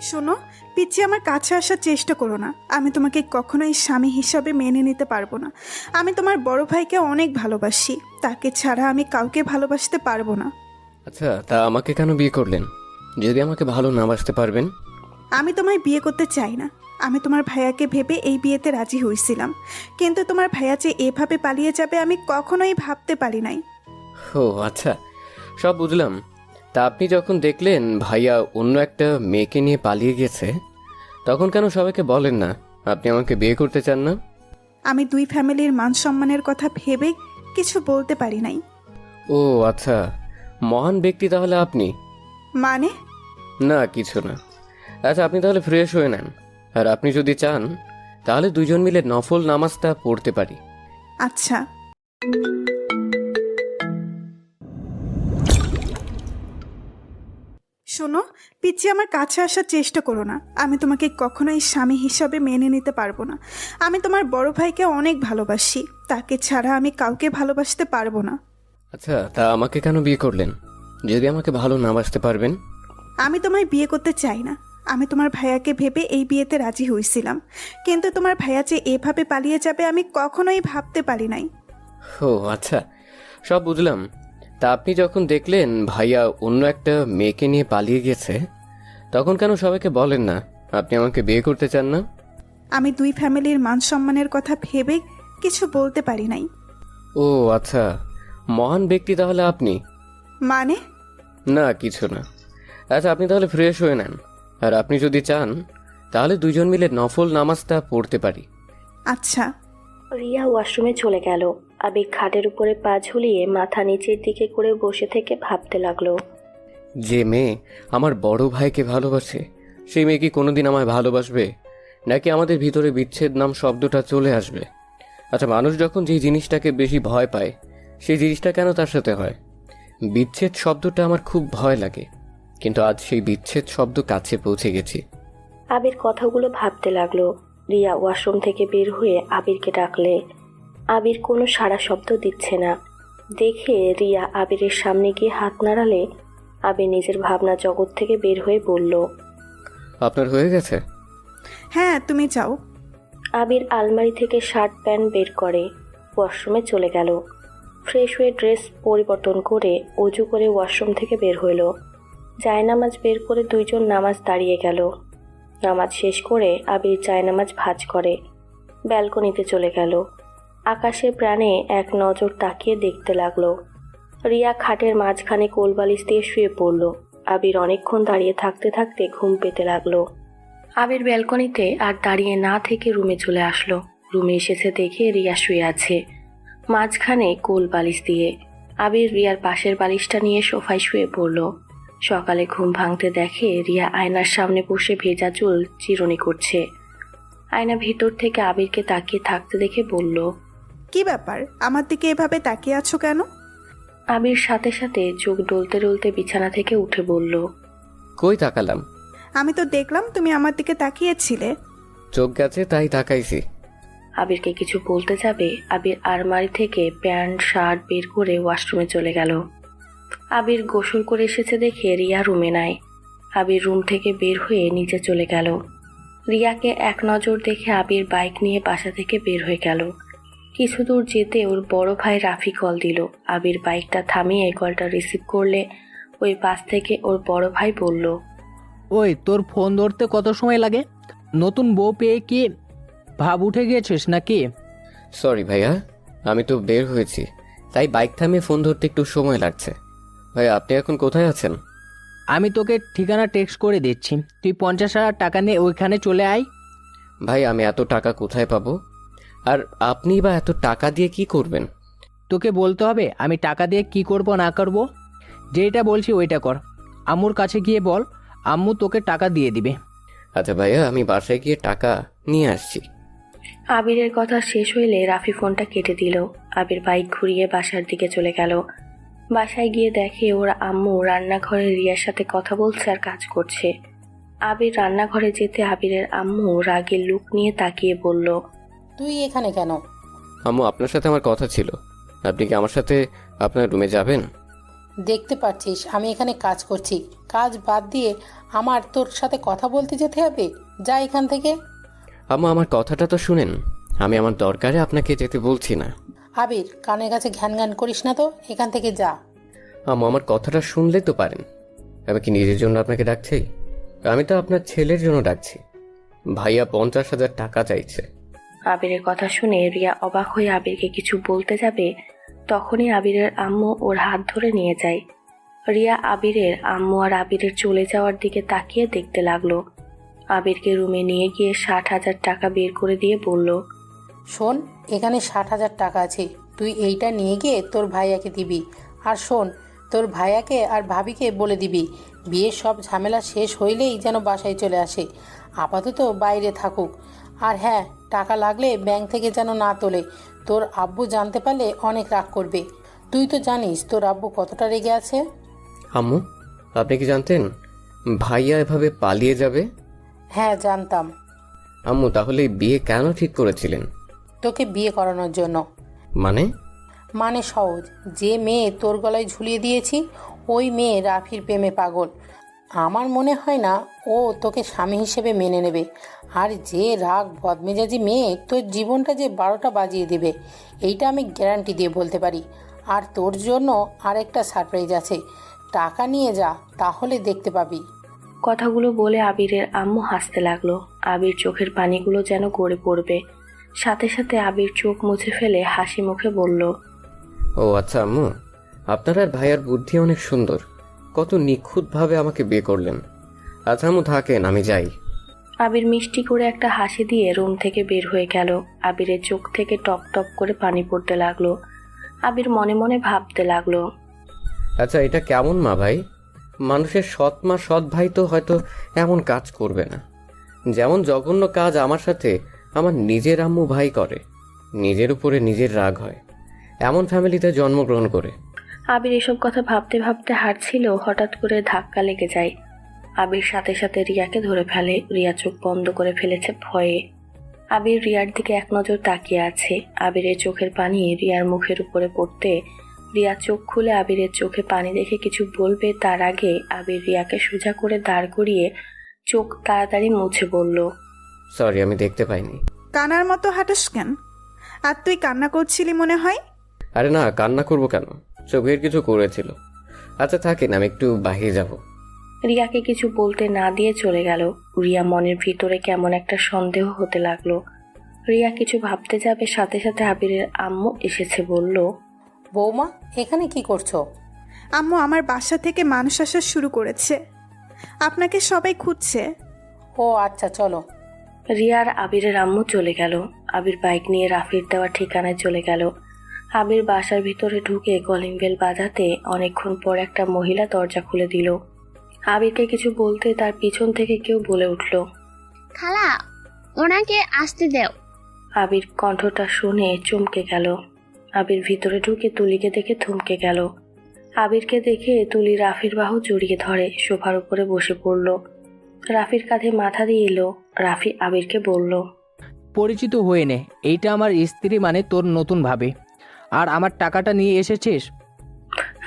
শোনো, পিচ্ছি আমার কাছে আসার চেষ্টা করো না। আমি তোমাকে কখনোই স্বামী হিসাবে মেনে নিতে পারবো না। আমি তোমার বড় ভাইকে অনেক ভালোবাসি, তাকে ছাড়া আমি কাউকে ভালোবাসতে পারবো না। আচ্ছা, তা আমাকে কেন বিয়ে করলেন যদি আমাকে ভালো না বাসতে পারবেন? আমি তোমায় বিয়ে করতে চাই না। আমি তোমার ভাইয়াকে ভেবে এই বিয়েতে রাজি হয়েছিলাম, কিন্তু তোমার ভাইয়া যে এভাবে পালিয়ে যাবে আমি কখনোই ভাবতে পারি নাই। ও আচ্ছা, সব বুঝলাম। তা আপনি যখন দেখলেন ভাইয়া অন্য একটা মেয়েকে নিয়ে পালিয়ে গেছে, তখন কেন সবাইকে বলেন না আপনি আমাকে বিয়ে করতে চান না? আমি দুই ফ্যামিলির মান সম্মানের কথা ভেবে কিছু বলতে পারি নাই। ও আচ্ছা, মহান ব্যক্তি তাহলে আপনি? মানে? না, কিছু না। আচ্ছা, আপনি তাহলে ফ্রেশ হয়ে নেন, আর আপনি যদি চান তাহলে দুজন মিলে নফল নামাজটা পড়তে পারি। আচ্ছা। শোনো, পিচ্ছি আমার কাছে আসার চেষ্টা করো না। আমি তোমাকে কখনোই স্বামী হিসাবে মেনে নিতে পারবো না। আমি তোমার বড় ভাইকে অনেক ভালোবাসি, তাকে ছাড়া আমি কাউকে ভালোবাসতে পারবো না। আচ্ছা, তা আমাকে কেন বিয়ে করলেন যদি আমাকে ভালো না বাসতে পারবেন? আমি তোমায় বিয়ে করতে চাই না। আমি তোমার ভাইয়াকে ভেবে এই বিয়েতে রাজি হয়েছিলাম, কিন্তু তোমার ভাইয়া যে এভাবে পালিয়ে যাবে আমি কখনোই ভাবতে পারি নাই। ও আচ্ছা, সব বুঝলাম। তা আপনি যখন দেখলেন ভাইয়া অন্য একটা মেয়েকে নিয়ে পালিয়ে গেছে, তখন কেন সবাইকে বলেন না আপনি আমাকে বিয়ে করতে চান না? আমি দুই ফ্যামিলির মান সম্মানের কথা ভেবে কিছু বলতে পারি নাই। ও আচ্ছা, মহান ব্যক্তি তাহলে আপনি? মানে? না, কিছু না। আচ্ছা, আপনি তাহলে ফ্রেশ হয়ে নেন, আর আপনি যদি চান তাহলে দুজন মিলে নফল নামাজটা পড়তে পারি। আচ্ছা। রিয়া ওয়াশরুমে চলে গেল। আবির খাটের উপরে পা ঝুলিয়ে মাথা নিচের দিকে করে বসে থেকে ভাবতে লাগলো। যে মেয়ে আমার বড় ভাইকে ভালোবাসে, সেই মেয়ে কি কোনোদিন আমায় ভালোবাসবে? নাকি আমাদের ভিতরে বিচ্ছেদ নাম শব্দটা চলে আসবে? আচ্ছা, মানুষ যখন যেই জিনিসটাকে বেশি ভয় পায়, সেই জিনিসটা কেন তার সাথে হয়? বিচ্ছেদ শব্দটা আমার খুব ভয় লাগে, কিন্তু আজ সেই বিচ্ছেদ শব্দ কাছে পৌঁছে গেছি। আবির কথাগুলো ভাবতে লাগলো। রিয়া ওয়াশরুম থেকে বের হয়ে আবিরকে ডাকলে আবির কোনো সাড়া শব্দ দিচ্ছে না। দেখে রিয়া আবিরের সামনে গিয়ে হাত নাড়ালে আবির নিজের ভাবনা জগৎ থেকে বের হয়ে বলল, আপনার হয়ে গেছে? হ্যাঁ, তুমি যাও। আবির আলমারি থেকে শার্ট প্যান্ট বের করে ওয়াশরুমে চলে গেল। ফ্রেশ হয়ে ড্রেস পরিবর্তন করে অজু করে ওয়াশরুম থেকে বের হইল। জায়নামাজ বের করে দুইজন নামাজ দাঁড়িয়ে গেল। নামাজ শেষ করে আবির জায়নামাজ ভাঁজ করে ব্যালকনিতে চলে গেল। আকাশে প্রাণে এক নজর তাকিয়ে দেখতে লাগলো। রিয়া খাটের মাঝখানে কোলবালিশ দিয়ে শুয়ে পড়ল। আবির অনেকক্ষণ দাঁড়িয়ে থাকতে থাকতে ঘুম পেতে লাগলো। আবির ব্যালকনিতে আর দাঁড়িয়ে না থেকে রুমে চলে আসলো। রুমে এসেছে দেখে রিয়া শুয়ে আছে মাঝখানে কোল বালিশ দিয়ে। আবির রিয়ার পাশের বালিশটা নিয়ে সোফায় শুয়ে পড়ল। সকালে ঘুম ভাঙতে দেখে রিয়া আয়নার সামনে বসে ভেজা চুল চিরুনি করছে। আয়না ভিতর থেকে আবিরকে তাকিয়ে থাকতে দেখে বলল, কি ব্যাপার, আমার দিকে এভাবে তাকিয়ে আছো কেন? আবির সাথে সাথে চোখ ডলতে ডলতে বিছানা থেকে উঠে বলল, কই তাকালাম? আমি তো দেখলাম তুমি আমার দিকে তাকিয়েছিলে। চোখ গেছে তাই তাকাইছি। আবিরকে কিছু বলতে যাবে আবির আলমারি থেকে প্যান্ট শার্ট বের করে ওয়াশরুমে চলে গেল। আবির গোসল করে এসেছে দেখে রিয়া রুমে নাই। আবির রুম থেকে বের হয়ে নিচে চলে গেল। রিয়াকে এক নজর দেখে আবির বাইক নিয়ে বাসা থেকে বের হয়ে গেল। কিছু দূর যেতে ওর বড় ভাই রাফি কল দিল। আবির বাইকটা থামিয়ে কলটা রিসিভ করলে ওই পাশ থেকে ওর বড় ভাই বলল, ওই তোর ফোন ধরতে কত সময় লাগে? নতুন বউ পেয়ে কি ভাব উঠে গিয়েছিস নাকি? সরি ভাইয়া, আমি তো বের হয়েছি, তাই বাইক থামিয়ে ফোন ধরতে একটু সময় লাগছে। ভাই, আপনি এখন কোথায় আছেন? আমি তোকে ঠিকানা টেক্সট করে দিচ্ছি, তুই 50,000 টাকা নিয়ে ওইখানে চলে আয়। ভাই, আমি এত টাকা কোথায় পাবো? আর আপনি বা এত টাকা দিয়ে কি করবেন? তোকে বলতে হবে আমি টাকা দিয়ে কি করব না করব? যেটা বলছি ওইটা কর। আম্মুর কাছে গিয়ে বল, আম্মু তোকে টাকা দিয়ে দিবে। আচ্ছা ভাইয়া, আমি বাসায় গিয়ে টাকা নিয়ে আসছি। আবিরের কথা শেষ হইলে রাফি ফোনটা কেটে দিল। আবির বাইক ঘুরিয়ে বাসার দিকে চলে গেল। বাসায় গিয়ে দেখে ওর আম্মু রান্নাঘরে রিয়ার সাথে কথা বলছে আর কাজ করছে। আবির রান্নাঘরে যেতে আবিরের আম্মু রাগের লুক নিয়ে তাকিয়ে বলল, তুই এখানে কেন? আম্মু, আপনার সাথে আমার কথা ছিল। আপনি কি আমার সাথে আপনার রুমে যাবেন? দেখতে পাচ্ছিস আমি এখানে কাজ করছি, কাজ বাদ দিয়ে আমার তোর সাথে কথা বলতে যেতে হবে? যা এখান থেকে। আম্মু আমার কথাটা তো শুনেন, আমি আমার দরকারে আপনাকে যেতে বলছি না। আবির, কানের কাছে ঘ্যান ঘ্যান করিস না তো, এখান থেকে যা। আম্মু আমার কথাটা শুনলে তো পারেন। আমি কি নিজের জন্য আপনাকে ডাকছি? আমি তো আপনার ছেলের জন্য ডাকছি। ভাইয়া 50,000 টাকা চাইছে। আবিরের কথা শুনে রিয়া অবাক হয়ে আবিরকে কিছু বলতে যাবে, তখনই আবিরের আম্মু ওর হাত ধরে নিয়ে যায়। রিয়া আবিরের আম্মু আর আবিরের চলে যাওয়ার দিকে তাকিয়ে দেখতে লাগলো। আবিরকে রুমে নিয়ে গিয়ে 60,000 টাকা বের করে দিয়ে বলল, শোন, এখানে 60,000 টাকা আছে, তুই এইটা নিয়ে গিয়ে তোর ভাইয়াকে দিবি। আর শোন, তোর ভাইয়াকে আর ভাবিকে বলে দিবি বিয়ের সব ঝামেলা শেষ হইলেই যেন বাসায় চলে আসে, আপাতত বাইরে থাকুক। আর হ্যাঁ, টাকা লাগলে ব্যাংক থেকে যেন না তোলে, তোর আব্বু জানতে পারলে অনেক রাগ করবে। তুই তো জানিস তোর আব্বু কতটা রেগে আছে। আম্মু আপনি কি জানতেন ভাইয়া এভাবে পালিয়ে যাবে? হ্যাঁ জানতাম। আম্মু তাহলে এই বিয়ে কেন ঠিক করেছিলেন? তোকে বিয়ে করানোর জন্য। মানে সহজ, যে মেয়ে তোর গলায় ঝুলিয়ে দিয়েছি ওই মেয়ে রাফির প্রেমে পাগল। আমার মনে হয় না ও তোকে স্বামী হিসেবে মেনে নেবে। আর যে রাগ বদমেজাজি মেয়ে তোর জীবনটা যে 12টা বাজিয়ে দেবে, এইটা আমি গ্যারান্টি দিয়ে বলতে পারি। আর তোর জন্য আরেকটা সারপ্রাইজ আছে, টাকা নিয়ে যা, তাহলে দেখতে পাবি। কথাগুলো বলে আবিরের আম্মু হাসতে লাগলো। আবির চোখের পানিগুলো যেন গড়ে পড়বে। সাথে সাথে আবির চোখ মুছে ফেলে হাসি মুখে বলল, ও আচ্ছা আম্মু, আপনার আর ভাইয়ার বুদ্ধি অনেক সুন্দর। কত নিখুঁতভাবে আমাকে বিয়ে করলেন। আচ্ছা আম্মু থাকেন, আমি যাই। আবির মিষ্টি করে একটা হাসি দিয়ে রুম থেকে বের হয়ে গেল। আবিরের চোখ থেকে টপ টপ করে পানি পড়তে লাগলো। আবির মনে মনে ভাবতে লাগলো, আচ্ছা এটা কেমন মা ভাই? মানুষের সৎ মা সৎ ভাই তো হয়তো এমন কাজ করবে না। যেমন জঘন্য কাজ আমার সাথে আমার নিজের আম্মু ভাই করে, নিজের উপরে নিজের রাগ হয়, এমন ফ্যামিলিতে জন্মগ্রহণ করে। আবির এসব কথা ভাবতে ভাবতে হাঁটছিল, হঠাৎ করে ধাক্কা লেগে যায়। আবির সাথে সাথে রিয়াকে ধরে ফেলে। রিয়া চোখ বন্ধ করে ফেলেছে ভয়ে। আবির রিয়ার দিকে এক নজর তাকিয়ে আছে। আবিরের চোখের পানি রিয়ার মুখের উপরে পড়তে রিয়া চোখ খুলে আবিরের চোখে পানি দেখে কিছু বলবে তার আগে আবির রিয়াকে সোজা করে দাঁড় করিয়ে চোখ তাড়াতাড়ি মুছে বলল, সরি আমি দেখতে পাইনি। কানার মতো হাঁটাস কেন? আর তুই কান্না করছিলি মনে হয়। আরে না, কান্না করবো কেন, চোখের কিছু করেছিল। আচ্ছা থাকেন, আমি একটু বাহিরে যাব। রিয়াকে কিছু বলতে না দিয়ে চলে গেল। রিয়া মনের ভিতরে কেমন একটা সন্দেহ হতে লাগলো। রিয়া কিছু ভাবতে যাবে, সাথে সাথে আবিরের আম্মু এসেছে, বলল, বৌমা, এখানে কি করছো? আম্মু আমার বাসা থেকে মানুষ আসা শুরু করেছে, আপনাকে সবাই খুঁজছে। ও আচ্ছা, চলো। রিয়া আর আবিরের আম্মু চলে গেল। আবির বাইক নিয়ে রাফির দেওয়া ঠিকানায় চলে গেল। আবির বাসার ভিতরে ঢুকে কলিং বেল বাজাতে অনেকক্ষণ পর একটা মহিলা দরজা খুলে দিল। আবিরকে কিছু বলতে তার পিছন থেকে কেউ বলে উঠল, খালা, ওনাকে আসতে দাও। আবির কণ্ঠটা শুনে চমকে গেল। আবির ভিতরে ঢুকে তুলিকে দেখে থমকে গেল। আবিরকে দেখে তুলি রাফির বাহু জড়িয়ে ধরে সোফার উপরে বসে পড়ল। রাফির কাঁধে মাথা দিয়ে এলো। রাফি আবিরকে বলল, পরিচিত হয়ে নে, এইটা আমার স্ত্রী, মানে তোর নতুন ভাবে। আর আমার টাকাটা নিয়ে এসেছিস?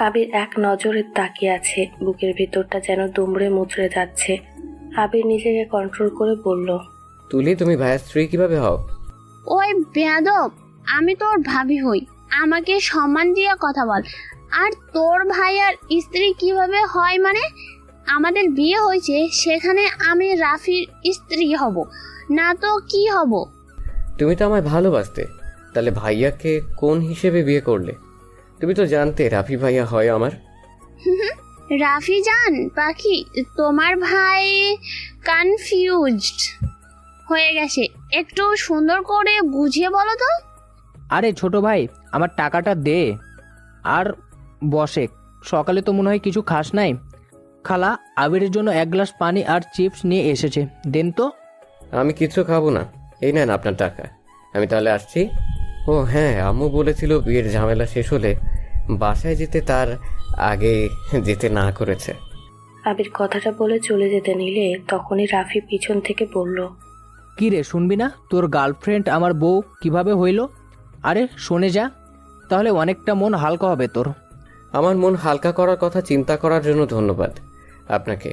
আবির এক নজরে তাকিয়ে আছে, বুকের ভিতরটা যেন দুমড়ে মুচড়ে যাচ্ছে। আবির নিজেকে কন্ট্রোল করে বলল, তুলি তুমি ভাইয়ের স্ত্রী কিভাবে হও? ওই বেয়াদব, আমি তোর ভাবি হই, আমাকে সম্মান দিয়ে কথা বল। আর তোর ভাইয়ার স্ত্রী কিভাবে হয় মানে? আমাদের বিয়ে হয়েছে, সেখানে আমি রাফির স্ত্রী হব না তো কি হব? তুমি তো আমায় ভালোবাসতে, তাহলে ভাইয়াকে কোন হিসেবে বিয়ে করলে? তুমি তো জানতে রাফি ভাইয়া হয় আমার। রাফি জান পাখি, তোমার ভাই কনফিউজড হয়ে গেছে, একটু সুন্দর করে বুঝিয়ে বলো তো। আরে ছোট ভাই, আমার টাকাটা দে আর বসে। সকালে তো মনে হয় কিছু খাস নাই। খালা আবিরের জন্য 1 গ্লাস পানি আর চিপস নিয়ে এসেছে, দেন তো। আমি কিছু খাবো না, এই নেন আপনার টাকা। আমি তাহলে আসছি। ও হ্যাঁ, আম্মু বলেছিল বিয়ের ঝামেলা শেষ হলে বাসায় যেতে, তার আগে যেতে না করেছে। আবির কথাটা বলে চলে যেতে নিলে তখনই রাফি পিছন থেকে বলল, কি রে, শুনবি না? তোর গার্লফ্রেন্ড আমার বউ কিভাবে হইল? আরে শুনে যা, তাহলে অনেকটা মন হালকা হবে তোর। আমার মন হালকা করার কথা চিন্তা করার জন্য ধন্যবাদ আপনাকে।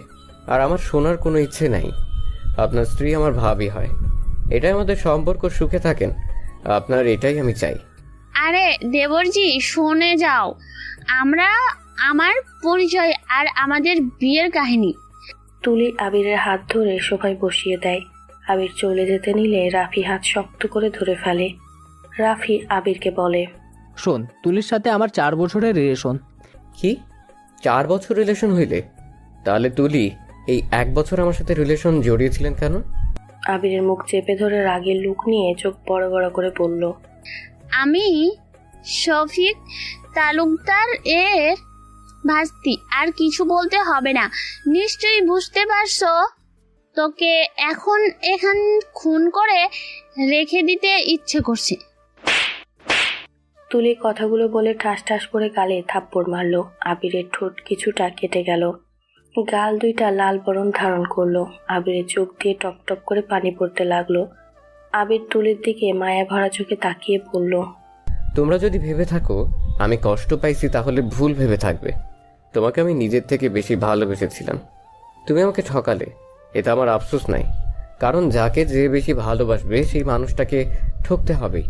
আর আমার শোনার কোনো ইচ্ছে নাই। আপনার স্ত্রী আমার ভাবি হয়, এটাই আমাদের সম্পর্ক, সুখে থাকেন। আপনার এটাই আমি চাই। আরে দেবরজি, শুনে যাও। আমার পরিচয় আর আমাদের বিয়ের কাহিনী। তুলি আবিরের হাত ধরে সোফায় বসিয়ে দেয়। আবির চলে যেতে নিলে রাফি হাত শক্ত করে ধরে ফেলে। রাফি আবিরকে বলে, শোন, তুলির সাথে আমার 4 বছরের রিলেশন। কি 4 বছর রিলেশন হইলে? তাহলে তুলি এই 1 বছর আমার সাথে রিলেশন জড়িয়েছিলেন কেন? আবিরের মুখ চেপে ধরে রাগের লুক নিয়ে চোখ বড় বড় করে বলল, আমি শফিক তালুকদার এর ভাস্তি। আর কিছু বলতে হবে না, নিশ্চয়ই বুঝতে পারছো। তোকে এখন এখান খুন করে রেখে দিতে ইচ্ছে করছে। তুলি কথাগুলো বলে ঠাস ঠাস করে গালে থাপ্পড় মারল। আবিরের ঠোঁট কিছুটা কেটে গেল, গাল দুইটা লাল বরণ ধারণ করলো। আবিরের চোখ দিয়ে টপ টপ করে পানি পড়তে লাগলো। আবির তুলির দিকে মায়া ভরা চোখে তাকিয়ে বলল, তোমরা যদি ভেবে থাকো আমি কষ্ট পাইছি তাহলে ভুল ভেবে থাকবে। তোমাকে আমি নিজের থেকে বেশি ভালোবেসেছিলাম, তুমি আমাকে ঠকালে। এতে আমার আফসোস নাই, কারণ যাকে যে বেশি ভালোবাসবে সেই মানুষটাকে ঠকতে হবেই।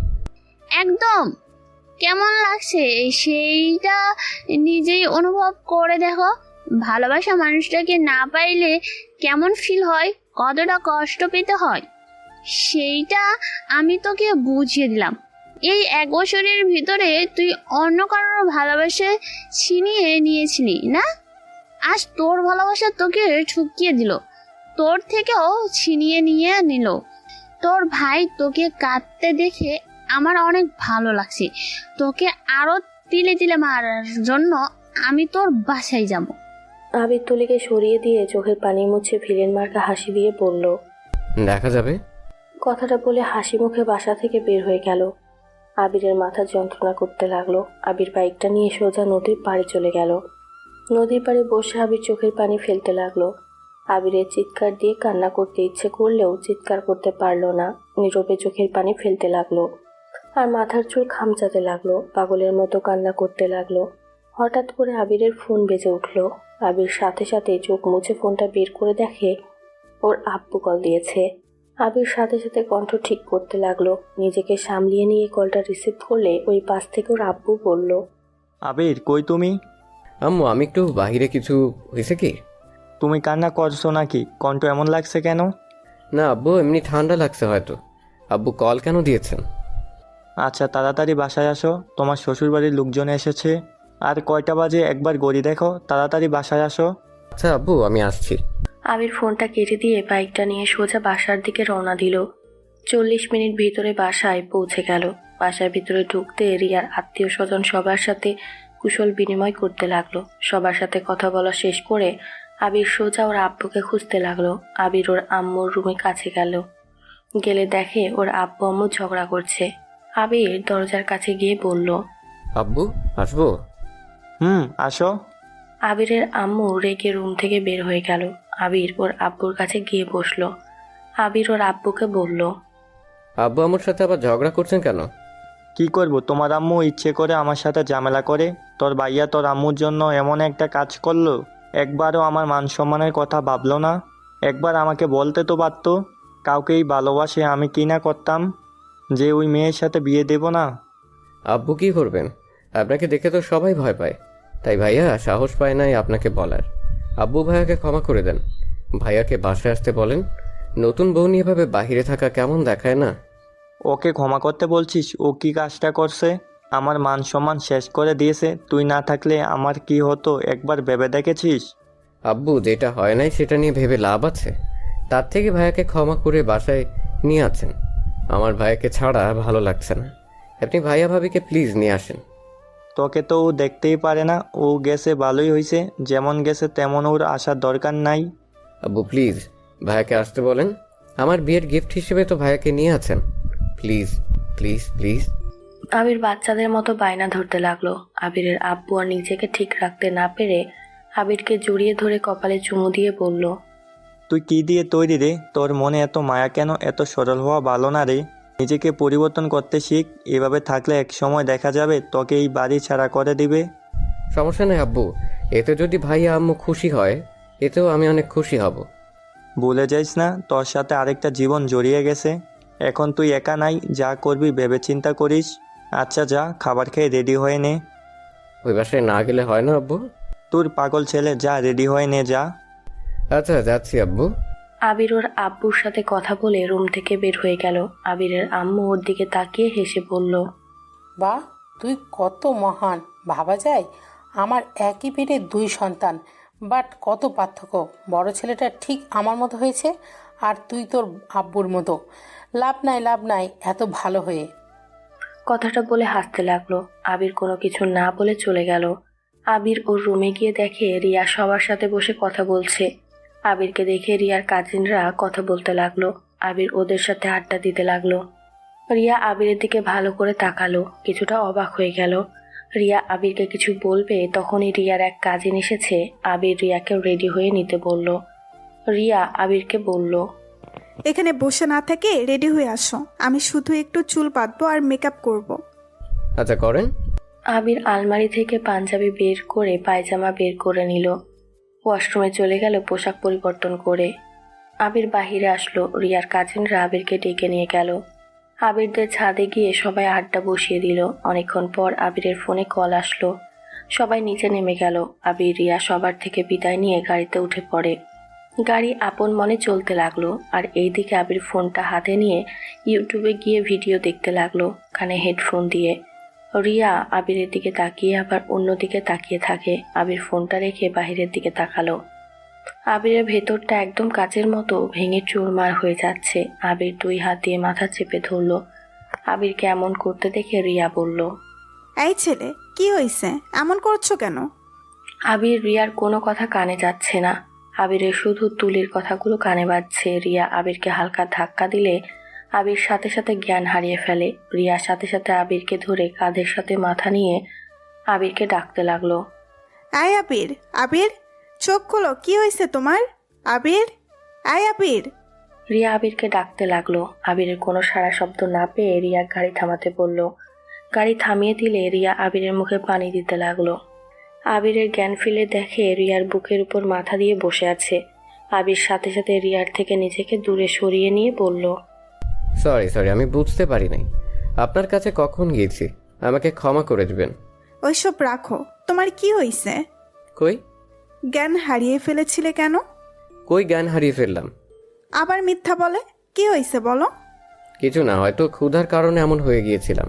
একদম। কেমন লাগছে সেইটা নিজেই অনুভব করে দেখো। ভালোবাসা মানুষটাকে না পাইলে কেমন ফিল হয়, কতটা কষ্ট পেতে হয়, সেইটা আমি তোকে বুঝিয়ে দিলাম। এই 1 বছরের ভিতরে তুই অন্য কারোর ভালোবাসা ছিনিয়ে নিয়েছিলি না, আজ তোর ভালোবাসা তোকে ঠকিয়ে দিল, তোর থেকেও ছিনিয়ে নিয়ে নিল। তোর ভাই তোকে কাঁদতে দেখে আমার অনেক ভালো লাগছে। তোকে আরো তিলে তিলে মারার জন্য আমি তোর বাসায় যাব। আবির তুলিকে সরিয়ে দিয়ে চোখের পানি মুছে ভিলেন মার্কা হাসি দিয়ে বলল, দেখা যাবে। কথাটা বলে হাসি মুখে বাসা থেকে বের হয়ে গেল। আবিরের মাথা যন্ত্রণা করতে লাগলো। আবির বাইকটা নিয়ে সোজা নদীর পাড়ে চলে গেল। নদীর পাড়ে বসে আবির চোখের পানি ফেলতে লাগলো। আবিরের চিৎকার দিয়ে কান্না করতে ইচ্ছে করলেও চিৎকার করতে পারল না। নীরবে চোখের পানি ফেলতে লাগলো আর মাথার চুল খামচাতে লাগলো। পাগলের মতো কান্না করতে লাগলো। হঠাৎ করে আবিরের ফোন বেজে উঠল। আবির সাথে সাথে চোখ মুছে ফোনটা বের করে দেখে ওর আব্বু কল দিয়েছে। আবির সাথে সাথে কণ্ঠ ঠিক করতে লাগলো। নিজেকে সামলিয়ে নিয়ে কলটা রিসিভ করলে ওই পাশ থেকে ওর আব্বু বলল, আবির, কই তুমি? আম্মু আমি একটু বাইরে, কিছু হয়েছে কি? তুমি কান্না করছো নাকি? কণ্ঠ এমন লাগছে কেন? না আব্বু, এমনি ঠান্ডা লাগছে হয়তো। আব্বু কল কেন দিয়েছেন? আচ্ছা, তাড়াতাড়ি বাসায় আসো, তোমার শ্বশুরবাড়ির লোকজন এসেছে। আর কয়টা বাজে একবার গড়ি দেখো, তাড়াতাড়ি বাসায় আসো। আচ্ছা আব্বু, আমি আসছি। আবির ফোনটা কেটে দিয়ে বাইকটা নিয়ে সোজা বাসার দিকে রওনা দিল। 40 মিনিট ভিতরে বাসায় পৌঁছে গেল। বাসার ভিতরে ঢুকতে রিয়ার আত্মীয় স্বজন সবার সাথে কুশল বিনিময় করতে লাগলো। সবার সাথে কথা বলা শেষ করে আবির সোজা ওর আব্বুকে খুঁজতে লাগলো। আবির ওর আম্মুর রুমে কাছে গেলে দেখে ওর আব্বু আম্মু ঝগড়া করছে। আবির দরজার কাছে গিয়ে বলল, আব্বু আসবো? আসো। আবিরের আম্মু রেগে রুম থেকে বের হয়ে গেল। আবির ওর আব্বুর কাছে গিয়ে বসলো। আবির ওর আব্বুকে বলল, আব্বু আমার সাথে আবার ঝগড়া করছেন কেন? কি করব, তোমার আম্মু ইচ্ছে করে আমার সাথে ঝামেলা করে। তোর ভাইয়া তোর আম্মুর জন্য এমন একটা কাজ করলো, একবারও আমার মান সম্মানের কথা ভাবলো না। একবার আমাকে বলতে তো পারতো, কাউকেই ভালোবাসে আমি কি না করতাম, যে ওই মেয়ের সাথে বিয়ে দেব না। আব্বু কি করবেন? আপনাকে দেখে তো সবাই ভয় পায়, তাই ভাইয়া সাহস পায় নাই আপনাকে বলার। আব্বু ভাইয়াকে ক্ষমা করে দেন। ভাইয়াকে বাসায় আসতে বলেন। নতুন বউ নিয়ে এভাবে বাহিরে থাকা কেমন দেখায় না? ওকে ক্ষমা করতে বলছিস? ও কি কাজটা করছে? আমার মান সম্মান শেষ করে দিয়েছে। তুই না থাকলে আমার কি হতো একবার ভেবে দেখেছিস? আব্বু, যেটা হয় নাই সেটা নিয়ে ভেবে লাভ আছে? তার থেকে ভাইয়াকে ক্ষমা করে বাসায় নিয়ে আছেন। আমার ভাইয়াকে ছাড়া ভালো লাগছে না। আপনি ভাইয়া ভাবিকে প্লিজ নিয়ে আসেন। তোকে তো ও দেখতেই পারে না। ও গেছে ভালোই হয়েছে, যেমন গেছে তেমন ওর আসার দরকার নাই। আব্বু প্লিজ ভাইয়াকে আসতে বলেন। আমার বিয়ের গিফট হিসেবে তো ভাইয়াকে নিয়ে আছেন। Please please please. আবির বাচ্চাদের মতো বায়না ধরতে লাগলো। আবিরের আব্বু আর নিজেকে ঠিক রাখতে না পেরে আবিরকে জড়িয়ে ধরে কপালে চুমু দিয়ে বলল, তুই কি দিয়ে তৈরি রে? তোর মনে এত মায়া কেন? এত সরল হওয়া ভালো না রে। নিজেকে পরিবর্তন করতে শিখ। এভাবে থাকলে এক সময় দেখা যাবে তোকে এই বাড়ি ছাড়া করে দিবে। সমস্যা নেই আব্বু, এতে যদি ভাইয়া আম্মু খুশি হয় এতেও আমি অনেক খুশি হব। ভুলে যাইস না তোর সাথে আরেকটা জীবন জড়িয়ে গেছে। এখন তুই একা নাই, যা করবি ভেবে চিন্তা করিস। আচ্ছা যা, খাবার খেয়ে রেডি হয়ে নে। ওই বাসায় না গেলে হয় না আব্বু? তোর পাগল ছেলে, যা রেডি হয়ে নে যা। আচ্ছা যাচ্ছি আব্বু। আবির ওর আব্বুর সাথে কথা বলে রুম থেকে বের হয়ে গেল। আবিরের আম্মু ওর দিকে তাকিয়ে হেসে বলল, বাহ, তুই কত মহান! ভাবা যায় আমার একই পেটে 2 সন্তান, বাট কত পার্থক্য। বড় ছেলেটা ঠিক আমার মতো হয়েছে আর তুই তোর আব্বুর মতো। লাভ নাই এত ভালো হয়ে। কথাটা বলে হাসতে লাগলো। আবির কোনো কিছু না বলে চলে গেল। আবির ওর রুমে গিয়ে দেখে রিয়া সবার সাথে বসে কথা বলছে। আবিরকে দেখে রিয়ার কাজিনরা কথা বলতে লাগলো। আবির ওদের সাথে আড্ডা দিতে লাগলো। রিয়া আবিরের দিকে ভালো করে তাকালো, কিছুটা অবাক হয়ে গেল। রিয়া আবিরকে কিছু বলবে তখনই রিয়ার এক কাজিন এসেছে। আবির রিয়াকে রেডি হয়ে নিতে বলল। রিয়া আবিরকে বলল, এখানে বসে না থেকে রেডি হয়ে আসো, আমি শুধু একটু চুল বাঁধবো আর মেকআপ করব। আচ্ছা করেন। আবির আলমারি থেকে পাঞ্জাবি বের করে পায়জামা বের করে নিল। ওয়াশরুমে চলে গেল পোশাক পরিবর্তন করে। আবির বাহিরে আসলো। রিয়ার কাজিনরা আবিরকে ডেকে নিয়ে গেল। আবিরদের ছাদে গিয়ে সবাই আড্ডা বসিয়ে দিল। অনেকক্ষণ পর আবিরের ফোনে কল আসলো। সবাই নিচে নেমে গেল। আবির রিয়া সবার থেকে বিদায় নিয়ে গাড়িতে উঠে পড়ে। গাড়ি আপন মনে চলতে লাগলো। আর এইদিকে আবির ফোনটা হাতে নিয়ে ইউটিউবে গিয়ে ভিডিও দেখতে লাগলো, কানে হেডফোন দিয়ে। রিয়া আবিরের দিকে তাকিয়ে আবার অন্যদিকে তাকিয়ে থাকে। আবির ফোনটা রেখে বাহিরের দিকে তাকালো। আবিরের ভেতরটা একদম কাচের মতো ভেঙে চুরমার হয়ে যাচ্ছে। আবির 2 হাত দিয়ে মাথা চেপে ধরল। আবিরকে এমন করতে দেখে রিয়া বলল, এই ছেলে, কি হয়েছে? এমন করছো কেন? আবির রিয়ার কোনো কথা কানে যাচ্ছে না। আবিরের শুধু তুলির কথাগুলো কানে বাজছে। রিয়া আবিরকে হালকা ধাক্কা দিলে আবির সাথে সাথে জ্ঞান হারিয়ে ফেলে। রিয়ার সাথে সাথে আবিরকে ধরে কাঁধের সাথে মাথা নিয়ে আবিরকে ডাকতে লাগলো। আয় আবির, আবির চোখ খোলো, কি হয়েছে তোমার? আবির, আয় আবির। রিয়া আবিরকে ডাকতে লাগলো। আবিরের কোনো সাড়া শব্দ না পেয়ে রিয়া গাড়ি থামাতে বলল। গাড়ি থামিয়ে দিলে রিয়া আবিরের মুখে পানি দিতে লাগলো। আবিরের জ্ঞান ফিরে দেখে রিয়ার বুকের উপর মাথা দিয়ে বসে আছে। আবির সাথে সাথে রিয়ার থেকে নিজেকে দূরে সরিয়ে নিয়ে বলল, সরি আমি বুঝতে পারি নাই। আপনার কাছে কখন গিয়েছি, আমাকে ক্ষমা করে দিবেন। ওইসব রাখো, তোমার কি হয়েছে? কই জ্ঞান হারিয়ে ফেলেছিলে কেন? কই জ্ঞান হারিয়ে ফেললাম? আবার মিথ্যা বলে, কি হয়েছে বলো? কিছু না, হয়তো ক্ষুধার কারণে এমন হয়ে গিয়েছিলাম।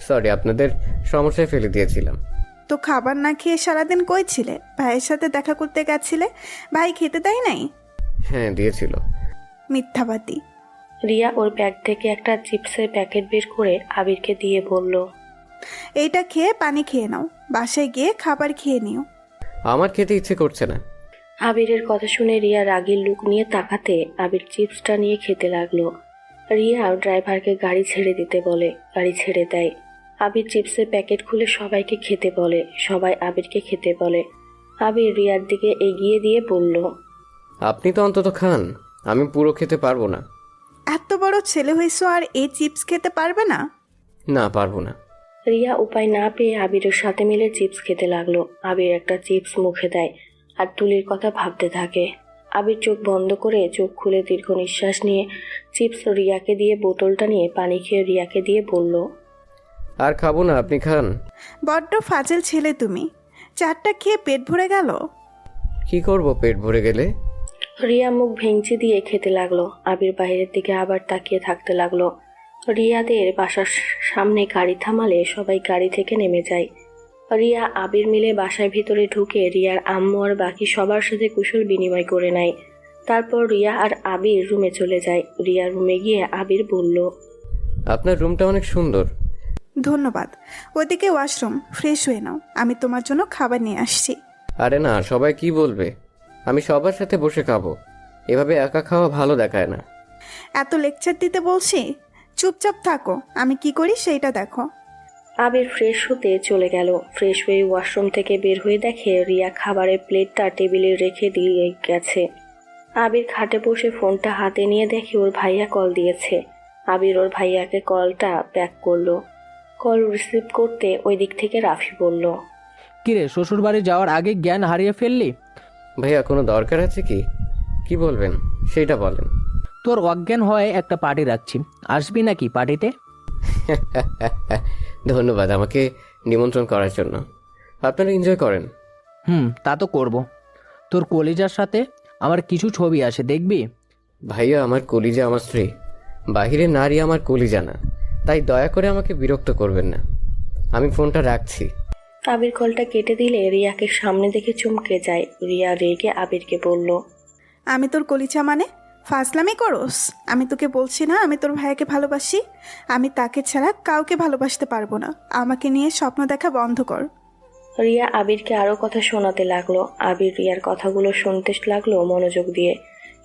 সরি, আপনাদের সমস্যায় ফেলে দিয়েছিলাম। তো খাবার না খেয়ে সারাদিন কই ছিলে? ভাইয়ের সাথে দেখা করতে গেছিলে, ভাই খেতে দেয় নাই? হ্যাঁ দিয়েছিল। মিথ্যাবাদী। রিয়া ওর ব্যাগ থেকে একটা চিপসের প্যাকেট বের করে আবিরকে দিয়ে বলল, এইটা খেয়ে পানি খেয়ে নাও, বাসায় গিয়ে খাবার খেয়ে নিও। আমার খেতে ইচ্ছে করছে না। আবিরের কথা শুনে রিয়া রাগীর লুক নিয়ে তাকাতে আবির চিপসটা নিয়ে খেতে লাগলো। রিয়া ড্রাইভারকে গাড়ি ছেড়ে দিতে বলে, গাড়ি ছেড়ে দেয়। আবির চিপসের প্যাকেট খুলে সবাইকে খেতে বলে, সবাই আবিরকে খেতে বলে। আবির রিয়ার দিকে এগিয়ে দিয়ে বলল, আপনি তো অন্তত খান, আমি পুরো খেতে পারবো না। এত বড় ছেলে হয়েছো আর এই চিপস খেতে পারবে না? না পারবো না। রিয়া উপায় না পেয়ে আবিরের সাথে মিলে চিপস খেতে লাগলো। আবির একটা চিপস মুখে দেয় আর তুলির কথা ভাবতে থাকে। আবির চোখ বন্ধ করে চোখ খুলে দীর্ঘ নিঃশ্বাস নিয়ে চিপস রিয়াকে দিয়ে বোতলটা নিয়ে পানি খেয়ে রিয়াকে দিয়ে বলল, আর খাবো না, আপনি খান। বড্ড ফাজিল ছেলে তুমি, 4টা খেয়ে পেট ভরে গেল। কি করব পেট ভরে গেলে? রিয়া মুখ ভেঙচি দিয়ে খেতে লাগলো। আবির বাইরের দিকে আবার তাকিয়ে থাকতে লাগলো। রিয়াদের বাসার সামনে গাড়ি থামালে সবাই গাড়ি থেকে নেমে যায়। রিয়া আবির মিলে বাসার ভিতরে ঢুকে রিয়ার আম্মু আর বাকি সবার সাথে কুশল বিনিময় করে নেয়। তারপর রিয়া আর আবির রুমে চলে যায়। রিয়া রুমে গিয়ে আবির বলল, আপনার রুমটা অনেক সুন্দর। ধন্যবাদ। ওদিকে ওয়াশরুম, ফ্রেশ হয়ে নাও, আমি তোমার জন্য খাবার নিয়ে আসছি। আরে না, সবাই কি বলবে? আমি সবার সাথে বসে খাবো, এভাবে একা খাওয়া ভালো দেখায় না। এত লেকচার দিতে বলছি, চুপচাপ থাকো, আমি কি করি সেইটা দেখো। আবির ফ্রেশ হতে চলে গেল। ফ্রেশ হয়ে ওয়াশরুম থেকে বের হয়ে দেখে রিয়া খাবারের প্লেটটা টেবিলে রেখে দিয়ে গেছে। আবির খাটে বসে ফোনটা হাতে নিয়ে দেখে ওর ভাইয়া কল দিয়েছে। আবির ওর ভাইয়াকে কলটা ব্যাক করলো। কল রিসিভ করতে ওই দিক থেকে রাফি বলল, কিরে, শ্বশুর বাড়ি যাওয়ার আগে জ্ঞান হারিয়ে ফেললি? ভাইয়া কোনো দরকার আছে কি? কি বলবেন সেইটা বলেন। তোর অজ্ঞান হয়ে একটা পার্টি রাখছি, আসবি নাকি পার্টিতে? ধন্যবাদ আমাকে নিমন্ত্রণ করার জন্য। আপনারা এনজয় করেন। তা তো করব। তোর কলিজার সাথে আমার কিছু ছবি আছে, দেখবি? ভাইয়া আমার কলিজা আমার স্ত্রী, বাহিরের নারী আমার কলিজা না, তাই দয়া করে আমাকে বিরক্ত করবেন না। আমি ফোনটা রাখছি। আবির কলটা কেটে দিলে রিয়াকে সামনে দেখে চমকে যায়। রিয়া রেগে আবিরকে বলল, আমি তোর কলিজা মানে? ফাজলামি করোস? আমি তোকে বলছি না আমি তোর ভাইয়াকে ভালোবাসি? আমি তাকে ছাড়া কাউকে ভালোবাসতে পারবো না। আমাকে নিয়ে স্বপ্ন দেখা বন্ধ কর। রিয়া আবিরকে আরও কথা শোনাতে লাগলো। আবির রিয়ার কথাগুলো শুনতে লাগলো মনোযোগ দিয়ে,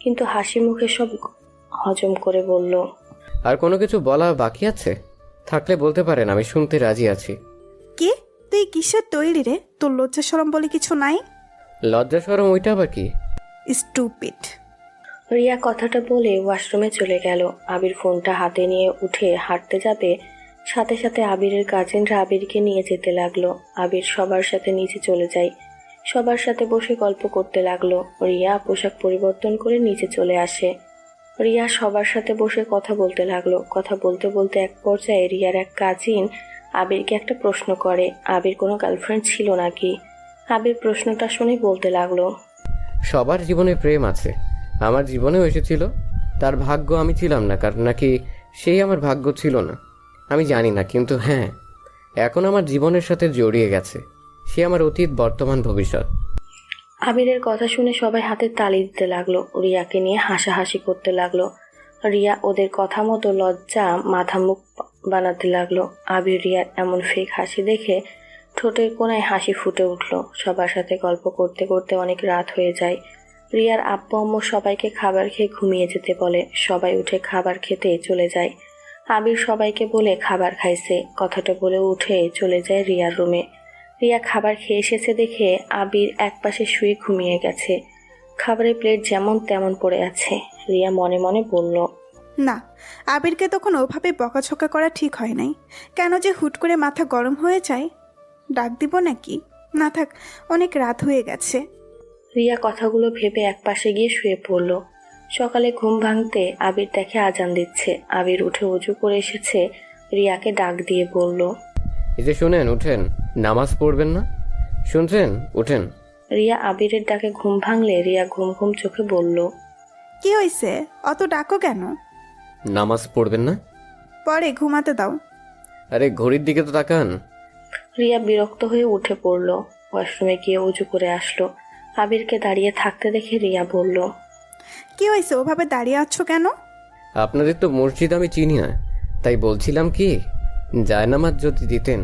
কিন্তু হাসি মুখে সব হজম করে বলল, আর কোনো কিছু বলা বাকি আছে? থাকলে বলতে পারেন, আমি শুনতে রাজি আছি। কি? তুই কিসের তৈরি রে? তোর লজ্জা শরম বলে কিছু নাই? লজ্জা শরম ওইটা আবার কি? স্টুপিড। রিয়া কথাটা বলে ওয়াশরুমে চলে গেল। আবির ফোনটা হাতে নিয়ে উঠে হাঁটতে যাবে, সাথে সাথে আবিরের কাজিনরা আবিরকে নিয়ে যেতে লাগলো। আবির সবার সাথে নিচে চলে যায়, সবার সাথে বসে গল্প করতে লাগলো। রিয়া পোশাক পরিবর্তন করে নিচে চলে আসে। রিয়া সবার সাথে বসে কথা বলতে লাগলো। কথা বলতে বলতে এক পর্যায়ে রিয়ার এক কাজিন আবিরকে একটা প্রশ্ন করে, আবির কোনো গার্লফ্রেন্ড ছিল নাকি? আবির প্রশ্নটা শুনে বলতে লাগলো, সবার জীবনে প্রেম আছে, আমার জীবনেও এসেছিল। তার ভাগ্য আমি ছিলাম না, কারণ নাকি সেই আমার ভাগ্য ছিল না আমি জানি না, কিন্তু হ্যাঁ এখন আমার জীবনের সাথে জড়িয়ে গেছে। সে আমার অতীত, বর্তমান, ভবিষ্যৎ। আবিরের কথা শুনে সবাই হাতে তালি দিতে লাগলো। রিয়াকে নিয়ে হাসাহাসি করতে লাগলো। রিয়া ওদের কথা মতো লজ্জা মাথা মুখ বানাতে লাগলো। আবির রিয়ার এমন ফেক হাসি দেখে ঠোঁটের কোণায় হাসি ফুটে উঠল। সবার সাথে গল্প করতে করতে অনেক রাত হয়ে যায়। রিয়ার আব্বু আম্মু সবাইকে খাবার খেয়ে ঘুমিয়ে যেতে বলে। সবাই উঠে খাবার খেতে চলে যায়। আবির সবাইকে বলে খাবার খাইছে কথাটা বলে উঠে চলে যায় রিয়ার রুমে। রিয়া খাবার খেয়ে এসেছে দেখে আবির একপাশে শুয়ে ঘুমিয়ে গেছে। খাবারের প্লেট যেমন তেমন পড়ে আছে। রিয়া মনে মনে বলল, না, আবিরকে তখন ওভাবে বকাঝকা করা ঠিক হয় নাই। কেন যে হুট করে মাথা গরম হয়ে যায়? ডাক দিব নাকি? না থাক, অনেক রাত হয়ে গেছে। রিয়া কথাগুলো ভেবে একপাশে গিয়ে শুয়ে পড়ল। সকালে ঘুম ভাঙতে আবির দেখে আজান দিচ্ছে। আবির উঠে উজু করে এসেছে। রিয়াকে ডাক দিয়ে বলল, এই যে শুনেন, উঠেন, নামাজ পড়বেন না? শুনছেন? উঠেন। রিয়া আবিরের ডাকে ঘুম ভাঙলে রিয়া ঘুম ঘুম চোখে বলল, কি হয়েছে? অত ডাকো কেন? নামাজ পড়বেন না? পরে ঘুমাতে দাও। আরে ঘড়ির দিকে তো তাকান। রিয়া বিরক্ত হয়ে উঠে পড়ল। ওয়াশরুমে গিয়ে উজু করে আসলো। আবিরকে দাঁড়িয়ে থাকতে দেখে রিয়া বলল, কি হয়েছে? ওভাবে দাঁড়িয়ে আছো কেন? আপনাদের তো মসজিদ আমি চিনি না, তাই বলছিলাম কি জায়নামাজ যদি দিতেন।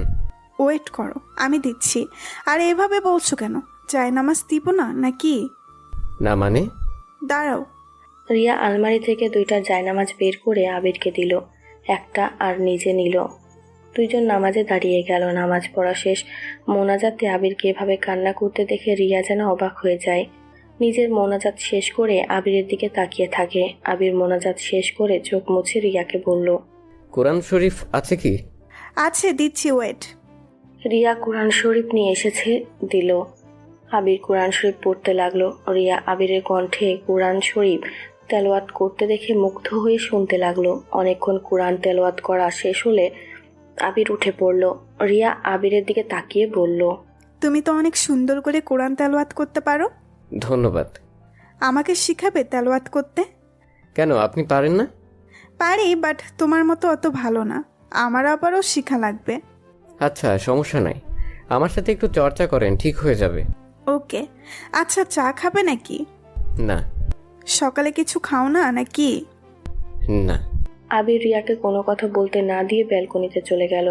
ওয়েট করো, আমি দিচ্ছি। আর এভাবে বলছো কেন? জায়নামাজ দিব না নাকি? না মানে? দাঁড়াও। রিয়া আলমারি থেকে 2টা জায়নামাজ বের করে আবিরকে দিল। একটা আর নিজে নিল। দুইজন নামাজে দাঁড়িয়ে গেল। নামাজ পড়া শেষ। মোনাজাতে আবিরকে এভাবে কান্না করতে দেখে রিয়া যেন অবাক হয়ে যায়। নিজের মোনাজাত শেষ করে আবিরের দিকে তাকিয়ে থাকে। আবির মোনাজাত শেষ করে চোখ মুছে রিয়াকে বলল, কোরআন শরীফ আছে কি? আছে, দিচ্ছি, ওয়েট। রিয়া কোরআন শরীফ নিয়ে এসেছে, দিল। আবির কোরআন শরীফ পড়তে লাগলো। রিয়া আবিরের কণ্ঠে কোরআন শরীফ তেলাওয়াত করতে দেখে মুগ্ধ হয়ে শুনতে লাগলো। অনেকক্ষণ কোরআন তেলাওয়াত করা শেষ হলে আবির উঠে পড়ল। রিয়া আবিরের দিকে তাকিয়ে বলল, তুমি তো অনেক সুন্দর করে কোরআন তেলাওয়াত করতে পারো। ধন্যবাদ। আমাকে শিখাবে তেলাওয়াত করতে? কেন, আপনি পারেন না? পারি, বাট তোমার মতো অত ভালো না। আমার আবারও শিখা লাগবে। আচ্ছা, সমস্যা নাই, আমার সাথে একটু চর্চা করেন, ঠিক হয়ে যাবে। ওকে। আচ্ছা, চা খাবে নাকি? না। সকালে কিছু খাও না নাকি? না। আবির রিয়াকে কোনো কথা বলতে না দিয়ে ব্যালকনিতে চলে গেল।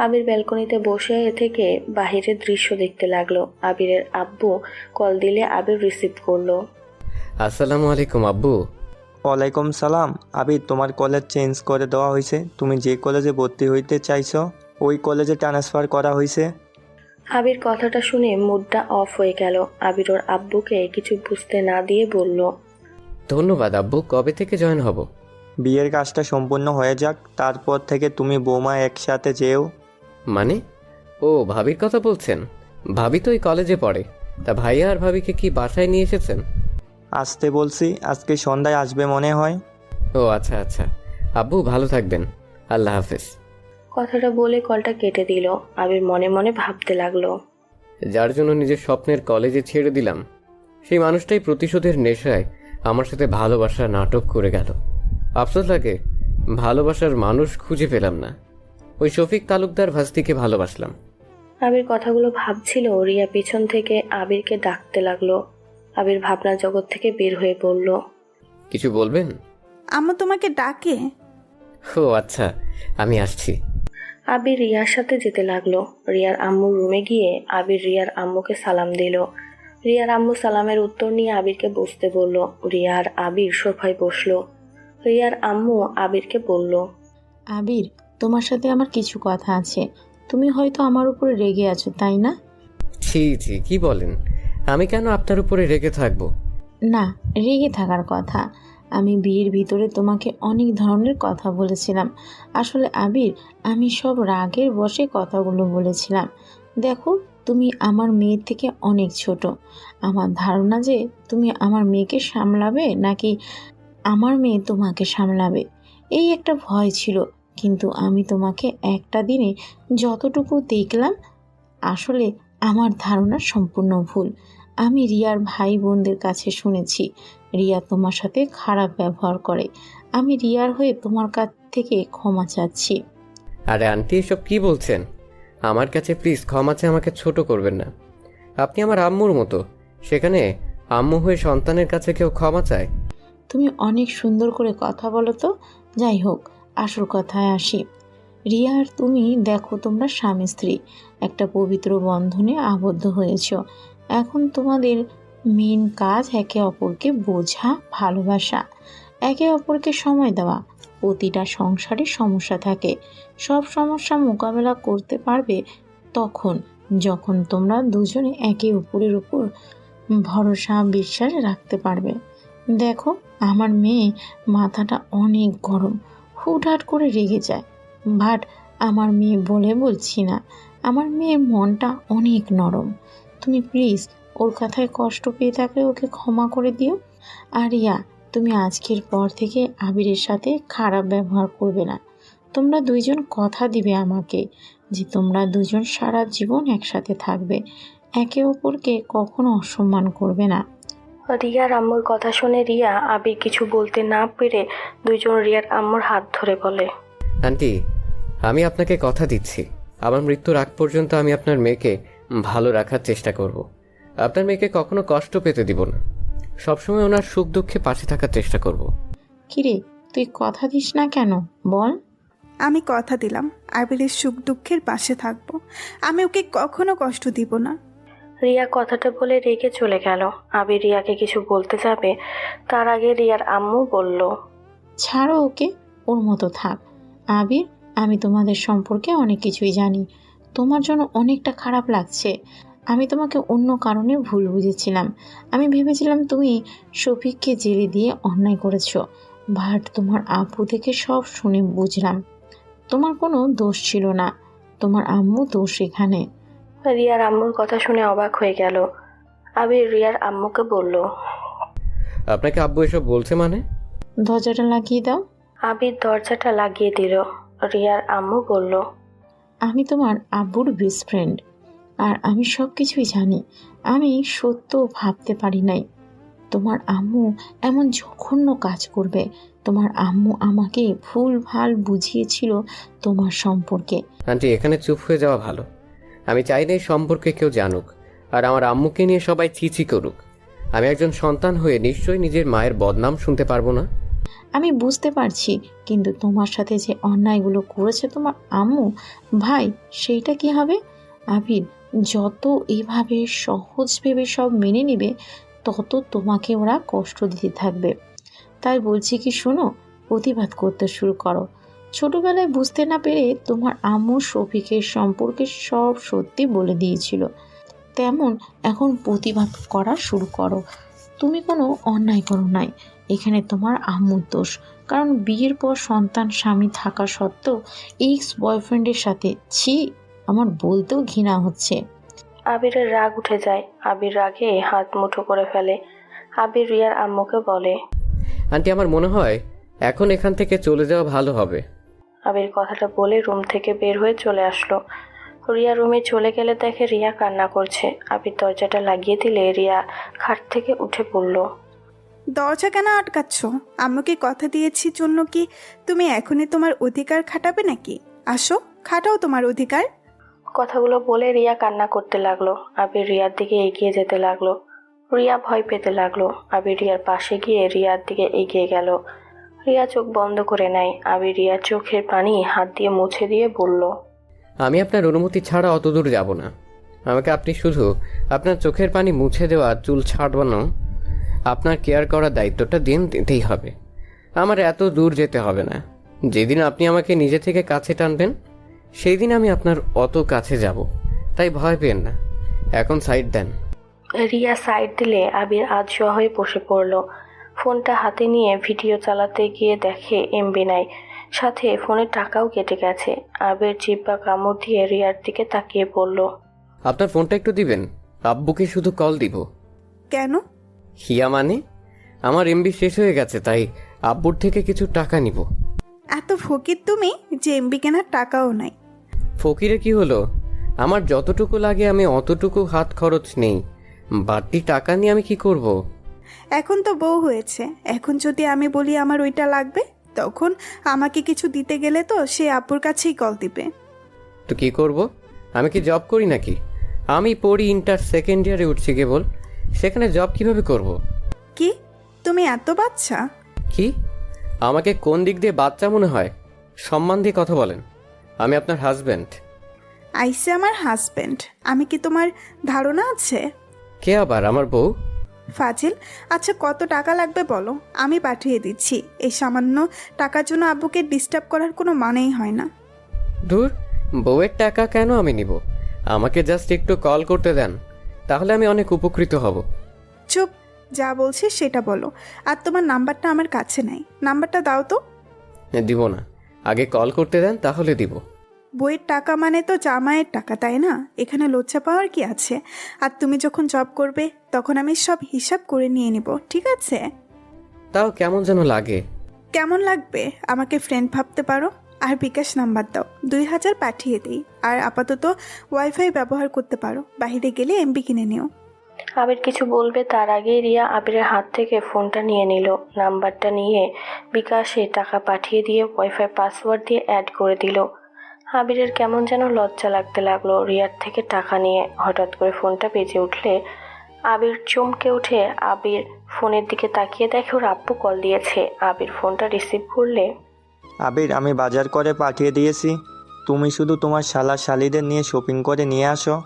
আবির ব্যালকনিতে বসে থেকে বাহিরের দৃশ্য দেখতে লাগলো। আবিরের আব্বু কল দিলে আবির রিসিভ করলো। আসসালামু আলাইকুম আব্বু। ওয়ালাইকুম সালাম। আবির, তোমার কলেজ চেঞ্জ করে দেওয়া হয়েছে। তুমি যে কলেজে ভর্তি হইতে চাইছো ওই কলেজে ট্রান্সফার করা হয়েছে। আবির কথাটা শুনে মুডটা অফ হয়ে গেল। আবির ওর আব্বুকে কিছু বুঝতে না দিয়ে বলল, ধন্যবাদ আব্বু, কবে থেকে জয়েন হব? বিয়ের কাজটা সম্পূর্ণ হয়ে যাক, তারপর থেকে তুমি বৌমা একসাথে যেও। মানে? ও, ভাবির কথা বলছেন? ভাবি তো এই কলেজে পড়ে। তা ভাইয়া আর ভাবিকে কি বাসায় নিয়ে এসেছেন? আসতে বলছি, আজকে সন্ধ্যায় আসবে মনে হয়। ও আচ্ছা আচ্ছা, আব্বু ভালো থাকবেন, আল্লাহ হাফেজ। কথাটা বলে কলটা কেটে দিল। আবির মনে মনে ভাবতে লাগলো, যার জন্য নিজের স্বপ্নের কলেজে ছেড়ে দিলাম, সেই মানুষটাই প্রতিশোধের নেশায় আমার সাথে ভালোবাসার নাটক করে গেল। আফসোস লাগে, ভালোবাসার মানুষ খুঁজে পেলাম না। ওই শফিক তালুকদার ভাস্তিকে ভালোবাসলাম। আবির কথাগুলো ভাবছিল, রিয়া পিছন থেকে আবিরকে ডাকতে লাগলো। আবির ভাবনা জগৎ থেকে বের হয়ে পড়ল। কিছু বলবেন? আম্মু তোমাকে ডাকে। ও আচ্ছা, আমি আসছি। আবির রিয়ার সাথে যেতে লাগলো। রিয়ার আম্মুর রুমে গিয়ে আবির রিয়ার আম্মুকে সালাম দিল। রিয়ার আম্মু সালামের উত্তর নিয়ে আবিরকে বসতে বলল। রিয়া আর আবির সোফায় বসলো। রিয়ার আম্মু আবিরকে বলল, আবির, তোমার সাথে আমার কিছু কথা আছে। তুমি হয়তো আমার উপরে রেগে আছো, তাই না? ছি ছি, কি বলেন? আমি কেন আপনার উপরে রেগে থাকবো? না, রেগে থাকার কথা। আমি বিয়ের ভিতরে তোমাকে অনেক ধরনের কথা বলেছিলাম। আসলে আবির, আমি সব রাগের বশে কথাগুলো বলেছিলাম। দেখো, তুমি আমার মেয়ের থেকে অনেক ছোট। আমার ধারণা যে তুমি আমার মেয়েকে সামলাবে নাকি আমার মেয়ে তোমাকে সামলাবে, এই একটা ভয় ছিল। কিন্তু আমি তোমাকে একটা দিনে যতটুকু দেখলাম, আসলে আমার ধারণা সম্পূর্ণ ভুল। আমি রিয়ার ভাই বোনদের কাছে শুনেছি রিয়া তোমার সাথে খারাপ ব্যবহার করে। আমি রিয়ার হয়ে তোমার কাছ থেকে ক্ষমা চাচ্ছি। আরে আন্টি, এসব কি বলছেন? আমার কাছে প্লিজ ক্ষমা চেয়ে আমাকে ছোট করবেন না। আপনি আমার আম্মুর মতো, সেখানে আম্মু হয়ে সন্তানের কাছে কেউ ক্ষমা চায়? তুমি অনেক সুন্দর করে কথা বলো তো। যাই হোক, আসল কথায় আসি। রিয়া আর তুমি দেখো, তোমরা স্বামী স্ত্রী একটা পবিত্র বন্ধনে আবদ্ধ হয়েছ। এখন তোমাদের মেন কাজ একে অপরকে বোঝা, ভালোবাসা, একে অপরকে সময় দেওয়া। প্রতিটা সংসারে সমস্যা থাকে। সব সমস্যা মোকাবেলা করতে পারবে তখন যখন তোমরা দুজনে একে অপরের উপর ভরসা, বিশ্বাস রাখতে পারবে। দেখো, আমার মেয়ে মাথাটা অনেক গরম, হুটহাট করে রেগে যায়। বাট আমার মেয়ে বলে বলছি না, আমার মেয়ের মনটা অনেক নরম। তুমি প্লিজ ওর কথায় কষ্ট পেয়ে থাকলে ওকে ক্ষমা করে দিও। আর ইয়া, তুমি আজকের পর থেকে আবিরের সাথে খারাপ ব্যবহার করবে না। তোমরা দুইজন কথা দিবে আমাকে যে তোমরা দুজন সারা জীবন একসাথে থাকবে, একে অপরকে কখনো অসম্মান করবে না। রিয়ার আম্মুর কথা শুনে রিয়া আবির কিছু বলতে না পেরে দুইজন রিয়ার আম্মুর হাত ধরে বলে, আন্টি, আমি আপনাকে কথা দিচ্ছি, আমার মৃত্যুর আগ পর্যন্ত আমি আপনার মেয়েকে ভালো রাখার চেষ্টা করব। আপনার মেয়েকে কখনো কষ্ট পেতে দিব না। সবসময় ওনার সুখ দুঃখে পাশে থাকার চেষ্টা করব। কিরে, তুই কথা দিস না কেন বল? আমি কথা দিলাম আবিরের সুখ দুঃখের পাশে থাকবো। আমি ওকে কখনো কষ্ট দিব না। রিয়া কথাটা বলে রেগে চলে গেল। আবির রিয়াকে কিছু বলতে যাবে, তার আগে রিয়ার আম্মু বলল, ছাড়ো ওকে, ওর মতো থাক। আবির, আমি তোমাদের সম্পর্কে অনেক কিছুই জানি। তোমার জন্য অনেকটা খারাপ লাগছে। আমি তোমাকে অন্য কারণে ভুল বুঝেছিলাম। আমি ভেবেছিলাম তুমি শফিককে জেলে দিয়ে অন্যায় করেছো। বাট তোমার আব্বু থেকে সব শুনে বুঝলাম তোমার কোনো দোষ ছিল না, তোমার আম্মু দোষ এখানে। রিয়ার আম্মুর কথা শুনে অবাক হয়ে গেল। আবির রিয়ার আম্মুকে বলল, আপনাকে আব্বু এসব বলছে মানে? দরজাটা লাগিয়ে দাও। আবির দরজাটা লাগিয়ে দিল। রিয়ার আম্মু বলল, আমি তোমার আব্বুর বেস্ট ফ্রেন্ড, আর আমি সব কিছুই জানি। আমি সত্য ভাবতে পারি নাই তোমার আম্মু এমন জঘন্য কাজ করবে। তোমার আম্মু আমাকে ভুল ভাল বুঝিয়েছিল তোমার সম্পর্কে। আন্টি, এখানে চুপ হয়ে যাওয়া ভালো। আমি চাই না এই সম্পর্কে কেউ জানুক, আর আমার আম্মুকে নিয়ে সবাই চিচি করুক। আমি একজন সন্তান হয়ে নিশ্চয়ই নিজের মায়ের বদনাম শুনতে পারবো না। আমি বুঝতে পারছি, কিন্তু তোমার সাথে যে অন্যায়গুলো করেছে তোমার আম্মু, ভাই, সেইটা কি হবে? আবির, যত এভাবে সহজ ভেবে সব মেনে নেবে, তত তোমাকে ওরা কষ্ট দিতে থাকবে। তাই বলছি কি, শোনো, প্রতিবাদ করতে শুরু করো। ছোটবেলায় বুঝতে না পেরে তোমার আম্মু শফিকের সম্পর্কে সব সত্যি বলে দিয়েছিল, তেমন এখন প্রতিবাদ করা শুরু করো। তুমি কোনো অন্যায় করো নাই, এখানে তোমার আম্মুর দোষ। কারণ বিয়ের পর সন্তান স্বামী থাকা সত্ত্বেও এক্স বয়ফ্রেন্ডের সাথে, ছি, আমার বলতেও ঘৃণা হচ্ছে। আবিরের রাগ উঠে যায়। আবির রাগে হাত মুঠো করে ফেলে। আবির রিয়ার আম্মুকে বলে, আন্টি আমার মনে হয় এখন এখান থেকে চলে যাওয়া ভালো হবে। আবির কথাটা বলে রুম থেকে বের হয়ে চলে আসলো। রিয়া রুমে চলে গেলে দেখে রিয়া কান্না করছে। আবির দরজাটা লাগিয়ে দিলে রিয়া খাট থেকে উঠে পড়ল। দরজা কেন আটকাচ্ছ? আম্মুকে কথা দিয়েছি জন্য কি তুমি এখনই তোমার অধিকার খাটাবে নাকি? আসো, খাটাও তোমার অধিকার। কথাগুলো বলে রিয়া কান্না করতে লাগলো। আবির রিয়ার দিকে এগিয়ে যেতে লাগলো। রিয়া ভয় পেতে লাগলো। আবির রিয়ার পাশে গিয়ে রিয়ার দিকে এগিয়ে গেল। রিয়া চোখ বন্ধ করে নেয়। আবির রিয়ার চোখের পানি হাত দিয়ে মুছে দিয়ে বলল, আমি আপনার অনুমতি ছাড়া অত দূর যাব না। আমাকে আপনি শুধু আপনার চোখের পানি মুছে দেওয়া, চুল ছাড়বানো, আপনার কেয়ার করার দায়িত্বটা দিতেই হবে। আমার এত দূর যেতে হবে না। যেদিন আপনি আমাকে নিজে থেকে কাছে টানবেন সেই দিন আমি আপনার অত কাছে যাব, তাই ভয় পেন না। এখন সাইড দেন। রিয়া সাইড দিলে আবির আধশোয়া হয়ে বসে পড়ল। ফোনটা হাতে নিয়ে ভিডিও চালাতে গিয়ে দেখে এমবি নাই, সাথে ফোনের টাকাও কেটে গেছে। আবির জিব্বা কামড় দিয়ে রিয়ার দিকে তাকিয়ে বলল, আপনার ফোনটা একটু দিবেন, আব্বুকে শুধু কল দিব। কেন? হিয়া মানে আমার এমবি শেষ হয়ে গেছে, তাই আব্বুর থেকে কিছু টাকা নিব। এত ফকির তুমি যে এমবি কেনার টাকাও নাই। ফকিরে কি হলো? আমার যতটুকু লাগে আমি অতটুকু হাত খরচ নেই, বাড়তি টাকা নিয়ে আমি কি করব? এখন তো বউ হয়েছে, এখন যদি আমি বলি আমার ওইটা লাগবে, তখন আমাকে কিছু দিতে গেলে তো সে আব্বুর কাছেই কল দিবে। তো কি করব? আমি কি জব করি নাকি? আমি পড়ি, ইন্টার সেকেন্ড ইয়ারে উঠছি কেবল, সেখানে জব কিভাবে করব? কি তুমি এত বাচ্চা? কি আমাকে কোন দিক দিয়ে বাচ্চা মনে হয়? সম্মান দিয়ে কথা বলেন। আমি আপনার হাজব্যান্ড। আইসে আমার হাজবেন্ড, আমি কি তোমার ধারণা আছে? কে আবার? আমার বউ? ফাজিল। আচ্ছা কত টাকা লাগবে বলো, আমি পাঠিয়ে দিচ্ছি। এই সামান্য টাকার জন্য আব্বুকে ডিস্টার্ব করার কোনো মানেই হয় না। ধুর, বউয়ের টাকা কেন আমি নিব? আমাকে জাস্ট একটু কল করতে দেন, তাহলে আমি অনেক উপকৃত হব। চুপ, যা বলছি সেটা বলো। আর তোমার নাম্বারটা আমার কাছে নাই, নাম্বারটা দাও তো। দিব না, আগে কল করতে দেন তাহলে দিব। বইয়ের টাকা মানে তো জামাইয়ের টাকা, তাই না? এখানে লজ্জা পাওয়ার কি আছে? আর তুমি যখন জব করবে তখন আমি সব হিসাব করে নিয়ে নিব, ঠিক আছে? তাও কেমন যেন লাগে। কেমন লাগবে? আমাকে ফ্রেন্ড ভাবতে পারো। আর বিকাশ নাম্বার দাও, 2000 পাঠিয়ে দিই। আর আপাতত ওয়াইফাই ব্যবহার করতে পারো, বাইরে গেলে এমবি কিনে নিও। আবির কিছু বলবে তার আগেই রিয়া আবিরের হাত থেকে ফোনটা নিয়ে নিল। নাম্বারটা নিয়ে বিকাশে টাকা পাঠিয়ে দিয়ে ওয়াইফাই পাসওয়ার্ড দিয়ে অ্যাড করে দিল। আবিরের কেমন যেন লজ্জা লাগতে লাগলো রিয়ার থেকে টাকা নিয়ে। হঠাৎ করে ফোনটা বেজে উঠলে আবির চমকে উঠে আবির ফোনের দিকে তাকিয়ে দেখে ওর আব্বু কল দিয়েছে। আবির ফোনটা রিসিভ করলে, আবির, আমি বাজার করে পাঠিয়ে দিয়েছি, তুমি শুধু তোমার শালা শালিদের নিয়ে শপিং করে নিয়ে আসো।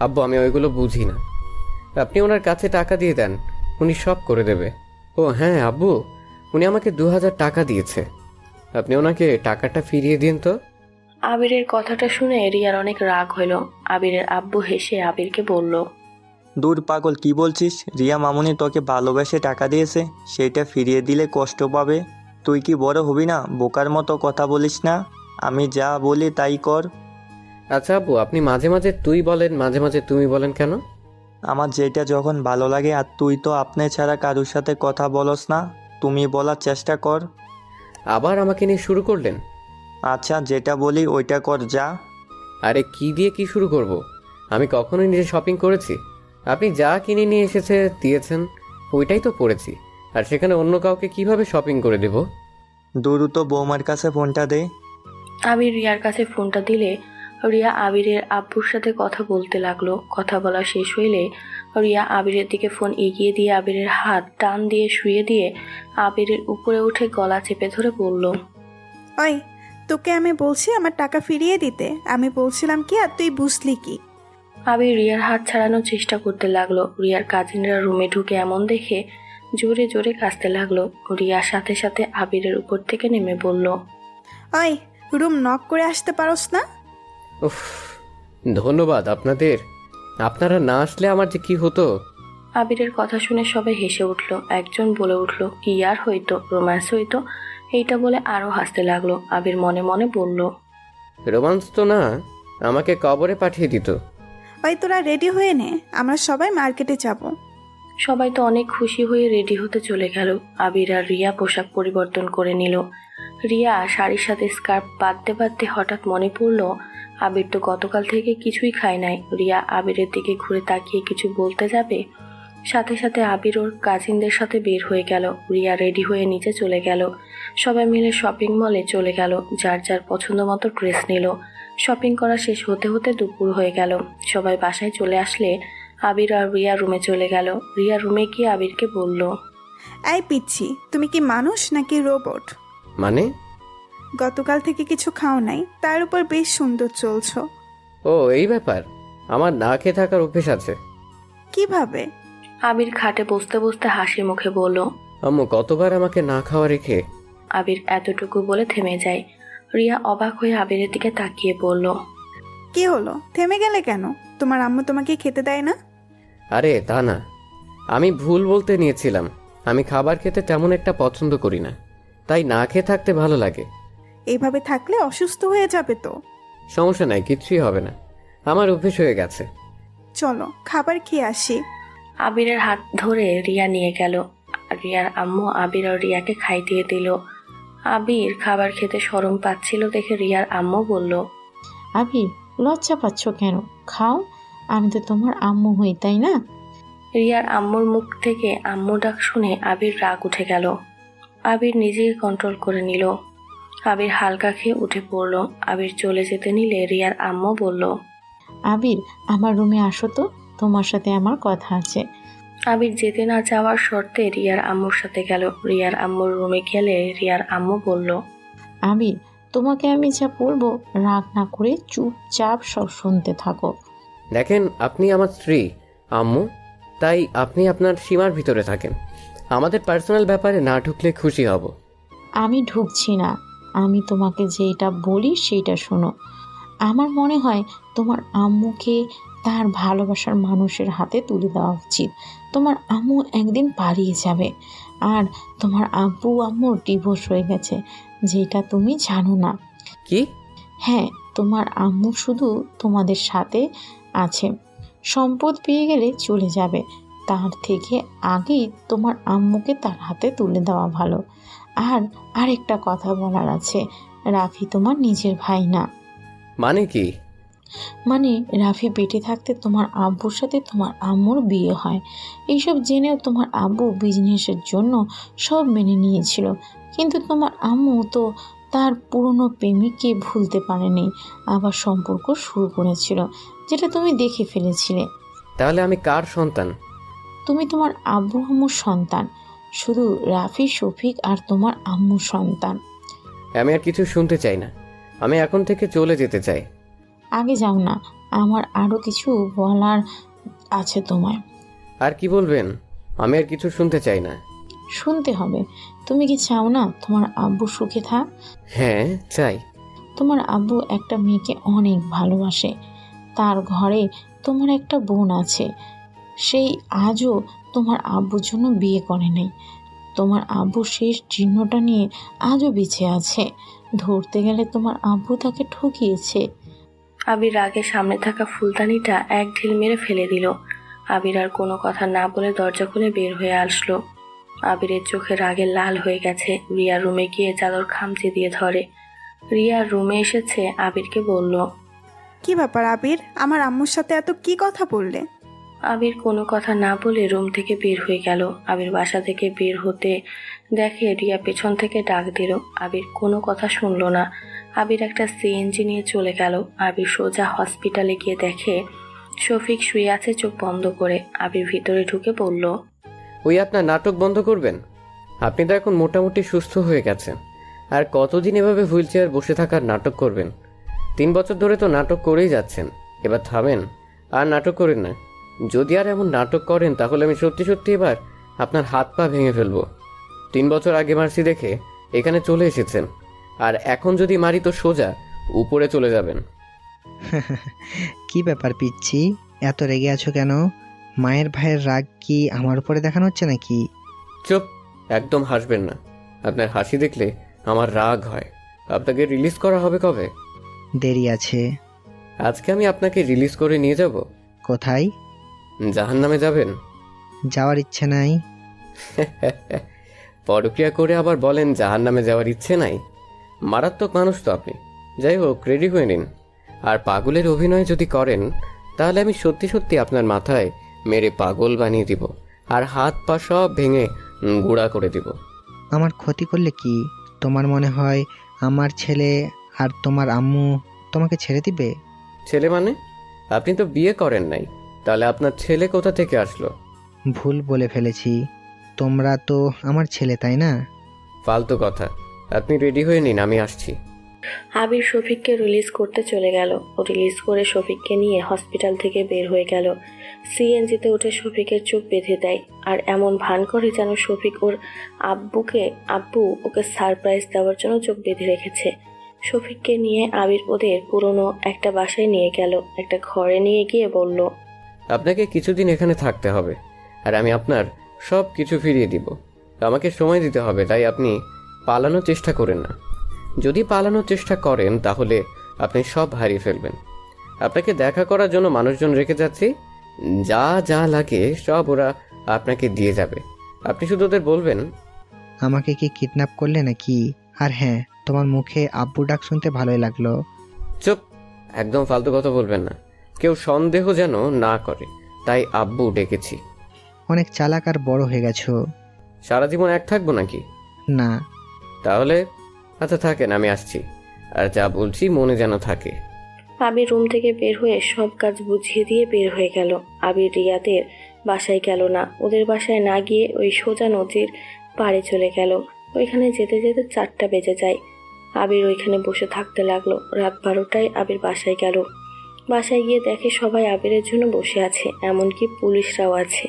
আব্বু আমি ওইগুলো বুঝি না, আপনি ওনার কাছে টাকা দিয়ে দেন, উনি সব করে দেবে। ও হ্যাঁ আব্বু, উনি আমাকে 2000 টাকা দিয়েছে, আপনি ওনাকে টাকাটা ফিরিয়ে দিন তো। আবিরের কথাটা শুনে রিয়ার অনেক রাগ হইল। আবিরের আব্বু হেসে আবিরকে বলল, দূর পাগল, কি বলছিস? রিয়া মামুনি তোকে ভালোবেসে টাকা দিয়েছে, সেইটা ফিরিয়ে দিলে কষ্ট পাবে। তুই কি বড় হবি না? বোকার মতো কথা বলিস না, আমি যা বলি তাই কর। আচ্ছা আব্বু, আপনি মাঝে মাঝে তুই বলেন, মাঝে মাঝে তুমি বলেন কেন? আমার যেটা যখন ভালো লাগে, আর তুই তো আপনি ছাড়া কারোর সাথে কথা বলস না, তুমি বলার চেষ্টা কর। আবার আমাকে নিয়ে শুরু করলেন? আচ্ছা যেটা বলি ওইটা কর, যা। আরে কি দিয়ে কি শুরু করব? আমি কখনোই নিজে শপিং করেছি? আপনি যা কিনে নিয়ে এসেছে দিয়েছেন ওইটাই তো পড়েছি, আর সেখানে অন্য কাউকে কিভাবে শপিং করে দেব? দ্রুত বৌমার কাছে ফোনটা দে। আবির রিয়ার কাছে ফোনটা দিলে রিয়া আবিরের আব্বুর সাথে কথা বলতে লাগলো। কথা বলা শেষ হইলে রিয়া আবিরের দিকে ফোন এগিয়ে দিয়ে আবিরের হাত টান দিয়ে শুয়ে দিয়ে আবিরের উপরে উঠে গলা চেপে ধরে বলল, ওই, তোকে আমি বলছি আমার টাকা ফিরিয়ে দিতে। আমি বলছিলাম কি আর তুই বুঝলি কি? আবির রিয়ার হাত ছাড়ানোর চেষ্টা করতে লাগলো। রিয়ার কাজিনরা রুমে ঢুকে এমন দেখে জোরে জোরে কাঁদতে লাগলো। রিয়ার সাথে সাথে আবিরের উপর থেকে নেমে বলল, ওই, রুম নক করে আসতে পারোস না? উফ, ধন্যবাদ আপনাদের, আপনারা না আসলে আমার যে কি হতো। আবিরের কথা শুনে সবাই হেসে উঠল। একজন বলে উঠল, কি আর হইতো, রোম্যান্স হইতো। এইটা বলে আরো হাসতে লাগলো। আবির মনে মনে বলল, রোমান্স তো না, আমাকে কবরে পাঠিয়ে দিত। ভাই তোরা রেডি হয়ে নে, আমরা সবাই মার্কেটে যাব। সবাই তো অনেক খুশি হয়ে রেডি হতে চলে গেল। আবির আর রিয়া পোশাক পরিবর্তন করে নিল। রিয়া শাড়ির সাথে স্কার্ফ বাঁধতে বাঁধতে হঠাৎ মনে পড়ল আবির তো গতকাল থেকে কিছুই খায় নাই। রিয়া আবিরের দিকে ঘুরে তাকিয়ে কিছু বলতে যাবে, সাথে সাথে আবির ওর কাজিনদের সাথে বের হয়ে গেল। রিয়া রেডি হয়ে নিচে চলে গেল। সবাই মিলে শপিং মলে চলে গেল, যার যার পছন্দ মতো ড্রেস নিল। শপিং করা শেষ হতে হতে দুপুর হয়ে গেল। সবাই বাসায় চলে আসলে আবির আর রিয়া রুমে চলে গেল। রিয়া রুমে গিয়ে আবিরকে বলল, এই পিচ্ছি, তুমি কি মানুষ নাকি রোবট? মানে? গতকাল থেকে কিছু খাও নাই, তার উপর বেশ সুন্দর চলছো। ও এই ব্যাপার, আমার না খেয়ে থাকার অভ্যেস আছে। কিভাবে? আবির খাটে বসতে বসতে হাসি মুখে বলল। আম্মু কতবার আমাকে না খাওয়া রেখে। আবির এতটুকু বলে থেমে যায়। রিয়া অবাক হয়ে আবিরের দিকে তাকিয়ে বলল, কি হলো, থেমে গেলে কেন? তোমার আম্মু তোমাকে খেতে দেয় না? আরে তা না, আমি ভুল বলতে নিয়েছিলাম। আমি খাবার খেতে তেমন একটা পছন্দ করি না, তাই না খেয়ে থাকতে ভালো লাগে। এইভাবে থাকলে অসুস্থ হয়ে যাবে তো। সমস্যা নাই, কিচ্ছুই হবে না, আমার অভ্যেস হয়ে গেছে। চলো খাবার খেয়ে আসি। আবিরের হাত ধরে রিয়া নিয়ে গেল। রিয়ার আম্মু আবির আর রিয়াকে খাই দিয়ে দিল। আবির খাবার খেতে শরম পাচ্ছিল দেখে রিয়ার আম্মু বলল, আবির, লজ্জা পাচ্ছ কেন? খাও, আমি তো তোমার আম্মু হই, তাই না? রিয়ার আম্মুর মুখ থেকে আম্মু ডাক শুনে আবির রাগ উঠে গেল। আবির নিজেকে কন্ট্রোল করে নিল। আবির হালকা খেয়ে উঠে পড়ল। আবির চলে যেতে নিলে রিয়ার আম্মু বলল, আবির, আমার রুমে আসো তো, তোমার সাথে আমার কথা আছে। আবির যেতে না যাওয়ার শর্তে রিয়ার আম্মুর সাথে গেল। রিয়ার আম্মুর রুমে গেলে রিয়ার আম্মু বলল, আবির, তোমাকে আমি যা বলবো রাগ না করে চুপচাপ সব শুনতে থাকো। দেখেন, আপনি আমার স্ত্রী আম্মু, তাই আপনি আপনার সীমার ভিতরে থাকেন। আমাদের পার্সোনাল ব্যাপারে না ঢুকলে খুশি হব। আমি ঢুকছি না, আমি তোমাকে যেটা বলি সেটা শোনো। আমার মনে হয় তোমার আম্মুকে তার ভালোবাসার মানুষের হাতে তুলে দেওয়া উচিত। তোমার আম্মু একদিন পালিয়ে যাবে, আর তোমার আব্বু আম্মুর ডিভোর্স হয়ে গেছে, যেটা তুমি জানো না। কি? হ্যাঁ, তোমার আম্মু শুধু তোমাদের সাথে আছে, সম্পদ পেয়ে গেলে চলে যাবে। তার থেকে আগেই তোমার আম্মুকে তার হাতে তুলে দেওয়া ভালো। আর আরেকটা কথা বলার আছে, রাফি তোমার নিজের ভাই না। মানে কি? মানে রাফি পেটে থাকতে তোমার আব্বুর সাথে তোমার আম্মুর বিয়ে হয়। এইসব জেনেও তোমার আব্বু বিজনেসের জন্য সব মেনে নিয়েছিল, কিন্তু তোমার আম্মু তো তার পুরনো প্রেমিককে ভুলতে পারেনি, আবার সম্পর্ক শুরু করেছিল, যেটা তুমি দেখে ফেলেছিলে। তাহলে আমি কার সন্তান? তুমি তোমার আব্বু আম্মুর সন্তান, শুধু রাফি, শফিক আর তোমার আম্মুর সন্তান। আমি আর কিছু শুনতে চাই না, আমি এখন থেকে চলে যেতে চাই। আগে যাও না, আমার আরও কিছু বলার আছে তোমায়। আর কি বলবেন? আমি আর কিছু শুনতে চাই না। শুনতে হবে। তুমি কি চাও না তোমার আব্বু সুখে থাক? হ্যাঁ চাই। তোমার আব্বু একটা মেয়েকে অনেক ভালোবাসে, তার ঘরে তোমার একটা বোন আছে, সেই আজও তোমার আব্বুর জন্য বিয়ে করে নাই। তোমার আব্বু শেষ চিহ্নটা নিয়ে আজও বেঁচে আছে, ধরতে গেলে তোমার আব্বু তাকে ঠকিয়েছে। আবির রাগে সামনে থাকা ফুলদানিটা এক ঢিল মেরে ফেলে দিল। আবির আর কোনো কথা না বলে দরজা খুলে বের হয়ে আসলো। আবিরের চোখে রাগে লাল হয়ে গেছে। রিয়া রুমে গিয়ে চাদর খামচে দিয়ে ধরে। রিয়া রুমে এসেছে, আবিরকে বলল, কি ব্যাপার আবির, আমার আম্মুর সাথে এত কি কথা বললে? আবির কোনো কথা না বলে রুম থেকে বের হয়ে গেল। আবির বাসা থেকে বের হতে দেখে রিয়া পেছন থেকে ডাক দিল। আবির কোনো কথা শুনলো না। আবির একটা সিএনজি নিয়ে চলে গেল। আবির সোজা হসপিটালে গিয়ে দেখে শফিক শুয়ে আছে চোখ বন্ধ করে। আবির ভিতরে ঢুকে বলল, ওই আপনার নাটক বন্ধ করবেন? আপনি তো এখন মোটামুটি সুস্থ হয়ে গেছেন, আর কতদিন এভাবে হুইল চেয়ার বসে থাকার নাটক করবেন? 3 বছর ধরে তো নাটক করেই যাচ্ছেন, এবার থামেন, আর নাটক করেন না। যদি আর এমন নাটক করেন তাহলে আমি সত্যি সত্যি এবার আপনার হাত পা ভেঙে ফেলবো। 3 বছর আগে মারছি দেখে এখানে চলে এসেছেন, আর এখন যদি মারি তো সোজা উপরে চলে যাবেন। কি ব্যাপার পিচ্ছি, এত রেগে আছো কেন? মায়ের ভাইয়ের রাগ কি আমার উপরে দেখানো হচ্ছে নাকি? চুপ, একদম হাসবেন না। আপনার হাসি দেখলে আমার রাগ হয়। আপনাকে রিলিজ করা হবে কবে? দেরি আছে। আজকে আমি আপনাকে রিলিজ করে নিয়ে যাব। কোথায়? জাহান্নামে যাবেন? যাওয়ার ইচ্ছে নাই। পরক্রিয়া করে আবার বলেন জাহান্নামে যাওয়ার ইচ্ছে নাই? মারাত্মক মানুষ তো আপনি। যাই হোক, রেডি হয়ে নিন। আর পাগলের অভিনয় যদি করেন তাহলে আমি সত্যি সত্যি আপনার মাথায় মেরে পাগল বানিয়ে দিব আর হাত পা সব ভেঙে গুঁড়া করে দিব। আমার ক্ষতি করলে কি তোমার মনে হয় আমার ছেলে আর তোমার আম্মু তোমাকে ছেড়ে দিবে? ছেলে মানে? আপনি তো বিয়ে করেন নাই, তাহলে আপনার ছেলে কোথা থেকে আসলো? ভুল বলে ফেলেছি, তোমরা তো আমার ছেলে তাই না? ফালতু কথা। আপনি রেডি হয়ে নিন, আমি আসছি। আবির শফিককে রিলিজ করতে চলে গেল। ও রিলিজ করে শফিককে নিয়ে হসপিটাল থেকে বের হয়ে গেল। সিএনজিতে উঠে শফিকের চোখ বেঁধে দেয় আর এমন ভান করে যেন শফিক ওর আব্বু ওকে সারপ্রাইজ দেওয়ার জন্য চোখ বেঁধে রেখেছে। শফিককে নিয়ে আবির ওদের পুরনো একটা বাসায় নিয়ে গেল। একটা ঘরে নিয়ে গিয়ে বলল, আপনাকে কিছুদিন এখানে থাকতে হবে আর আমি আপনার সব কিছু ফিরিয়ে দিব। আমাকে সময় দিতে হবে, তাই আপনি পালানোর চেষ্টা করেন না। যদি পালানোর চেষ্টা করেন তাহলে আপনি সব হারিয়ে ফেলবেন। আপনাকে দেখা করার জন্য মানুষজন রেখে যাচ্ছি, যা যা লাগে সব ওরা আপনাকে দিয়ে যাবে। আপনি শুধু ওদের বলবেন আমাকে কি কিডন্যাপ করলে নাকি? আর হ্যাঁ, তোমার মুখে আব্বু ডাক শুনতে ভালোই লাগলো। চুপ, একদম ফালতু কথা বলবেন না। কেউ সন্দেহ যেন না করে, তাই আব্বু ডেকেছি। অনেক চালাক আর বড় হয়ে গেছো। সারা জীবন এক থাকবো নাকি? না। তাহলে আচ্ছা থাকেন, আমি আসছি। আর যা বলছি মনে যেন থাকে। আবির রুম থেকে বের হয়ে সব কাজ বুঝিয়ে দিয়ে বের হয়ে গেল। আবির রিয়াদের বাসায় গেল না। ওদের বাসায় না গিয়ে ওই সোজা নদীর পাড়ে চলে গেল। ওইখানে যেতে যেতে 4টা বেজে যায়। আবির ওইখানে বসে থাকতে লাগলো। রাত 12টায় আবির বাসায় গেল। বাসায় গিয়ে দেখে সবাই আবিরের জন্য বসে আছে, এমনকি পুলিশরাও আছে।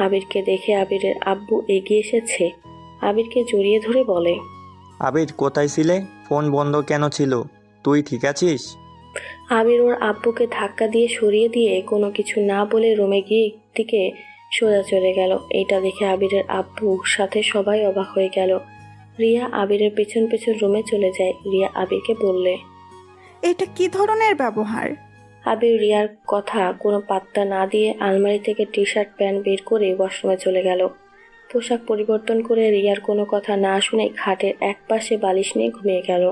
আবিরকে দেখে আবিরের আব্বু এগিয়ে এসেছে। আবিরকে জড়িয়ে ধরে বলে, আবির কোথায় ছিলে? ফোন বন্ধ কেন ছিল? তুই ঠিক আছিস? আবির ওর আব্বুকে ধাক্কা দিয়ে সরিয়ে দিয়ে কোনো কিছু না বলে রুমে গিয়ে দিকে সোজা চলে গেল। এইটা দেখে আবিরের আব্বুর সাথে সবাই অবাক হয়ে গেল। রিয়া আবিরের পেছন পেছন রুমে চলে যায়। রিয়া আবিরকে বললে, এটা কি ধরনের ব্যবহার? আবির রিয়ার কথা কোনো পাত্তা না দিয়ে আলমারি থেকে টি শার্ট প্যান্ট বের করে ওয়াশরুমে চলে গেল। পোশাক পরিবর্তন করে রিয়ার কোনো কথা না শুনে খাটের এক পাশে বালিশ নিয়ে ঘুমিয়ে গেল।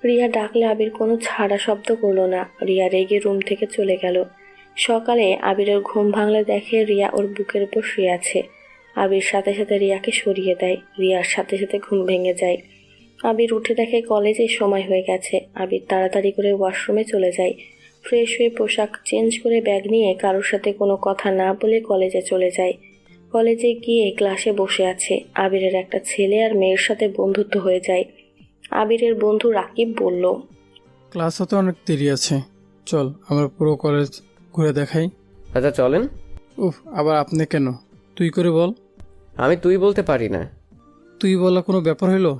রিয়া ডাকলে আবির কোনো ছাড়া শব্দ করলো না। রিয়া রেগে রুম থেকে চলে গেল। সকালে আবিরের ঘুম ভাঙলে দেখে রিয়া ওর বুকের উপর শুয়ে আছে। আবির সাথে সাথে রিয়াকে সরিয়ে দেয়। রিয়ার সাথে সাথে ঘুম ভেঙে যায়। আবির উঠে দেখে কলেজে সময় হয়ে গেছে। আবির তাড়াতাড়ি করে ওয়াশরুমে চলে যায়। ফ্রেশ হয়ে পোশাক চেঞ্জ করে ব্যাগ নিয়ে কারোর সাথে কোনো কথা না বলে কলেজে চলে যায়। কলেজে গিয়ে ক্লাসে বসে আছে। আবিরের একটা ছেলে আর মেয়ের সাথে বন্ধুত্ব হয়ে যায়। আবিরের বন্ধু রাকিব বলল, ক্লাস হতে অনেক দেরি আছে, চল আমরা পুরো কলেজ ঘুরে দেখাই। আচ্ছা চলেন। উফ, আবার আপনি কেন? তুই করে বল। আমি তুই বলতে পারি না। তুই বলা কোনো ব্যাপার হইলো?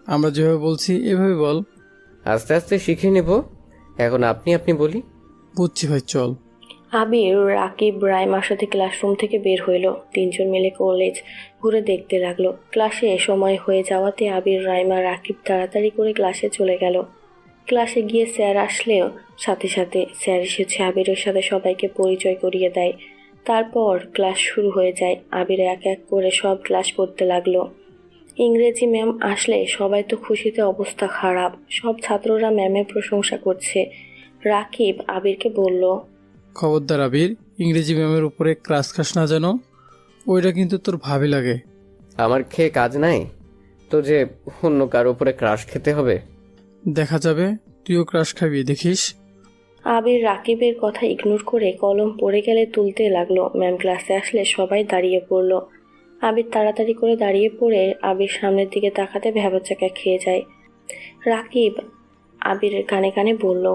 আমরা যেভাবে বলছি এভাবে বল। আস্তে আস্তে শিখে নেব। এখন আপনি বলি। বুঝছি ভাই, চল। আবির রাকিব রাইমার সাথে ক্লাসরুম থেকে বের হইল। 3জন মিলে কলেজ ঘুরে দেখতে লাগলো। ক্লাসে সময় হয়ে যাওয়াতে আবির রাইমা রাকিব তাড়াতাড়ি করে ক্লাসে চলে গেল। ক্লাসে গিয়ে স্যার আসলেও সাথে সাথে স্যার এসেছে আবিরের সাথে সবাইকে পরিচয় করিয়ে দেয়। তারপর ক্লাস শুরু হয়ে যায়। আবির এক এক করে সব ক্লাস করতে লাগলো। ইংরেজি ম্যাম আসলে সবাই তো খুশিতে অবস্থা খারাপ। সব ছাত্ররা ম্যামের প্রশংসা করছে। রাকিব আবিরকে বলল, খবরদার আবির, ইংরেজি ম্যামের উপরে ক্রাশ খাস না যেন। ওইটা কিন্তু তোর ভাবি লাগে। আমার খেয়ে কাজ নাই তো যে অন্য কারো উপরে ক্রাশ খেতে হবে? দেখা যাবে, তুইও ক্রাশ খাবি, দেখিস। আবির রাকিবের কথা ইগনোর করে কলম পড়ে গেলে তুলতে লাগলো। ম্যাম ক্লাসে আসলে সবাই দাঁড়িয়ে পড়লো। আবির তাড়াতাড়ি করে দাঁড়িয়ে পড়ে আবির সামনের দিকে তাকাতে ভ্যাবাচাকা খেয়ে যায়। রাকিব আবিরের কানে কানে বলল,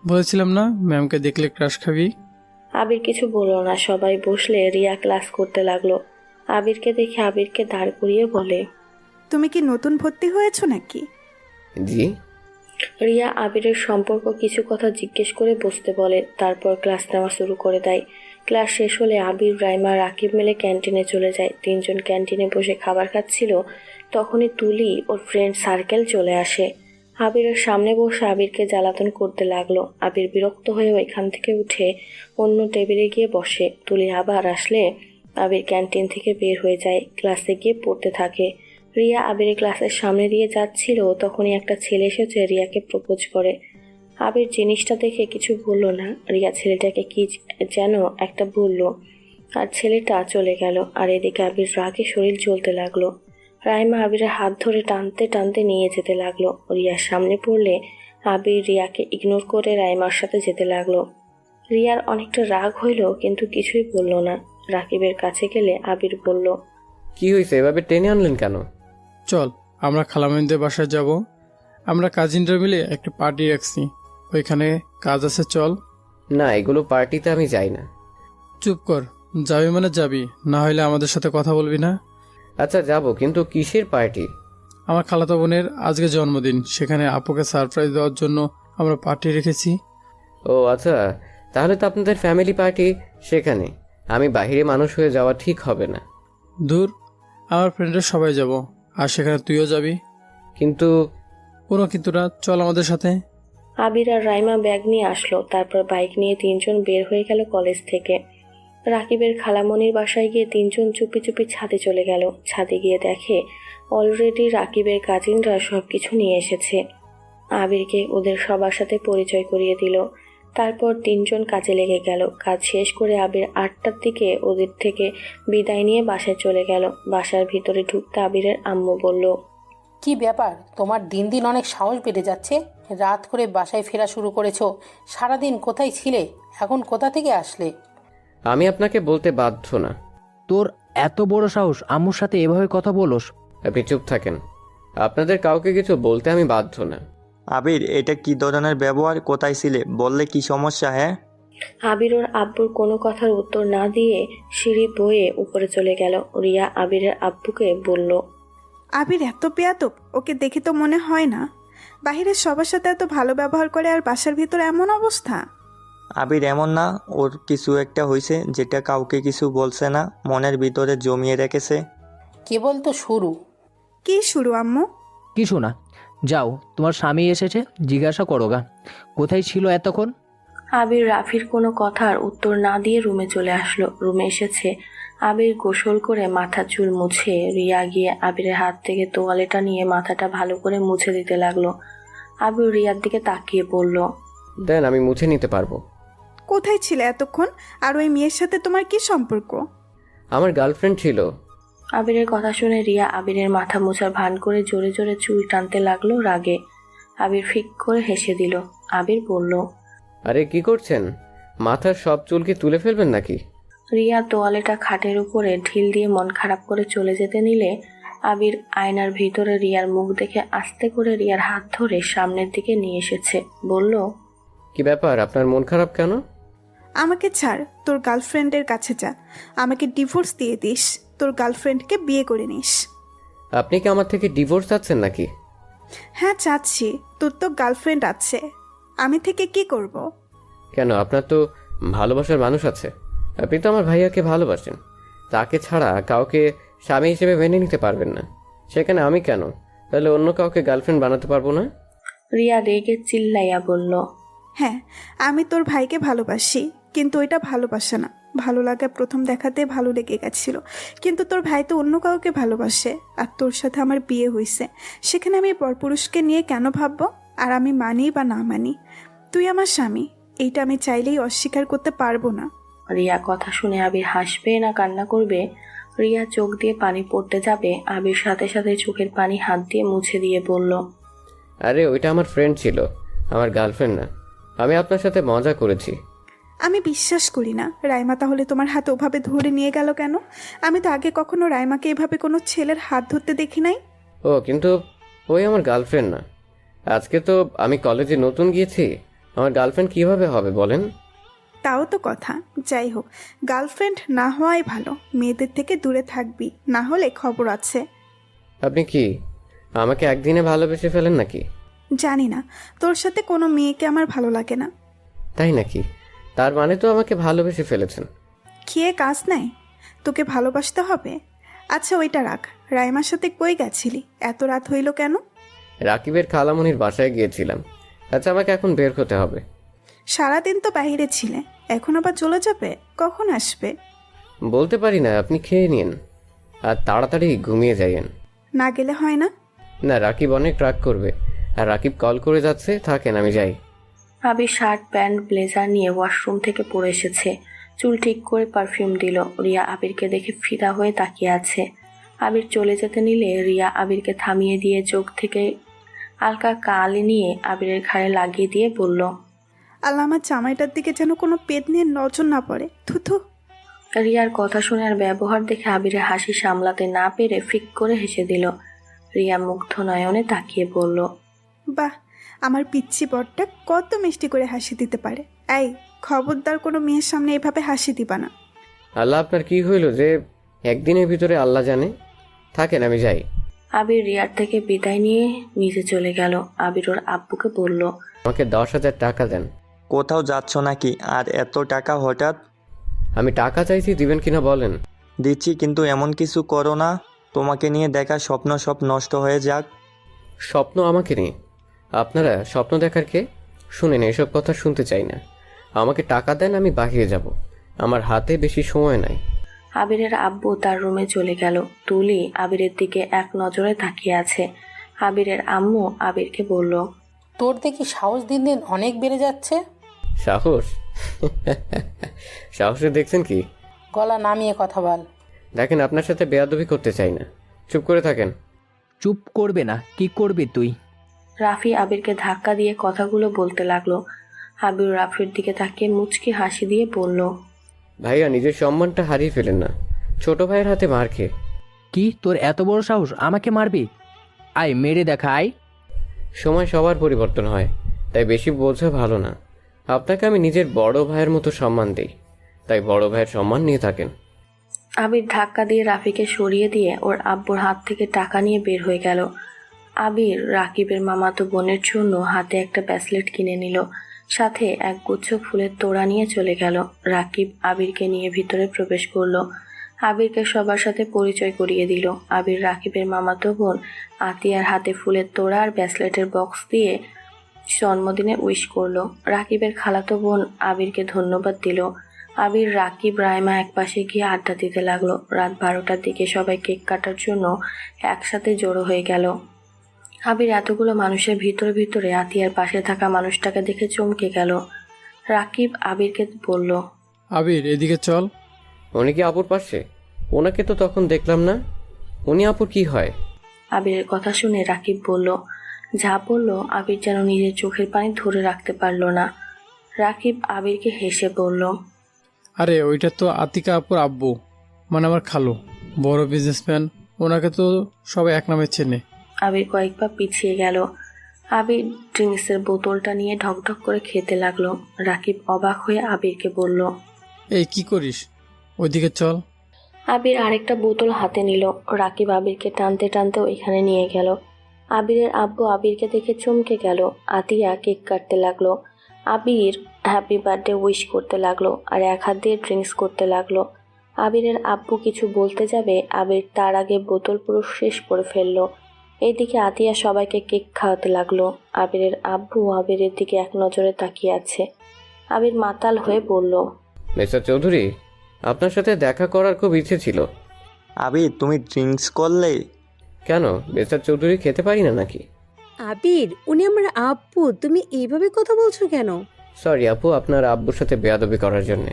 বলেছিলাম না ম্যামকে দেখলে ক্রাশ খাবি। আবির কিছু বলল না। সবাই বসলে রিয়া ক্লাস করতে লাগলো। আবিরকে দেখে আবিরকে দাঁড় করিয়ে বলে, তুমি কি নতুন ভর্তি হয়েছো নাকি? জি। রিয়া আবিরের সম্পর্ক কিছু কথা জিজ্ঞেস করে বসতে বলে। তারপর ক্লাস নেওয়া শুরু করে দেয়। ক্লাস শেষ হলে আবির রাইমা রাকিব মিলে ক্যান্টিনে চলে যায়। 3জন ক্যান্টিনে বসে খাবার খাচ্ছিল। তখনই তুলি ওর ফ্রেন্ড সার্কেল চলে আসে। আবিরের সামনে বসে আবিরকে জ্বালাতন করতে লাগলো। আবির বিরক্ত হয়ে ওইখান থেকে উঠে অন্য টেবিলে গিয়ে বসে। তুলি আবার আসলে আবির ক্যান্টিন থেকে বের হয়ে যায়, ক্লাসে গিয়ে পড়তে থাকে। রিয়া আবিরের ক্লাসের সামনে দিয়ে যাচ্ছিল, তখনই একটা ছেলে এসেছে রিয়াকে প্রপোজ করে। আবির জিনিসটা দেখে কিছু বলল না। রিয়া ছেলেটাকে কি যেন একটা বলল, আর ছেলেটা চলে গেল। আর এদিকে আবির রাগে শরীর জ্বলতে লাগলো। রাইমা আবিরের হাত ধরে টানতে টানতে নিয়ে যেতে লাগলো। রিয়ার সামনে পড়লে আবির রিয়াকে ইগনোর করে রাইমার সাথে যেতে লাগলো। রিয়ার অনেকটা রাগ হইল, কিন্তু কিছুই বলল না। রাকিবের কাছে গেলে আবির বলল, কি হয়েছে, এভাবে টেনে আনলেন কেন? চল আমরা খালামাইনদের বাসায় যাব। আমরা কাজিনরা মিলে একটা পার্টি রাখছি, ওইখানে কাজ আছে, চল। না, এগুলো পার্টিতে আমি যাই না। চুপ কর, যাবি মানে যাবি, না হলে আমাদের সাথে কথা বলবি না। আচ্ছা যাব, কিন্তু কিসের পার্টি? আমার খালাতো বোনের আজকে জন্মদিন, সেখানে আপুকে সারপ্রাইজ দেওয়ার জন্য আমরা পার্টি রেখেছি। ও আচ্ছা, তাহলে তো আপনাদের ফ্যামিলি পার্টি সেখানে। আমি বাইরে মানুষ হয়ে যাওয়া ঠিক হবে না। দূর, আমার ফ্রেন্ডরা সবাই যাব, আর সেখানে তুইও যাবি। কিন্তু কোনো কিন্তু না, চল আমাদের সাথে। আবির আর রাইমা ব্যাগ নিয়ে আসলো। তারপর বাইক নিয়ে তিনজন বের হয়ে গেল কলেজ থেকে। রাকিবের খালামণির বাসায় গিয়ে তিনজন চুপি চুপি ছাদে চলে গেল। ছাদে গিয়ে দেখে অলরেডি রাকিবের কাজিনরা সব কিছু নিয়ে এসেছে। আবিরকে ওদের সবার সাথে পরিচয় করিয়ে দিল। তারপর তিনজন কাজে লেগে গেল। কাজ শেষ করে আবির 8টার দিকে ওদের থেকে বিদায় নিয়ে বাসায় চলে গেল। বাসার ভিতরে ঢুকতে আবিরের আম্মু বলল, কি ব্যাপার, তোমার দিন দিন অনেক সাহস বেড়ে যাচ্ছে। রাত করে বাসায় ফেরা শুরু করেছো। সারাদিন কোথায় ছিলে, এখন কোথা থেকে আসলে? আমি আপনাকে বলতে বাধ্য না। তোর এত বড় সাহস আম্মুর সাথে এভাবে কথা বলোস? আপনি চুপ থাকেন। আপনাদের কাউকে কিছু বলতে আমি বাধ্য না। আবির, এটা কি ধরনের ব্যবহার? কোথায় ছিলে? বললে কি সমস্যা? হ্যাঁ, আবির ওর আব্বুর কোনো কথার উত্তর না দিয়ে সিঁড়ি বয়ে উপরে চলে গেল। রিয়া আবিরের আব্বুকে বলল, আবির এত বেয়াদব, ওকে দেখে তো মনে হয় না। বাহিরের সবার সাথে এত ভালো ব্যবহার করে, আর বাসার ভিতরে এমন অবস্থা। আবির এমন না, ওর কিছু একটা হয়েছে যেটা কাউকে কিছু বলছে না, মনের ভিতরে জমিয়ে রেখেছে। কেবল তো শুরু। কি শুরু আম্মু? কিছু না, যাও, তোমার স্বামী এসেছে, জিজ্ঞাসা করো গা কোথায় ছিল এতক্ষণ। আবির রাফির কোনো কথার উত্তর না দিয়ে রুমে চলে আসলো। রুমে এসেছে আবির গোসল করে মাথার চুল মুছে। রিয়া গিয়ে আবিরের হাত থেকে তোয়ালেটা নিয়ে মাথাটা ভালো করে মুছে দিতে লাগলো। আবির রিয়ার দিকে তাকিয়ে বলল, দেন, আমি মুছে নিতে পারবো। কোথায় ছিলে এতক্ষণ? আর ওই মেয়ের সাথে তোমার কি সম্পর্ক? আমার গার্লফ্রেন্ড ছিল। আবিরের কথা শুনে রিয়া আবিরের মাথা মোছার ভান করে জোরে জোরে চুল টানতে লাগলো রাগে। আবির ফিক করে হেসে দিল। আবির বলল, আরে কি করছেন? মাথার সব চুল কি তুলে ফেলবেন নাকি? রিয়া তোয়ালেটা খাটের উপরে ঢিল দিয়ে মন খারাপ করে চলে যেতে নিলে আবির আয়নার ভিতরে রিয়ার মুখ দেখে আস্তে করে রিয়ার হাত ধরে সামনের দিকে নিয়ে এসেছে। বলল, কি ব্যাপার, আপনার মন খারাপ কেন? আমাকে ছাড়, তোর গার্লফ্রেন্ডের কাছে যা, আমাকে ডিভোর্স দিয়ে দিস, তোর গার্লফ্রেন্ডকে বিয়ে করে নিস। আপনি কি আমার থেকে ডিভোর্স চাচ্ছেন নাকি? হ্যাঁ চাচ্ছি, তোর তো গার্লফ্রেন্ড আছে, আমি থেকে কি করব? কেন, আপনার তো ভালোবাসার মানুষ আছে। আপনি তো আমার ভাইয়াকে ভালোবাসেন। তাকে ছাড়া কাউকে স্বামী হিসেবে মেনে নিতে পারবেন না। সেখানে আমি কেন তাহলে অন্য কাউকে গার্লফ্রেন্ড বানাতে পারবো না? রিয়া রেগে চিল্লাইয়া বলল, হ্যাঁ, আমি তোর ভাইকে ভালোবাসি, কিন্তু ওইটা ভালোবাসা না। ভালো লাগা প্রথম দেখাতে ভালো লেগে গেছিল, কিন্তু তোর ভাই তো অন্য কাউকে ভালোবাসে, আর তোর সাথে আমার বিয়ে হয়েছে। সেখানে আমি পরপুরুষকে নিয়ে কেন ভাববো? আর আমি মানি বা না মানি, তুই আমার স্বামী, এইটা আমি চাইলেই অস্বীকার করতে পারবো না। রিয়া কথা শুনে আবির হাসবে না কান্না করবে? রিয়া চোখ দিয়ে পানি পড়তে যাবে, আবির সাথে সাথে চোখের পানি হাত দিয়ে মুছে দিয়ে বলল, আরে ওইটা আমার ফ্রেন্ড ছিল, আমার গার্লফ্রেন্ড না। আমি আপনার সাথে মজা করেছি। আমি বিশ্বাস করি না। রাইমা তাহলে তোমার হাত ওভাবে ধরে নিয়ে গেল কেন? আমি তো আগে কখনো রাইমাকে এভাবে কোনো ছেলের হাত ধরতে দেখি নাই। ও, কিন্তু ওই আমার গার্লফ্রেন্ড না। আজকে তো আমি কলেজে নতুন গিয়েছি, আমার গার্লফ্রেন্ড কিভাবে হবে বলেন? তাও তো কথা। যাই হোক, গার্লফ্রেন্ড না হওয়াই ভালো, মেয়েদের থেকে দূরে থাকবি, না হলে খবর আছে। আপনি কি আমাকে একদিনে ভালোবেসে ফেলেন নাকি? জানি না, তোর সাথে কোনো মেয়েকে আমার ভালো লাগে না। তাই নাকি? তার মানে তো আমাকে ভালোবেসে ফেলেছেন। খেয়ে কাজ নাই, তোকে ভালোবাসতে হবে। আচ্ছা ওইটা রাখ, রাইমার সাথে কই গেছিলি? এত রাত হইল কেন? রাকিবের খালামণির বাসায় গিয়েছিলাম। আচ্ছা, আমাকে এখন বের হতে হবে। সারাদিন তো বাইরে ছিলে, এখন আবার চলে যাবে? কখন আসবে? বলতে পারি না, আপনি খেয়ে নিন আর তাড়াতাড়ি ঘুমিয়ে যাইয়েন। না গেলে হয় না? না, রাকিব অনেক রাগ করবে। আর রাকিব কল করে যাচ্ছে, থাকেন আমি যাই। আবির শার্ট প্যান্ট ব্লেজার নিয়ে ওয়াশরুম থেকে পড়ে এসেছে। চুল ঠিক করে পারফিউম দিল। রিয়া আবিরকে দেখে ফিদা হয়ে তাকিয়ে আছে। আবির চলে যেতে নিলে রিয়া আবিরকে থামিয়ে দিয়ে চোখ থেকে হালকা কালি নিয়ে আবিরের ঘাড়ে লাগিয়ে দিয়ে বলল, আল্লাহ, আমার জামাইটার দিকে যেন কোনো পেতনির নজর না পড়ে। থুথু। রিয়ার কথা শুনে আর ব্যবহার দেখে আবিরের হাসি সামলাতে না পেরে ফিক করে হেসে দিল। রিয়া মুগ্ধ নয়নে তাকিয়ে বলল, বাহ, আমার পিচ্ছি বরটা কত মিষ্টি করে হাসি দিতে পারে। এই, খবরদার কোনো মেয়ের সামনে এভাবে হাসি দিবা না। আল্লাহ, আপনার কি হইল যে একদিনের ভিতরে আল্লাহ জানে। থাকেন আমি যাই। আবির রিয়ার থেকে বিদায় নিয়ে নিচে চলে গেল। আবির ওর আব্বুকে বলল, আমাকে 10,000 টাকা দেন। কোথাও যাচ্ছ নাকি? আর এত টাকা হঠাৎ? আমি টাকা চাইছি, দিবেন কিনা বলেন। দিচ্ছি, কিন্তু এমন কিছু করো না তোমাকে নিয়ে দেখা স্বপ্ন সব নষ্ট হয়ে যাক। স্বপ্ন আমাকে নিয়ে? আপনারা স্বপ্ন দেখার কে? শুনেন, এসব কথা শুনতে চাই না। আমাকে টাকা দেন, আমি বাহিরে যাব। আমার হাতে বেশি সময় নাই। আবিরের আব্বু তার রুমে চলে গেল। তুলি আবিরের দিকে এক নজরে তাকিয়ে আছে। আবিরের আম্মু আবিরকে বলল, তোর দেখি সাহস দিন দিন অনেক বেড়ে যাচ্ছে। সাহস? সাহসে দেখছেন কি? গলা নামিয়ে কথা বল। দেখেন, আপনার সাথে বেয়াদবি করতে চাই না, চুপ করে থাকেন। চুপ করবে না? কি করবি তুই? রাফি আবিরকে ধাক্কা দিয়ে কথাগুলো বলতে লাগলো। আবির রাফির দিকে তাকিয়ে মুচকি হাসি দিয়ে বলল, ভাইয়া, নিজের সম্মানটা হারিয়ে ফেলেন না, ছোট ভাইয়ের হাতে মার খেয়ে। কি, তোর এত বড় সাহস? আমাকে মারবি? আয়, মেরে দেখা, আয়। সময় সবার পরিবর্তন হয়, তাই বেশি বোঝা ভালো না। আপনাকে আমি নিজের বড় ভাইয়ের মতো সম্মান দিই, তাই বড় ভাইয়ের সম্মান নিয়ে থাকেন। আবির ধাক্কা দিয়ে রাফিকে সরিয়ে দিয়ে ওর আব্বুর হাত থেকে টাকা নিয়ে বের হয়ে গেল। আবির রাকিবের মামাতো বোনের জন্য হাতে একটা ব্রেসলেট কিনে নিল, সাথে এক গুচ্ছ ফুলের তোড়া নিয়ে চলে গেল। রাকিব আবিরকে নিয়ে ভিতরে প্রবেশ করলো। আবিরকে সবার সাথে পরিচয় করিয়ে দিল। আবির রাকিবের মামাতো বোন আতিয়ার হাতে ফুলের তোড়া আর ব্রেসলেটের বক্স দিয়ে জন্মদিনে উইশ করলো। রাকিবের খালাতো বোন আবিরকে ধন্যবাদ দিল। আবির, রাকিব, রায়মা একপাশে গিয়ে আড্ডা দিতে লাগলো। রাত 12টার দিকে সবাই কেক কাটার জন্য একসাথে জড়ো হয়ে গেল। আবির এতগুলো মানুষের ভিতরে ভিতরে আতিয়ার পাশে থাকা মানুষটাকে দেখে চমকে গেল। রাকিব আবিরকে বলল, আবির, এদিকে চল। উনি কি আপুর পাশে? ওনাকে তো তখন দেখলাম না। উনি আপুর কি হয়? আবিরের কথা শুনে রাকিব বলল, যা বলল আবির যেন নিজের চোখের পানি ধরে রাখতে পারল না। রাকিব আবিরকে হেসে বলল, আরে, ওইটা তো আতিকা আপুর আব্বু, মানে আমার খালু, বড় বিজনেসম্যান। ওনাকে তো সবাই এক নামে চেনে। আবির কয়েকবার পিছিয়ে গেল। আবির ড্রিঙ্কসের বোতলটা নিয়ে ঢকঢক করে খেতে লাগলো। রাকিব অবাক হয়ে আবিরকে বলল, এই কি করিস? ওইদিকে চল। আবির আরেকটা বোতল হাতে নিল। রাকিব আবিরকে টানতে টানতে ওইখানে নিয়ে গেল। আবিরের আব্বু আবিরকে দেখে চমকে গেল। আতিয়া কেক কাটতে লাগলো। আবির হ্যাপি বার্থডে উইশ করতে লাগলো আর এক হাত দিয়ে ড্রিঙ্কস করতে লাগলো। আবিরের আব্বু কিছু বলতে যাবে, আবির তার আগে বোতল পুরো শেষ করে ফেললো। এইদিকে আতিয়া সবাইকে কেক খাওয়াতে লাগলো। আবিরের আব্বু আবিরের দিকে এক নজরে তাকিয়ে আছে। আবির মাতাল হয়ে বলল, মিস্টার চৌধুরী, আপনার সাথে দেখা করার খুব ইচ্ছে ছিল। আবির, তুমি ড্রিঙ্কস করলে? কেন, মিস্টার চৌধুরী খেতে পারি না নাকি? আবির, উনি আমার আব্বু, তুমি এইভাবে কথা বলছো কেন? সরি আপু, আপনার আব্বুর সাথে বেয়াদবি করার জন্যে।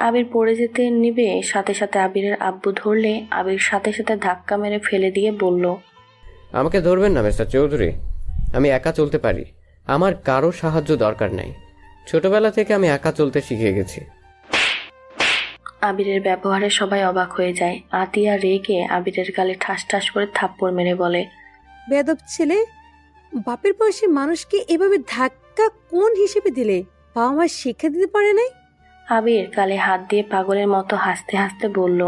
আবির পড়ে যেতে নিবে, সাথে সাথে আবিরের আব্বু ধরলে আবির সাথে সাথে ধাক্কা মেরে ফেলে দিয়ে বলল, আমাকে ধরবেন না মিস্টার চৌধুরী, আমি একা চলতে পারি, আমার কারো সাহায্য দরকার নাই। ছোটবেলা থেকে আমি একা চলতে শিখে গেছি। আবিরের ব্যবহারে সবাই অবাক হয়ে যায়। আতিয়া রেগে আবিরের গালে ঠাস ঠাস করে থাপ্পড় মেরে বলে, বেয়াদব ছেলে, বাপের বয়সী মানুষকে এভাবে ধাক্কা কোন হিসেবে দিলে? বাবা মা শিক্ষা দিতে পারে নাই? আবির গালে হাত দিয়ে পাগলের মতো হাসতে হাসতে বলল,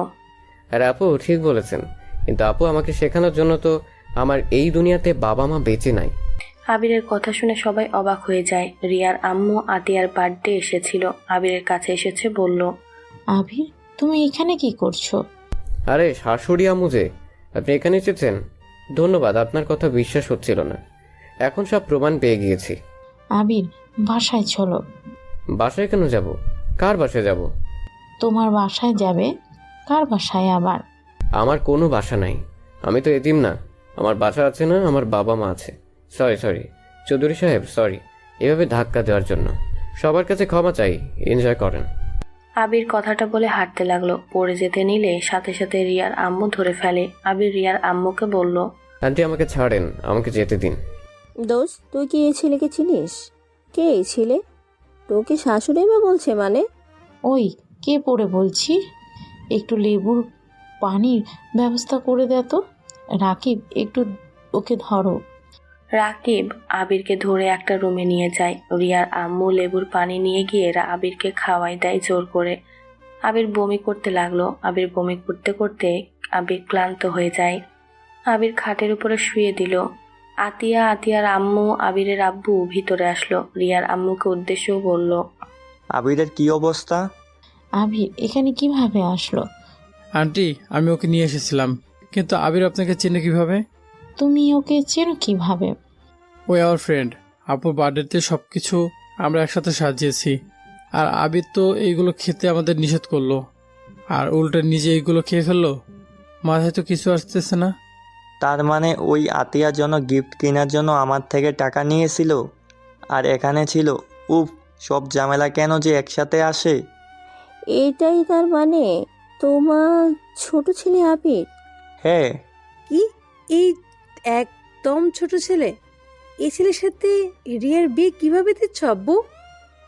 আর আপু ঠিক বলেছেন, কিন্তু আপু আমাকে শেখানোর জন্য তো আমার এই দুনিয়াতে বাবা মা বেঁচে নাই। আবিরের কথা শুনে সবাই অবাক হয়ে যায়। রিয়ার আম্মু আতিয়ার বার্থডে এসেছিল, আবিরের কাছে এসেছে, বলল, আবির, তুমি এখানে কি করছো? আরে শাশুড়ি আম্মু যে, আপনি এখানে এসেছেন? ধন্যবাদ, আপনার কথা বিশ্বাস হচ্ছিল না। এখন সব প্রমাণ পেয়ে গিয়েছি। আবির, বাসায় চলো। বাসায় কেন যাব? কার বাসায় যাব? তোমার বাসায় যাবে। কার বাসায় আবার? আমার কোনো বাসা নাই। আমি তো এতিম না। আমার বাসা আছে না, আমার বাবা মা আছে। সরি চৌধুরী সাহেব, সরি এভাবে ধাক্কা দেওয়ার জন্য। সবার কাছে ক্ষমা চাই। এনজয় করেন। আবির কথাটা বলে হাঁটতে লাগলো। পড়ে যেতে নিলে সাথে সাথে রিয়ার আম্মু ধরে ফেলে। আবির রিয়ার আম্মুকে বলল, আন্টি আমাকে ছাড়েন, আমাকে যেতে দিন। দোস্ত, তুই কি এই ছেলেকে চিনিস? কে এই ছেলে? তোকে শাশুড়ি মা বলছে মানে? ওই, কে পড়ে বলছি? একটু লেবুর পানির ব্যবস্থা করে দে তো। রাকিব, একটু ওকে ধরো। রাকিব আবিরকে ধরে একটা রুমে নিয়ে যায়। রিয়ার আম্মু লেবুর পানি নিয়ে গিয়ে আবিরকে খাওয়াই দেয় জোর করে। আবির বমি করতে লাগলো। আবির বমি করতে করতে আবির ক্লান্ত হয়ে যায়। আবির খাটের উপরে শুয়ে দিল। আতিয়ার আম্মু, আবিরের আব্বু ভিতরে আসলো। রিয়ার আম্মুকে উদ্দেশ্যও বলল, আবিরের কি অবস্থা? আবির এখানে কিভাবে আসলো? আন্টি, আমি ওকে নিয়ে এসেছিলাম, কিন্তু আবির আপনাকে চেনে কিভাবে? তুমি ওকে চেনো কিভাবে? ওই আমার ফ্রেন্ড। আপুর বার্থডেতে সব কিছু আমরা একসাথে সাজিয়েছি। আর আবির তো এইগুলো খেতে আমাদের নিষেধ করলো, আর উল্টে নিজে এইগুলো খেয়ে ফেললো। মাথায় তো কিছু আসতেছে না। তার মানে ওই আতিয়ার জন্য গিফট কেনার জন্য আমার থেকে টাকা নিয়েছিল, আর এখানে ছিল। উফ, সব ঝামেলা কেন যে একসাথে আসে। এটাই তার মানে? তোমার ছোট ছেলে আবির? হ্যাঁ। কি? এই একদম ছোট ছেলে? এই ছেলের সাথে রিয়ার বিয়ে কিভাবে দিচ্ছ আব্বু?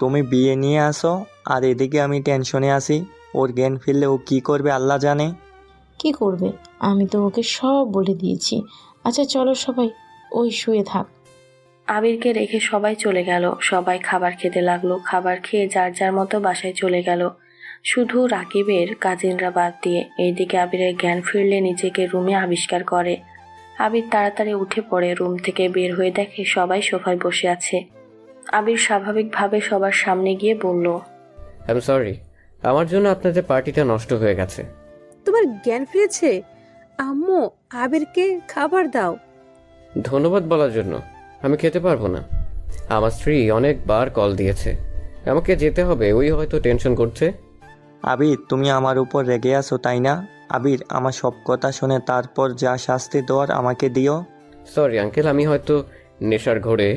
তুমি বিয়ে নিয়ে আসো, আর এদিকে আমি টেনশনে আছি। ওর জ্ঞান ফিরলে ও কি করবে আল্লাহ জানে। কি করবে? আমি তো ওকে সব বলে দিয়েছি। আচ্ছা চলো সবাই, ওই শুয়ে থাক। আবিরকে রেখে সবাই চলে গেল। সবাই খাবার খেতে লাগলো। খাবার খেয়ে যার যার মতো বাসায় চলে গেল, শুধু রাকিবের কাজিনরা বাদ দিয়ে। এইদিকে আবিরের জ্ঞান ফিরলে নিজেকে রুমে আবিষ্কার করে। আবির তাড়াতাড়ি উঠে পড়ে। রুম থেকে বের হয়ে দেখে সবাই সোফায় বসে আছে। আবির স্বাভাবিকভাবে সবার সামনে গিয়ে বলল, আই এম সরি, আমার জন্য আপনাদের পার্টিটা নষ্ট হয়ে গেছে। তোমার জ্ঞান ফিরেছে? আম্মু, আবিরকে খাবার দাও। ধন্যবাদ বলার জন্য। আমি খেতে পারবো না। আমার স্ত্রী অনেকবার কল দিয়েছে, আমাকে যেতে হবে। ওই হয়তো টেনশন করছে। আবির, তুমি আমার উপর রেগে আছো তাই না? আবির, আমার সব কথা শুনে তারপর যা শাস্তি দেওয়ার আমাকে দিও। সরি আঙ্কেল, আমি হয়তো নেশার ঘোরে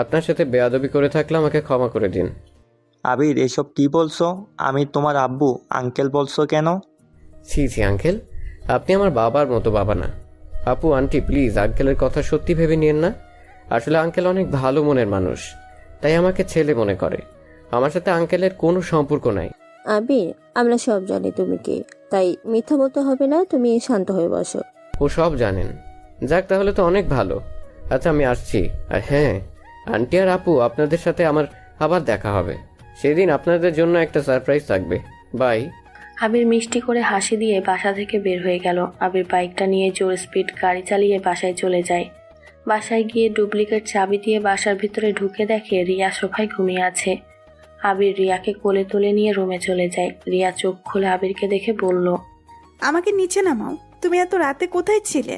আপনার সাথে বেয়াদবি করে থাকলে আমাকে ক্ষমা করে দিন। আবির, এসব কি বলছো? আমি তোমার আব্বু, আঙ্কেল বলছো কেন? ছি আঙ্কেল, আপনি আমার বাবার মতো বাবা না। আপু আন্টি প্লিজ আঙ্কেলের কথা সত্যি ভেবে নিয়েন না। আসলে আঙ্কেল অনেক ভালো মনের মানুষ, তাই আমাকে ছেলে মনে করে। আমার সাথে আঙ্কেলের কোনো সম্পর্ক নাই। আবির, আমরা সব জানি তুমি কে, তাই মিথ্যা বলতে হবে না। তুমি শান্ত হয়ে বসো। ও সব জানেন? যাক, তাহলে তো অনেক ভালো। আচ্ছা আমি আসছি। আর হ্যাঁ, আন্টি আর আপু, আপনাদের সাথে আমার আবার দেখা হবে। সেদিন আপনাদের জন্য একটা সারপ্রাইজ থাকবে। বাই। আবির মিষ্টি করে হাসি দিয়ে বাসা থেকে বের হয়ে গেল। আবির বাইকটা নিয়ে জোর স্পিড গাড়ি চালিয়ে বাসায় চলে যায়। বাসায় গিয়ে ডুপ্লিকেট চাবি দিয়ে বাসার ভিতরে ঢুকে দেখে রিয়া সোফায় ঘুমিয়ে আছে। আবির রিয়াকে কোলে তুলে নিয়ে রুমে চলে যায়। রিয়া চোখ খুলে আবিরকে দেখে বলল, আমাকে নিচে নামাও। তুমি এত রাতে কোথায় ছিলে?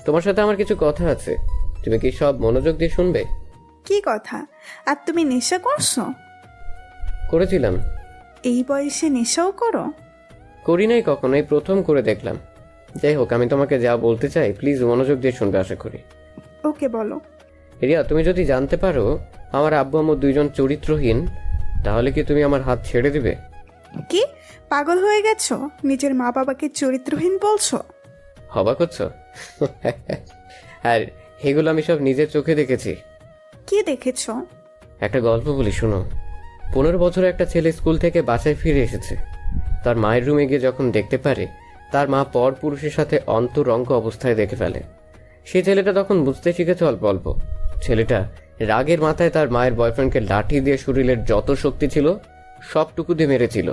তোমার সাথে আমার কিছু কথা আছে, তুমি কি সব মনোযোগ দিয়ে শুনবে? কি কথা? আর তুমি নেশা করছো? করেছিলাম। এই বয়সে নেশাও করো? করি নাই কখনো, এই প্রথম করে দেখলাম। যাই হোক, আমি তোমাকে যা বলতে চাই প্লিজ মনোযোগ দিয়ে শুনবে আশা করি। ওকে বলো। রিয়া, তুমি যদি জানতে পারো আমার আব্বু আম্মু দুইজন চরিত্রহীন, তাহলে কি তুমি আমার হাত ছেড়ে দিবে? কি পাগল হয়ে গেছো? নিজের মা বাবাকে চরিত্রহীন বলছো? অবাক হচ্ছ? আর এগুলো আমি সব নিজের চোখে দেখেছি। কি দেখেছো? একটা গল্প বলি, শুনো। 15 বছর একটা ছেলে স্কুল থেকে বাসায় ফিরে এসেছে। তার মায়ের রুমে গিয়ে যখন দেখতে পারে তার মা পর পুরুষের সাথে অন্তরঙ্গ অবস্থায় দেখে ফেলে। সেই ছেলেটা তখন বুঝতে শিখেছে অল্প অল্প। ছেলেটা রাগের মাথায় তার মায়ের বয়ফ্রেন্ডকে লাঠি দিয়ে শরীরের যত শক্তি ছিল সবটুকু দিয়ে মেরেছিল।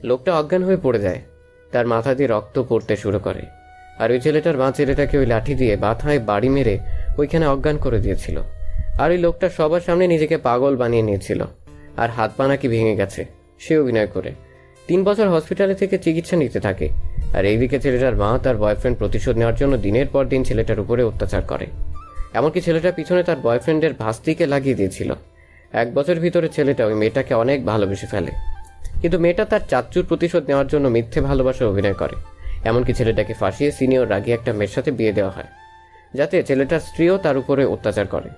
লোকটা অজ্ঞান হয়ে পড়ে যায়, তার মাথা দিয়ে রক্ত পড়তে শুরু করে। আর ওই ছেলেটার মা ছেলেটাকে ওই লাঠি দিয়ে মাথায় বাড়ি মেরে ওইখানে অজ্ঞান করে দিয়েছিল। আর ওই লোকটা সবার সামনে নিজেকে পাগল বানিয়ে নিয়েছিল, আর হাত পা নাকি ভেঙে গেছে সে অভিনয় করে। 3 বছর হসপিটালে থেকে চিকিৎসা নিতে থাকে। আর এইদিকে ছেলেটার মা তার বয়ফ্রেন্ড প্রতিশোধ নেওয়ার জন্য দিনের পর দিন ছেলেটার উপরে অত্যাচার করে। এমনকি ছেলেটা পিছনে তার বয়ফ্রেন্ডের ভাস্তিকে লাগিয়ে দিয়েছিল। 1 বছর ভিতরে ছেলেটা ওই মেয়েটাকে অনেক ভালোবেসে ফেলে, কিন্তু মেয়েটা তার চাচ্চুর প্রতিশোধ নেওয়ার জন্য মিথ্যে ভালোবাসার অভিনয় করে। এমনকি ছেলেটাকে ফাঁসিয়ে সিনিয়র রাগী একটা মেয়ের সাথে বিয়ে দেওয়া হয়, যাতে ছেলেটার স্ত্রীও তার উপরে অত্যাচার করে।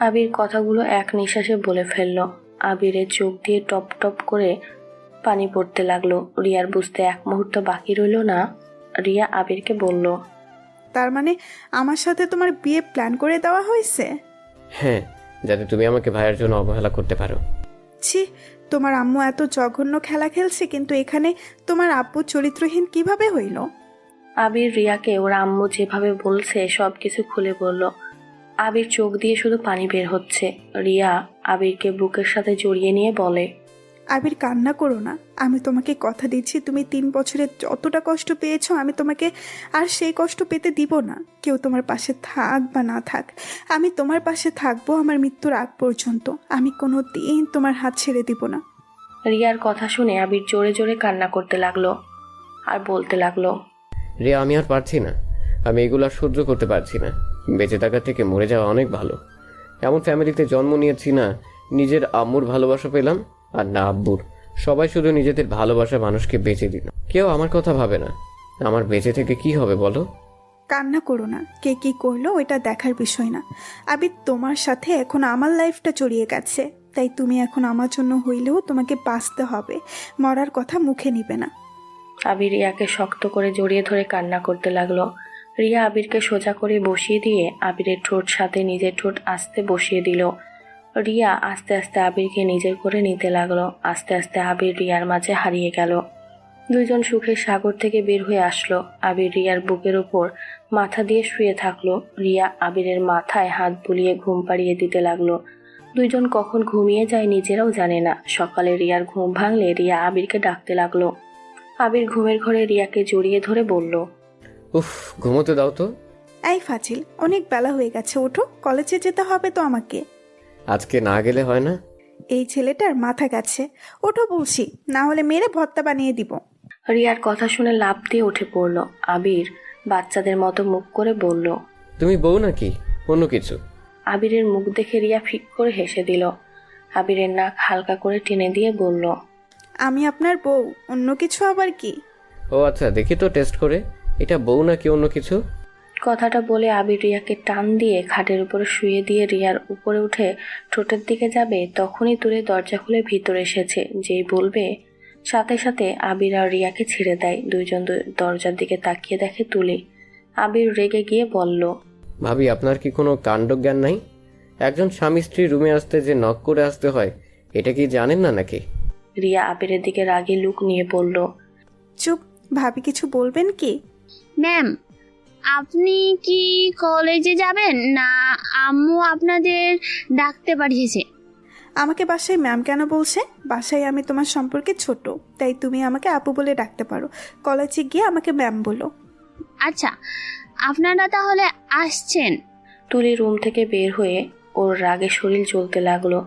আবির কথাগুলো এক নিঃশ্বাসে বলে ফেলল। আবিরের চোখ দিয়ে টপ টপ করে পানি পড়তে লাগলো। রিয়ার বুঝতে এক মুহূর্ত বাকি রইল না। রিয়া আবিরকে বলল, তার মানে আমার সাথে তোমার বিয়ে প্ল্যান করে দেওয়া হয়েছে? হ্যাঁ, যাতে তুমি আমাকে ভাইয়ের জন্য অবহেলা করতে পারো। ছি, তোমার আম্মু এত জঘন্য খেলা খেলছে, কিন্তু এখানে তোমার আব্বু চরিত্রহীন কিভাবে হইল? আবির রিয়াকে ওর আম্মু যেভাবে বলছে সব কিছু খুলে বলল। আবির চোখ দিয়ে শুধু পানি বের হচ্ছে। রিয়া আবিরকে বুকের সাথে জড়িয়ে নিয়ে বলে, আবির, কান্না করো না। আমি তোমাকে কথা দিচ্ছি, তুমি 3 বছরে যতটা কষ্ট পেয়েছো আমি তোমাকে আর সেই কষ্ট পেতে দিব না। কেউ তোমার পাশে থাক বা না থাক, আমি তোমার পাশে থাকবো আমার মৃত্যুর আগ পর্যন্ত। আমি কোনো দিন তোমার হাত ছেড়ে দিব না। রিয়ার কথা শুনে আবির জোরে জোরে কান্না করতে লাগলো আর বলতে লাগলো, রিয়া, আমি আর পারছি না। আমি এগুলো আর সহ্য করতে পারছি না। বেঁচে থাকার থেকে মরে যাওয়া অনেক ভালো। এমন ফ্যামিলিতে জন্ম নিয়েছি না নিজের আম্মুর ভালোবাসা পেলাম, আর না আব্বুর। সবাই শুধু নিজেদের ভালোবাসা মানুষকে বেঁচে দিল, কেউ আমার কথা ভাবে না। আমার বেঁচে থেকে কি হবে বলো? কান্না করো না। কে কি করলো ওইটা দেখার বিষয় না। আবির, তোমার সাথে এখন আমার লাইফটা জড়িয়ে গেছে, তাই তুমি এখন আমার জন্য হইলেও তোমাকে বাঁচতে হবে। মরার কথা মুখে নিবে না। আবির রিয়াকে শক্ত করে জড়িয়ে ধরে কান্না করতে লাগলো। রিয়া আবিরকে সোজা করে বসিয়ে দিয়ে আবিরের ঠোঁট সাথে নিজের ঠোঁট আস্তে বসিয়ে দিল। রিয়া আস্তে আস্তে আবিরকে নিজের করে নিতে লাগলো। আস্তে আস্তে আবির রিয়ার মাঝে হারিয়ে গেল। দুইজন সুখের সাগর থেকে বের হয়ে আসলো। আবির রিয়ার বুকের উপর মাথা দিয়ে শুয়ে থাকলো। রিয়া আবিরের মাথায় হাত বুলিয়ে ঘুম পাড়িয়ে দিতে লাগলো। দুইজন কখন ঘুমিয়ে যায় নিজেরাও জানে না। সকালে রিয়ার ঘুম ভাঙলে রিয়া আবিরকে ডাকতে লাগলো। আবির ঘুমের ঘরে রিয়াকে জড়িয়ে ধরে বলল, উফ, ঘুমোতে দাও তো। এই ফাজিল, অনেক বেলা হয়ে গেছে, ওঠো, কলেজে যেতে হবে তো আমাকে। আজকে না গেলে হয় না? এই ছেলেটার মাথা গেছে, ওঠো বলছি, না হলে মেরে ভর্তা বানিয়ে দিব। রিয়ার কথা শুনে লাফ দিয়ে উঠে পড়ল। আবির বাচ্চাদের মতো মুখ করে বলল, তুমি বউ নাকি অন্য কিছু? আবিরের মুখ দেখে রিয়া ফিক করে হেসে দিল। আবিরের নাক হালকা করে টেনে দিয়ে বলল, আমি আপনার বউ, অন্য কিছু আবার কি? ও আচ্ছা, দেখি তো টেস্ট করে, এটা বউ নাকি অন্য কিছু। কথাটা বলে আবির রিয়াকে টান দিয়ে খাটের উপরে শুয়ে দিয়ে রিয়ার উপরে উঠে ঠোঁটের দিকে যাবে, তখনই তুলে দরজা খুলে ভিতরে এসেছে। যেই বলবে, সাথে সাথে আবির আর রিয়াকে ছেড়ে দেয়। দুইজন দরজার দিকে তাকিয়ে দেখে তুলি। আবির রেগে গিয়ে বলল, ভাবি, আপনার কি কোনো কাণ্ডজ্ঞান নাই? একজন স্বামী স্ত্রী রুমে আসতে যে নক করে আসতে হয়, এটা কি জানেন না নাকি? রিয়া আবিরের দিকে রাগী লুক নিয়ে বলল, চুপ, ভাবি কিছু বলবেন কি? ম্যাম, আপনি কি কলেজে যাবেন না আম্মু আপনাদের ডাকতে পাঠিয়েছে? আমাকে বাসায় ম্যাম কেন বলছে? বাসায় আমি তোমার সম্পর্কে ছোট, তাই তুমি আমাকে আপু বলে ডাকতে পারো। কলেজে গিয়ে আমাকে ম্যাম বলো। আচ্ছা, আপনারা তাহলে আসছেন। তুলি রুম থেকে বের হয়ে ওর রাগে শরীর জ্বলতে লাগলো।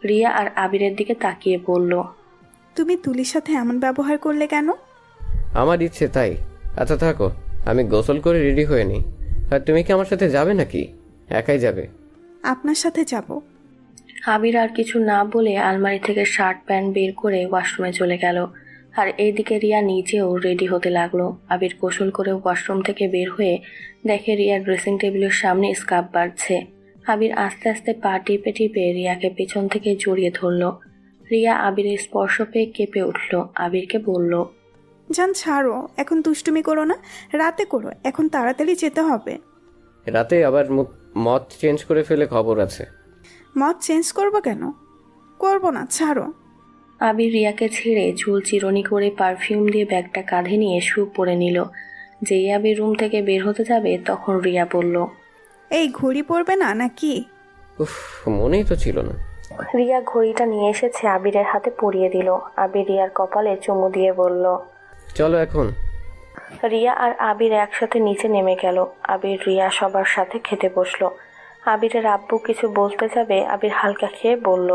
রিয়া আর আবিরের দিকে তাকিয়ে বলল, তুমি তুলির সাথে এমন ব্যবহার করলে কেন? আমার ইচ্ছে তাই। আচ্ছা থাকো, আমি গোসল করে রেডি হয়ে নিই। আর তুমি কি আমার সাথে যাবে নাকি একাই যাবে? আপনার সাথে যাব। আবির আর কিছু না বলে আলমারি থেকে শার্ট প্যান্ট বের করে ওয়াশরুমে চলে গেল। আর এইদিকে রিয়া নিজেও রেডি হতে লাগলো। আবির গোসল করে ওয়াশরুম থেকে বের হয়ে দেখে রিয়ার ড্রেসিং টেবিলের সামনে স্কার্ফ বাঁধছে। আবির আস্তে আস্তে পা টিপে টিপে রিয়াকে পেছন থেকে জড়িয়ে ধরল। রিয়া আবিরের স্পর্শ পেয়ে কেঁপে উঠল। আবিরকে বলল, জান ছাড়ো, এখন দুষ্টুমি করো না, রাতে করো, এখন তাড়াতাড়ি যেতে হবে। রাতে আবার মত চেঞ্জ করে ফেলে খবর আছে। মত চেঞ্জ করবো কেন? করবো না, ছাড়ো। আবির রিয়াকে ছেড়ে চুল চিরুনি করে পারফিউম দিয়ে ব্যাগটা কাঁধে নিয়ে শু পরে নিল। যেই আবির রুম থেকে বের হতে যাবে তখন রিয়া বলল, এই ঘড়ি পরবে না নাকি? উফ, মনেই তো ছিল না। রিয়া ঘড়িটা নিয়ে এসেছে, আবিরের হাতে পরিয়ে দিল। আবির রিয়ার কপালে চুমু দিয়ে বলল, চলো এখন। রিয়া আর আবির একসাথে নিচে নেমে গেল। আবির রিয়া সবার সাথে খেতে বসলো। আবিরের আব্বু কিছু বলতে যাবে, আবির হালকা খেয়ে বলল,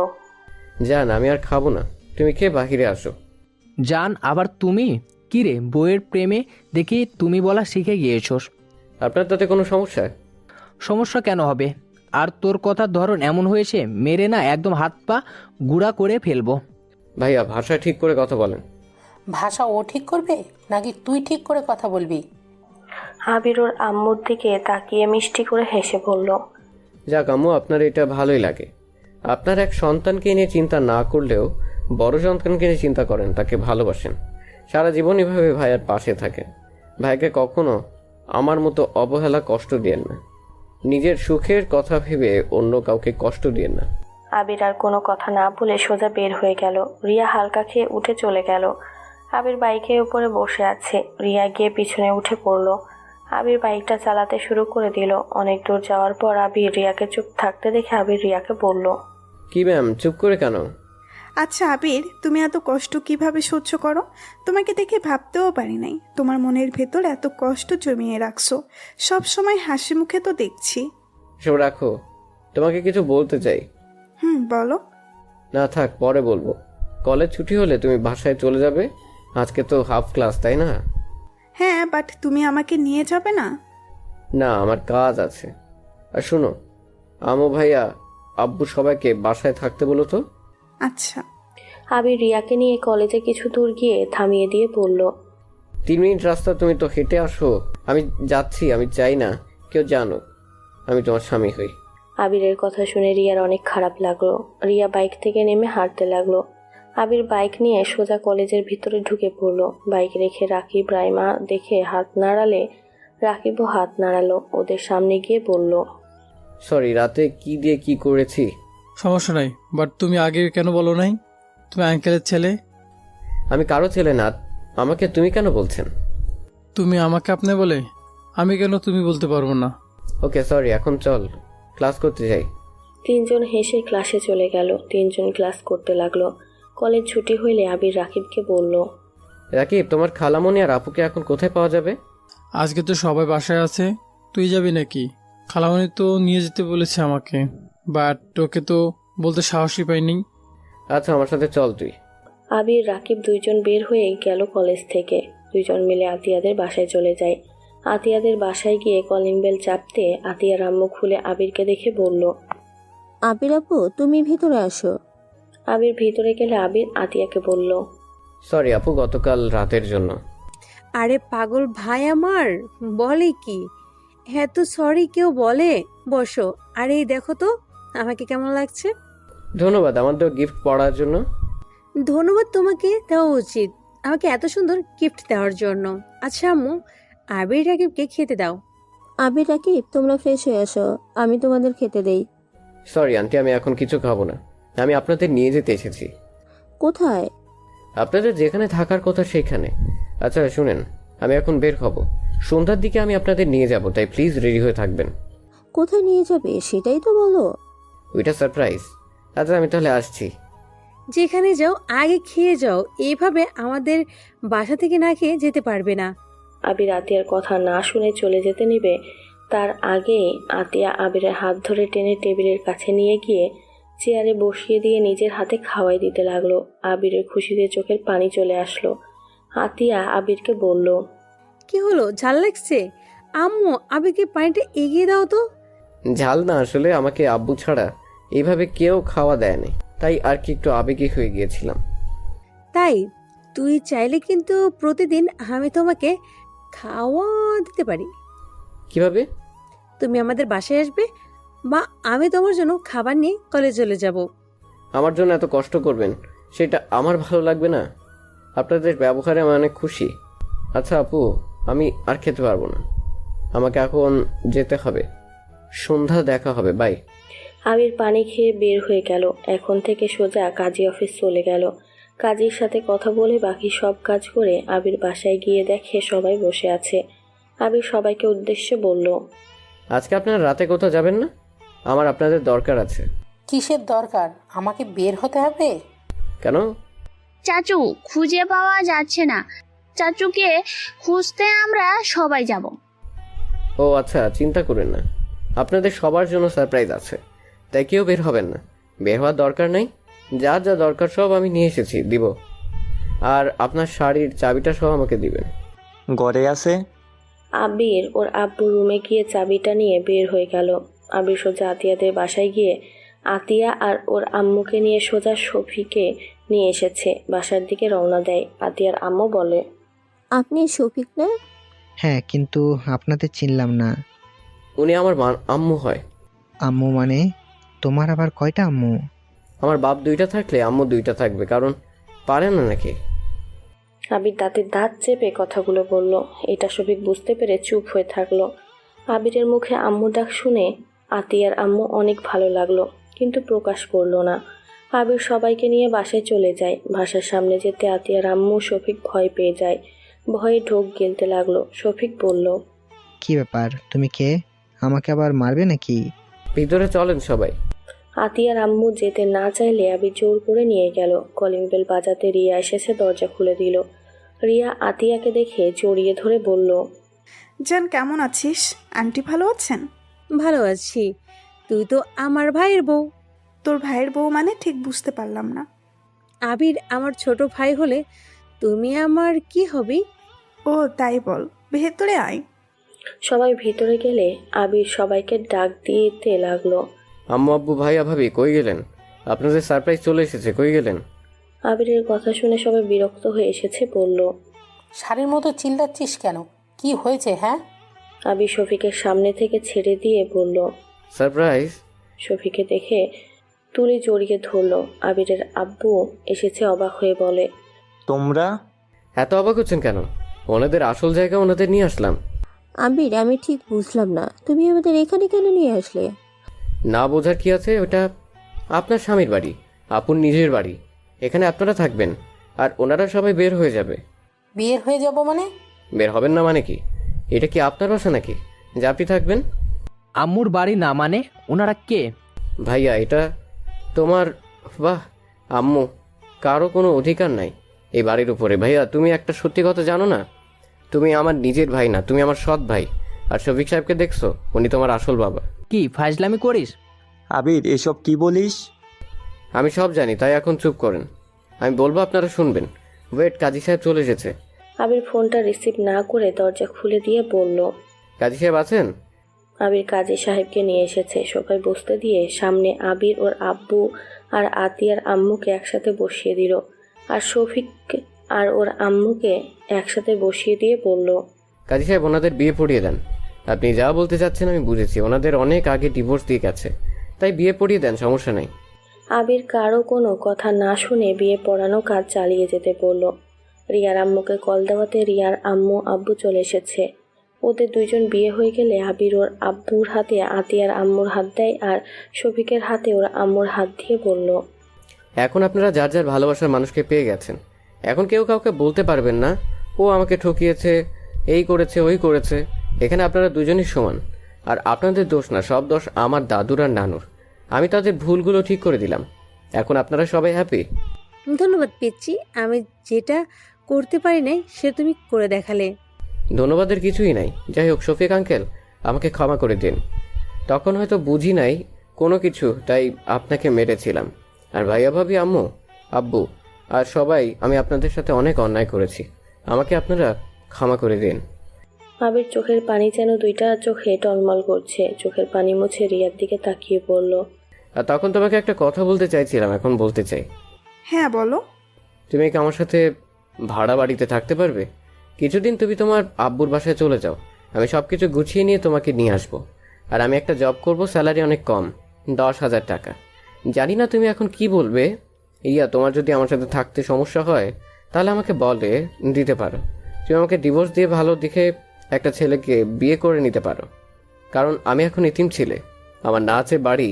জান, আমি আর খাবো না, তুমি খেয়ে বাহিরে আসো। জান, আবার তুমি? কি রে, বইয়ের প্রেমে দেখি তুমি বলা শিখে গিয়েছোস। আপনার তাতে কোনো সমস্যা? সমস্যা কেন হবে? আর তোর কথার ধরন এমন হয়েছে, মেরে না একদম হাত পা গুঁড়া করে ফেলবো। ভাইয়া ভাষা ঠিক করে কথা বলেন। ভাষা ও ঠিক করবে নাকি তুই ঠিক করে কথা বলবি? আবির ওর আম্মুর দিকে তাকিয়ে মিষ্টি করে হেসে বলল, যাক আম্মু, আপনার এটা ভালোই লাগে। আপনার এক সন্তানকে নিয়ে চিন্তা না করলেও বড় সন্তানকে নিয়ে চিন্তা করেন, তাকে ভালোবাসেন, সারা জীবন এভাবে ভাইয়ার পাশে থাকেন। ভাইকে কখনো আমার মতো অবহেলা কষ্ট দিয়েন না, নিজের সুখের কথা ভেবে অন্য কাউকে কষ্ট দিয়েন না। আবির আর কোনো কথা না বলে সোজা বের হয়ে গেল। রিয়া হালকা খেয়ে উঠে চলে গেল। আবির বাইকের উপরে বসে আছে। রিয়া গিয়ে পিছনে উঠে পড়ল। আবির বাইকটা চালাতে শুরু করে দিল। অনেক দূর যাওয়ার পর আবির রিয়াকে চুপ থাকতে দেখে আবির রিয়াকে বলল, কি ম্যাম, চুপ করে কেন? আচ্ছা আবির, তুমি এত কষ্ট কিভাবে সহ্য করো? তোমাকে দেখে ভাবতেও পারি নাই তোমার মনের ভেতর এত কষ্ট জমিয়ে রাখছো। সব সময় হাসি মুখে তো দেখছি। সব রাখো, তোমাকে কিছু বলতে চাই। বলো। না থাক, পরে বলবো। কলেজ ছুটি হলে তুমি বাসায় চলে যাবে। আজকে তো হাফ ক্লাস, তাই না? হ্যাঁ, বাট তুমি আমাকে নিয়ে যাবে না? না, আমার কাজ আছে। আর শোনো, আমু ভাইয়া আব্বু সবাইকে বাসায় থাকতে বলো তো। আচ্ছা। আবির রিয়াকে নিয়ে কলেজে কিছু দূর গিয়ে থামিয়ে দিয়ে বলল, 3 মিনিট রাস্তা, তুমি তো হেঁটে আসো। আমি যাচ্ছি, আমি চাই না কেউ জানো আমি তোমার স্বামী হই। আবিরের কথা শুনে রিয়ার অনেক খারাপ লাগলো। রিয়া বাইক থেকে নেমে হাঁটতে লাগলো। আবির বাইক নিয়ে সোজা কলেজের ভিতরে ঢুকে পড়লো। বাইক রেখে রাকিব রাইমা দেখে হাত নাড়ালে রাকিবও হাত নাড়ালো। ওদের সামনে গিয়ে বলল, সরি, রাতে কি দিয়ে কি করেছি। সমস্যা নাই, বাট তুমি আগে কেন বলো নাই? তুমি আঙ্কেলের ছেলে। আমি কারো ছেলে না, আমাকে তুমি কেন বলছেন? তুমি আমাকে আপনি বলে, আমি কেন তুমি বলতে পারবো না? ওকে সরি, এখন চল ক্লাস করতে যাই। 3 জন হেসে ক্লাসে চলে গেল। 3 জন ক্লাস করতে লাগলো। কলেজ ছুটি হইলে আবির রাকিবকে বলল, রাকিব, তোমার খালামণি আর আপুকে এখন কোথায় পাওয়া যাবে? আজকে তো সবাই বাসায় আছে, তুই যাবি নাকি? খালামণি তো নিয়ে যেতে বলেছে আমাকে, বাট তোকে তো বলতে সাহসই পাইনি। আচ্ছা, আমার সাথে চল তুই। আবির রাকিব 2 জন বের হয়ে গেল কলেজ থেকে। 2 জন মিলে আতিয়াদের বাসায় চলে যায়। আতিয়াদের বাসায় গিয়ে কলিং বেল চাপতে আতিয়ার আম্মু খুলে আবিরকে দেখে বলল, আবির আপু, তুমি ভিতরে আসো। আবির ভিতরে গেলে আবির আতিয়াকে বলল, সরি আপু, গতকাল রাতের জন্য। আরে পাগল ভাই আমার, বলে কি? হ্যাঁ তো সরি কেউ বলে? বসো। আরে এই দেখো তো আমাকে কেমন লাগছে। ধন্যবাদ আমাদের গিফট পড়ার জন্য। ধন্যবাদ তোমাকে দেওয়া উচিত, আমাকে এত সুন্দর গিফট দেওয়ার জন্য। আচ্ছা আম্মু, আবির রাকিবকে খেতে দাও। আবির রাকিব, তোমরা ফ্রেশ হয়ে আসো, আমি তোমাদের খেতে দেই। সরি আন্টি, আমি এখন কিছু খাবো না। আমি আপনাদের নিয়ে যেতে এসেছি। কোথায়? আপনাদের যেখানে থাকার কথা সেখানে। আচ্ছা শুনেন, আমি এখন বের হব। সন্ধ্যার দিকে আমি আপনাদের নিয়ে যাব, তাই প্লিজ রেডি হয়ে থাকবেন। কোথায় নিয়ে যাবে সেটাই তো বলো। ওইটা সারপ্রাইজ। আচ্ছা আমি তাহলে আসছি। যেখানে যাও আগে খেয়ে যাও, এইভাবে আমাদের বাসা থেকে না খেয়ে যেতে পারবে না। আবির আতিয়ার কথা না শুনে চলে যেতে নিবে, তার আগে আতিয়া আবিরের হাত ধরে টেনে টেবিলের কাছে নিয়ে গিয়ে চেয়ারে বসিয়ে দিয়ে নিজের হাতে খাওয়াই দিতে লাগলো। আবিরের খুশিতে চোখের পানি চলে আসলো। আতিয়া আবিরকে বলল, কি হলো, ঝাল লাগছে? আম্মু, আবিরকে পানিটা এগিয়ে দাও তো। ঝাল না, আসলে আমাকে আব্বু ছাড়া এইভাবে কেউ খাওয়া দেয়নি, তাই আর কি একটু আবেগী হয়ে গিয়েছিলাম। তাই তুই চাইলে কিন্তু প্রতিদিন আমি তোমাকে খাওয়া দিতে পারি। কিভাবে? তুমি আমাদের বাসায় আসবে, বা আমি তোমার জন্য খাবার নিয়ে কলেজ চলে যাব। আমার জন্য এত কষ্ট করবেন সেটা আমার ভালো লাগবে না? আপনাদের ব্যবহারে আমি অনেক খুশি। আচ্ছা আপু, আমি আর খেতে পারবো না, আমাকে এখন যেতে হবে। সন্ধ্যা দেখা হবে, বাই। আবির পানি খেয়ে বের হয়ে গেল। এখন থেকে সোজা কাজী অফিস চলে গেল। কাজীর সাথে কথা বলে বাকি সব কাজ করে আবির বাসায় গিয়ে দেখে সবাই বসে আছে। আবির সবাইকে উদ্দেশ্যে বলল, আজকে আপনারা রাতে কোথাও যাবেন না? আমার আপনাদের দরকার আছে। কিসের দরকার? আমাকে বের হতে হবে কেন? চাচু খুঁজে পাওয়া যাচ্ছে না, চাচুকে খুঁজতে আমরা সবাই যাব। ও আচ্ছা, চিন্তা করেন না, আপনাদের সবার জন্য সারপ্রাইজ আছে, তাই কেউ বের হবেন না। বের হওয়ার দরকার নেই, যা যা দরকার সব আমি নিয়ে এসেছি, দিব। আর আপনার শাড়ির চাবিটা সহ আমাকে দিবেন। ঘরে আছে? আবির ওর আব্বুর রুমে গিয়ে চাবিটা নিয়ে বের হয়ে গেল। আবির সোজা আতিয়াদের বাসায় গিয়ে আতিয়া আর ওর আম্মুকে নিয়ে সোজা শফিকে নিয়ে এসেছে। বাসার দিকে রওনা দেয়। আতিয়ার আম্মু বলে, আপনি শফিক না? হ্যাঁ, কিন্তু আপনাদের চিনলাম না। উনি আমার আম্মু হয়। আম্মু মানে? তোমার আবার কয়টা আম্মু? আমার বাপ দুইটা থাকলে আম্মু দুইটা থাকবে, কারণ পারে না নাকি? আবির দাঁতের দাঁত চেপে কথাগুলো বলল। এটা শফিক বুঝতে পেরে চুপ হয়ে থাকলো। আবিরের মুখে আম্মু ডাক শুনে আতিয়ার আম্মু অনেক ভালো লাগলো, কিন্তু প্রকাশ করলো না। আবির সবাইকে নিয়ে বাসায় চলে যায়। বাসার সামনে যেতে আতিয়ার আম্মু শফিক ভয় পেয়ে যায়। ভয়ে ঢোক গিলতে লাগলো। শফিক বলল, কি ব্যাপার, তুমি কে? আমাকে আবার মারবে নাকি? ভিতরে চলেন সবাই। আতিয়ার আম্মু যেতে না চাইলে আবির জোর করে নিয়ে গেল। কলিং বেল বাজাতে রিয়া এসেছে, দরজা খুলে দিল। রিয়া আতিয়াকে দেখে জড়িয়ে ধরে বলল, জান কেমন আছিস? আন্টি ভালো আছেন? ভালো আছি। তুই তো আমার ভাইয়ের বউ। তোর ভাইয়ের বউ মানে ঠিক বুঝতে পারলাম না। আবির আমার ছোট ভাই হলে তুমি আমার কি হবি? ও তাই বল, ভেতরে আয়। সবাই ভিতরে গেলে আবির সবাইকে ডাক দিতে লাগলো। আম্মু, আব্বু, ভাইয়া, ভাবি কই গেলেন? আপনাদের সারপ্রাইজ চলে এসেছে, কই গেলেন? আবিরের কথা শুনে সবাই বিরক্ত হয়ে এসেছে, বলল, শাড়ির মতো চিল্লাচ্ছিস কেন? কি হয়েছে হ্যাঁ? আবির শফিকের সামনে থেকে ছেড়ে দিয়ে বলল, সারপ্রাইজ? শফিকে দেখে তুলি জড়িয়ে ধরল। আবিরের আব্বু এসেছে, অবাক হয়ে বলে, তোমরা? এত অবাক হচ্ছেন কেন? ওনাদের আসল জায়গা ওনাদের নিয়ে আসলাম। আবির, আমি ঠিক বুঝলাম না, তুমি আমাদের এখানে কেন নিয়ে আসলে? না বোঝার কি আছে? ওটা আপনার স্বামীর বাড়ি, আপুর নিজের বাড়ি। এখানে আপনারা থাকবেন আর ওনারা সবাই বের হয়ে যাবে। বিয়ের হয়ে যাব মানে? বের হবেন না মানে কি? এটা কি আপনার বাসা নাকি যে আপনি থাকবেন? আম্মুর বাড়ি না মানে? ওনারা কে? ভাইয়া, এটা তোমার? বাহ আম্মু, কারো কোনো অধিকার নাই এই বাড়ির উপরে। ভাইয়া, তুমি একটা সত্যি কথা জানো না? তুমি আমার নিজের ভাই না, তুমি আমার সৎ ভাই। আর শফিক সাহেবকে দেখছো? উনি তোমার আসল বাবা। কি ফাজলামি করিস? আবির, এসব কি বলিস? আমি সব জানি, তাই এখন চুপ করেন। আমি বলবো, আপনারা শুনবেন। ওয়েট, কাজী সাহেব চলে এসেছে। আবির ফোনটা রিসিভ না করে দরজা খুলে দিয়ে বলল, কাজী সাহেব আছেন? আবির কাজী সাহেবকে নিয়ে এসেছে। সবাই বসতে দিয়ে সামনে আবির ওর আব্বু আর আতিয়ার আম্মুকে একসাথে বসিয়ে দিল। আর শফিক আর ওর আম্মুকে একসাথে বসিয়ে দিয়ে বলল, কাজী সাহেব, ওনাদের বিয়ে পড়িয়ে দেন। আপনি যা বলতে চাচ্ছেন আমি বুঝেছি, ওনাদের অনেক আগে ডিভোর্স দিয়ে গেছে, তাই বিয়ে পড়িয়ে দেন, সমস্যা নেই। আবির কারো কোনো কথা না শুনে বিয়ে পড়ানো কাজ চালিয়ে যেতে বলল। রিয়ার আম্মুকে কল দেওয়াতে রিয়ার আম্মু আব্বু চলে এসেছে। ওদের দুইজন বিয়ে হয়ে গেলে আবির ওর আব্বুর হাতে আতিয়ার আম্মুর হাত দেয় আর শফিকের হাতে ওর আম্মুর হাত দিয়ে বলল, এখন আপনারা যার যার ভালোবাসার মানুষকে পেয়ে গেছেন। এখন কেউ কাউকে বলতে পারবেন না ও আমাকে ঠকিয়েছে, এই করেছে, ওই করেছে। এখানে আপনারা দুজনই সমান। আর আপনাদের দোষ না, সব দোষ আমার দাদুর আর নানুর। আমি তাদের ভুলগুলো ঠিক করে দিলাম। এখন আপনারা সবাই হ্যাপি। ধন্যবাদ পেয়েছি। আমি যেটা করতে পারি নাই সে তুমি করে দেখালে। ধন্যবাদের কিছুই নাই। যাই হোক, শফিক আঙ্কেল, আমাকে ক্ষমা করে দিন। তখন হয়তো বুঝি নাই কোনো কিছু, তাই আপনাকে মেরেছিলাম। আর ভাইয়া, ভাবি, আম্মু, আব্বু আর সবাই, আমি আপনাদের সাথে অনেক অন্যায় করেছি। আমাকে আপনারা ক্ষমা করে দিন। আবির চোখের পানি যেন দুইটা চোখে টলমল করছে। চোখের পানি মুছে রিয়ার দিকে তাকিয়ে বলল, আর তখন তোমাকে একটা কথা বলতে চাইছিলাম, এখন বলতে চাই। হ্যাঁ বলো। তুমি কি আমার সাথে ভাড়া বাড়িতে থাকতে পারবে? কিছুদিন তুমি তোমার আব্বুর বাসায় চলে যাও, আমি সব কিছু গুছিয়ে নিয়ে তোমাকে নিয়ে আসবো। আর আমি একটা জব করব, স্যালারি অনেক কম, 10,000 টাকা। জানি না তুমি এখন কি বলবে। ইয়া, তোমার যদি আমার সাথে থাকতে সমস্যা হয় তাহলে আমাকে বলে দিতে পারো। তুমি আমাকে ডিভোর্স দিয়ে ভালো দেখে একটা ছেলেকে বিয়ে করে নিতে পারো, কারণ আমি এখন এতিম ছেলে। আমার না আছে বাড়ি,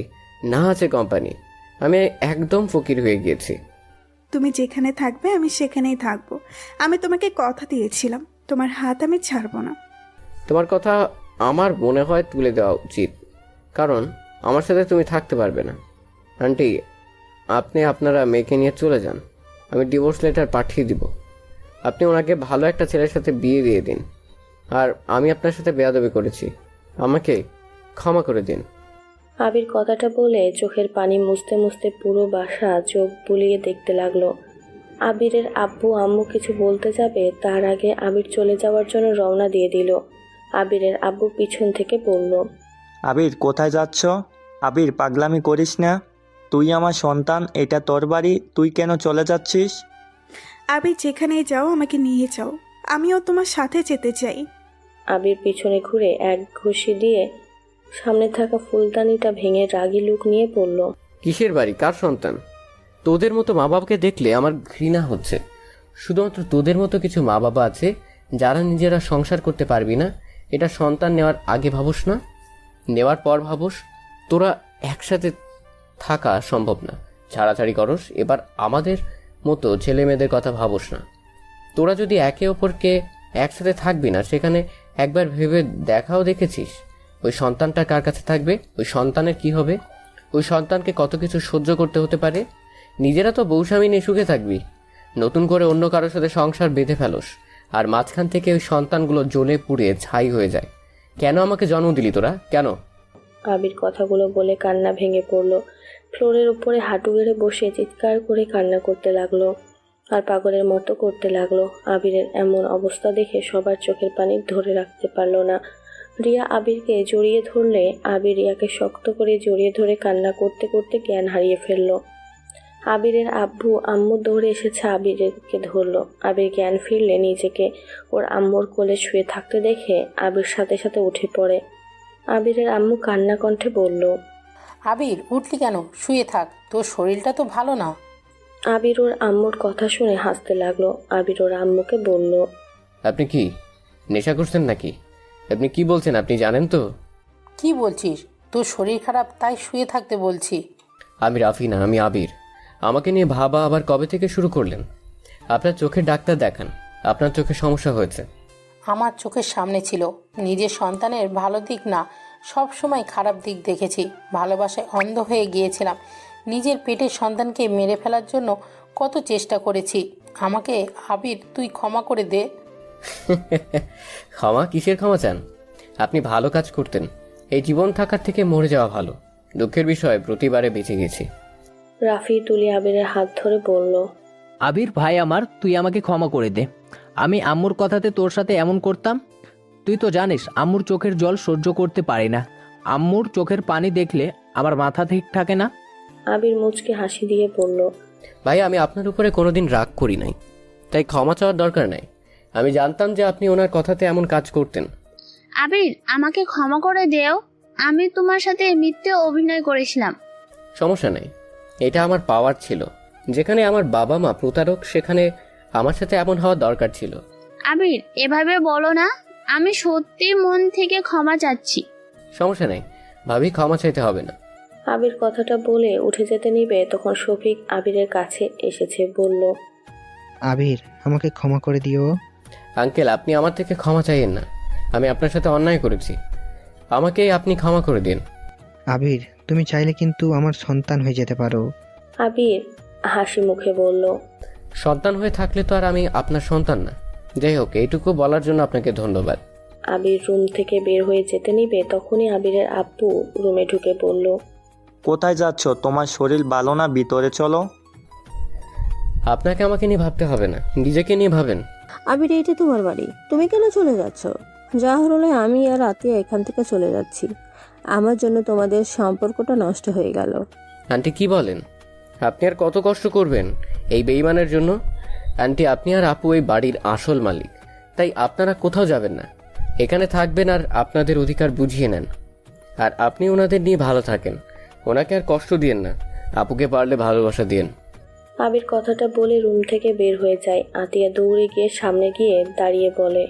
না আছে কোম্পানি, আমি একদম ফকির হয়ে গিয়েছি। তুমি যেখানে থাকবে আমি সেখানেই থাকবো। আমি তোমাকে কথা দিয়েছিলাম, তোমার হাত আমি ছাড়বো না। তোমার কথা আমার মনে হয় তুলে দেওয়া উচিত, কারণ আমার সাথে তুমি থাকতে পারবে না। আন্টি, আপনি আপনারা মেয়েকে নিয়ে চলে যান, আমি ডিভোর্স লেটার পাঠিয়ে দিব। আপনি ওনাকে ভালো একটা ছেলের সাথে বিয়ে দিয়ে দিন। আর আমি আপনার সাথে বেয়াদবি করেছি, আমাকে ক্ষমা করে দিন। আবির কথাটা বলে চোখের পানি মুছতে মুছতে পুরো বাসা চোখ বুলিয়ে দেখতে লাগলো। আবিরের আব্বু আম্মু কিছু বলতে যাবে তার আগে আবির চলে যাওয়ার জন্য রওনা দিয়ে দিল। আবিরের আব্বু পিছন থেকে বলল, আবির কোথায় যাচ্ছ? আবির পাগলামি করিস না, তুই আমার সন্তান, এটা তোর বাড়ি, তুই কেন চলে যাচ্ছিস? আবির যেখানেই যাও আমাকে নিয়ে যাও, আমিও তোমার সাথে যেতে চাই। আবির পিছনে ঘুরে এক ঘুষি দিয়ে সামনে থাকা ফুলদানিটা ভেঙে রাগী লুক নিয়ে পড়ল, কিসের বাড়ি, কার সন্তান? তোদের মতো মা বাবাকে দেখলে আমার ঘৃণা হচ্ছে। শুধুমাত্র তোদের মতো কিছু মা বাবা আছে যারা নিজেরা সংসার করতে পারবি না, এটা সন্তান নেওয়ার আগে ভাবস না, নেওয়ার পর ভাবস। তোরা একসাথে থাকা সম্ভব না, ছাড়াছাড়ি করস। এবার আমাদের মতো ছেলে মেয়েদের কথা ভাবস না। তোরা যদি একে অপরকে একসাথে থাকবি না, সেখানে একবার ভেবে দেখাও দেখেছিস ওই সন্তানটা কার কাছে থাকবে? ওই সন্তানের কি হবে? ওই সন্তানকে কত কিছু সহ্য করতে হতে পারে। নিজেরা তো বউস্বামী নিয়ে সুখে থাকবি, নতুন করে অন্য কারোর সাথে সংসার বেঁধে ফেলোস, আর মাঝখান থেকে ওই সন্তানগুলো জ্বলে পুড়ে ছাই হয়ে যায়। কেন আমাকে জন্ম দিলি তোরা, কেন? আবির কথাগুলো বলে কান্না ভেঙে পড়ল। ফ্লোরের উপরে হাঁটু গেড়ে বসে চিৎকার করে কান্না করতে লাগলো আর পাগলের মতো করতে লাগলো। আবিরের এমন অবস্থা দেখে সবার চোখের পানি ধরে রাখতে পারল না। রিয়া আবিরকে জড়িয়ে ধরলে আবির রিয়াকে শক্ত করে জড়িয়ে ধরে কান্না করতে করতে জ্ঞান হারিয়ে ফেলল। আবিরের আব্বু আম্মু দৌড়ে এসেছে আবিরকে ধরলো। আবির জ্ঞান ফিরলে নিজেকে ওর আম্মুর কোলে শুয়ে থাকতে দেখে আবির সাথে সাথে উঠে পড়ে। আবিরের আম্মু কান্না কণ্ঠে বলল, আবির উঠলি কেন? শুয়ে থাক, তোর শরীরটা তো ভালো না। আবির ওর আম্মুর কথা শুনে হাসতে লাগলো। আবির ওর আম্মুকে বলল, আপনি কি নেশা করছেন নাকি? আপনি কি বলছেন আপনি জানেন তো? কি বলছিস? তোর শরীর খারাপ তাই শুয়ে থাকতে বলছি। আমি রাফি না, আমি আবির। আমাকে নিয়ে ভাবা আবার কবে থেকে শুরু করলেন? আপনার চোখের ডাক্তার দেখান, আপনার চোখে সমস্যা হয়েছে। আমার চোখের সামনে ছিল, নিজের সন্তানের ভালো দিক না, সব সময় খারাপ দিক দেখেছি। ভালোবাসায় অন্ধ হয়ে গিয়েছিলাম। নিজের পেটের সন্তানকে মেরে ফেলার জন্য কত চেষ্টা করেছি। আমাকে আবির তুই ক্ষমা করে দে। ক্ষমা? কিসের ক্ষমা চান? আপনি ভালো কাজ করতেন, এই জীবন থাকার থেকে মরে যাওয়া ভালো। দুঃখের বিষয় প্রতিবারে বেঁচে গেছি। রাফি তুলি আবিরের হাত ধরে বলল, আবির ভাই আমার, তুই আমাকে ক্ষমা করে দে। আমি আম্মুর কথাতে তোর সাথে এমন করতাম। তুই তো জানিস আম্মুর চোখের জল সহ্য করতে পারি না। আম্মুর চোখের পানি দেখলে আমার মাথা ঠিক থাকে না। আবির মুচকে হাসি দিয়ে বলল, ভাই, আমি আপনার উপরে কোনোদিন রাগ করি নাই, তাই ক্ষমা চাওয়ার দরকার নাই। আমি জানতাম যে আপনি ওনার কথাতে এমন কাজ করতেন। আবির আমাকে ক্ষমা করে দেও, আমি তোমার সাথে মিথ্যে অভিনয় করেছিলাম। সমস্যা নেই, এটা আমার পাওয়ার ছিল। যেখানে আমার বাবা মা প্রতারক, সেখানে আমার সাথে এমন হওয়া দরকার ছিল। আবির এভাবে বলো না, আমি সত্যি মন থেকে ক্ষমা চাচ্ছি। সমস্যা নেই ভাবি, ক্ষমা চাইতে হবে না। আবির কথাটা বলে উঠে যেতে নিবে, তখন শফিক আবিরের কাছে এসেছে, বলল, আবির আমাকে ক্ষমা করে দিও। আঙ্কেল, আপনি আমার থেকে ক্ষমা চাইয়েন না, আমি আপনার সাথে অন্যায় করেছি, আমাকে আপনি ক্ষমা করে দিন। আবির তুমি চাইলে কিন্তু আমার সন্তান হয়ে যেতে পারো। আবির হাসি মুখে বলল, সন্তান হয়ে থাকলে তো আর আমি আপনার সন্তান না। যাই হোক, এইটুকু বলার জন্য আপনাকে ধন্যবাদ। আবির রুম থেকে বের হয়ে যেতে নিবে, তখনই আবিরের আব্বু রুমে ঢুকে বলল, কোথায় যাচ্ছ? তোমার শরীর ভালো না, ভিতরে চলো। আপনাকে আমাকে নিয়ে ভাবতে হবে না, নিজেকে নিয়ে ভাবেন। আবির এইটা তোমার বাড়ি, তুমি কেন চলে যাচ্ছ? যা হলে আমি আর আতিয়া এখান থেকে চলে যাচ্ছি। আমার জন্য তোমাদের সম্পর্কটা নষ্ট হয়ে গেল। আন্টি কি বলেন? আপনি আর কত কষ্ট করবেন এই বেঈমানের জন্য? আন্টি, আপনি আর আপু এই বাড়ির আসল মালিক, তাই আপনারা কোথাও যাবেন না, এখানে থাকবেন আর আপনাদের অধিকার বুঝিয়ে নেন। আর আপনি ওনাদের নিয়ে ভালো থাকেন, ওনাকে আর কষ্ট দিয়েন না, আপুকে পারলে ভালোবাসা দিয়েন। আবির কথাটা বলে রুম থেকে বের হয়ে যায়। আতিয়া দৌড়ে গিয়ে সামনে গিয়ে দাঁড়িয়ে বলে,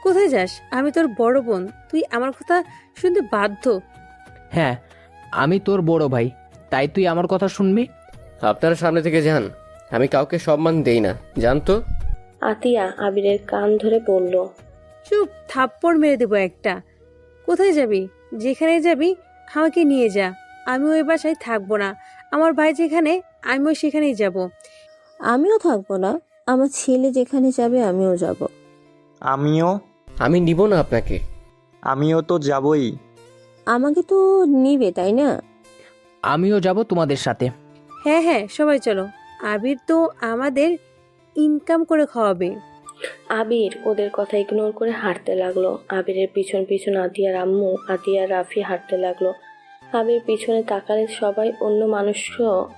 কোথায় যাস? আমি তোর বড় বোন, তুই আমার কথা শুনতে বাধ্য। হ্যাঁ, আমি তোর বড় ভাই, তাই তুই আমার কথা শুনবি। আপনারা সামনে থেকে যান, আমি কাউকে সম্মান দেই না, জানতো? আতিয়া আবিরের কান ধরে বলল, চুপ, থাপ্পড় মেরে দেবো একটা। কোথায় যাবি? যেখানে যাবি আমাকে নিয়ে যা। আমি ওই বাসায় থাকবো না, আমার ভাই যেখানে আমিও সেখানেই যাব। আমিও থাকবো না, আমার ছেলে যেখানে যাবে আমিও যাব। আমি নিব না আপনাকে। আমিও তো যাবই। আমাকে তো নিবে তাই না? আমিও যাব তোমাদের সাথে। হ্যাঁ হ্যাঁ, সবাই চলো। আবির তো আমাদের ইনকাম করে খাওয়াবে। আবির ওদের কথা ইগনোর করে হাঁটতে লাগলো। আবিরের পিছন পিছন আতিয়ার আম্মু, আতিয়ার রাফি হাঁটতে লাগলো। আবির পিছনে তাকালে সবাই অন্য মানুষ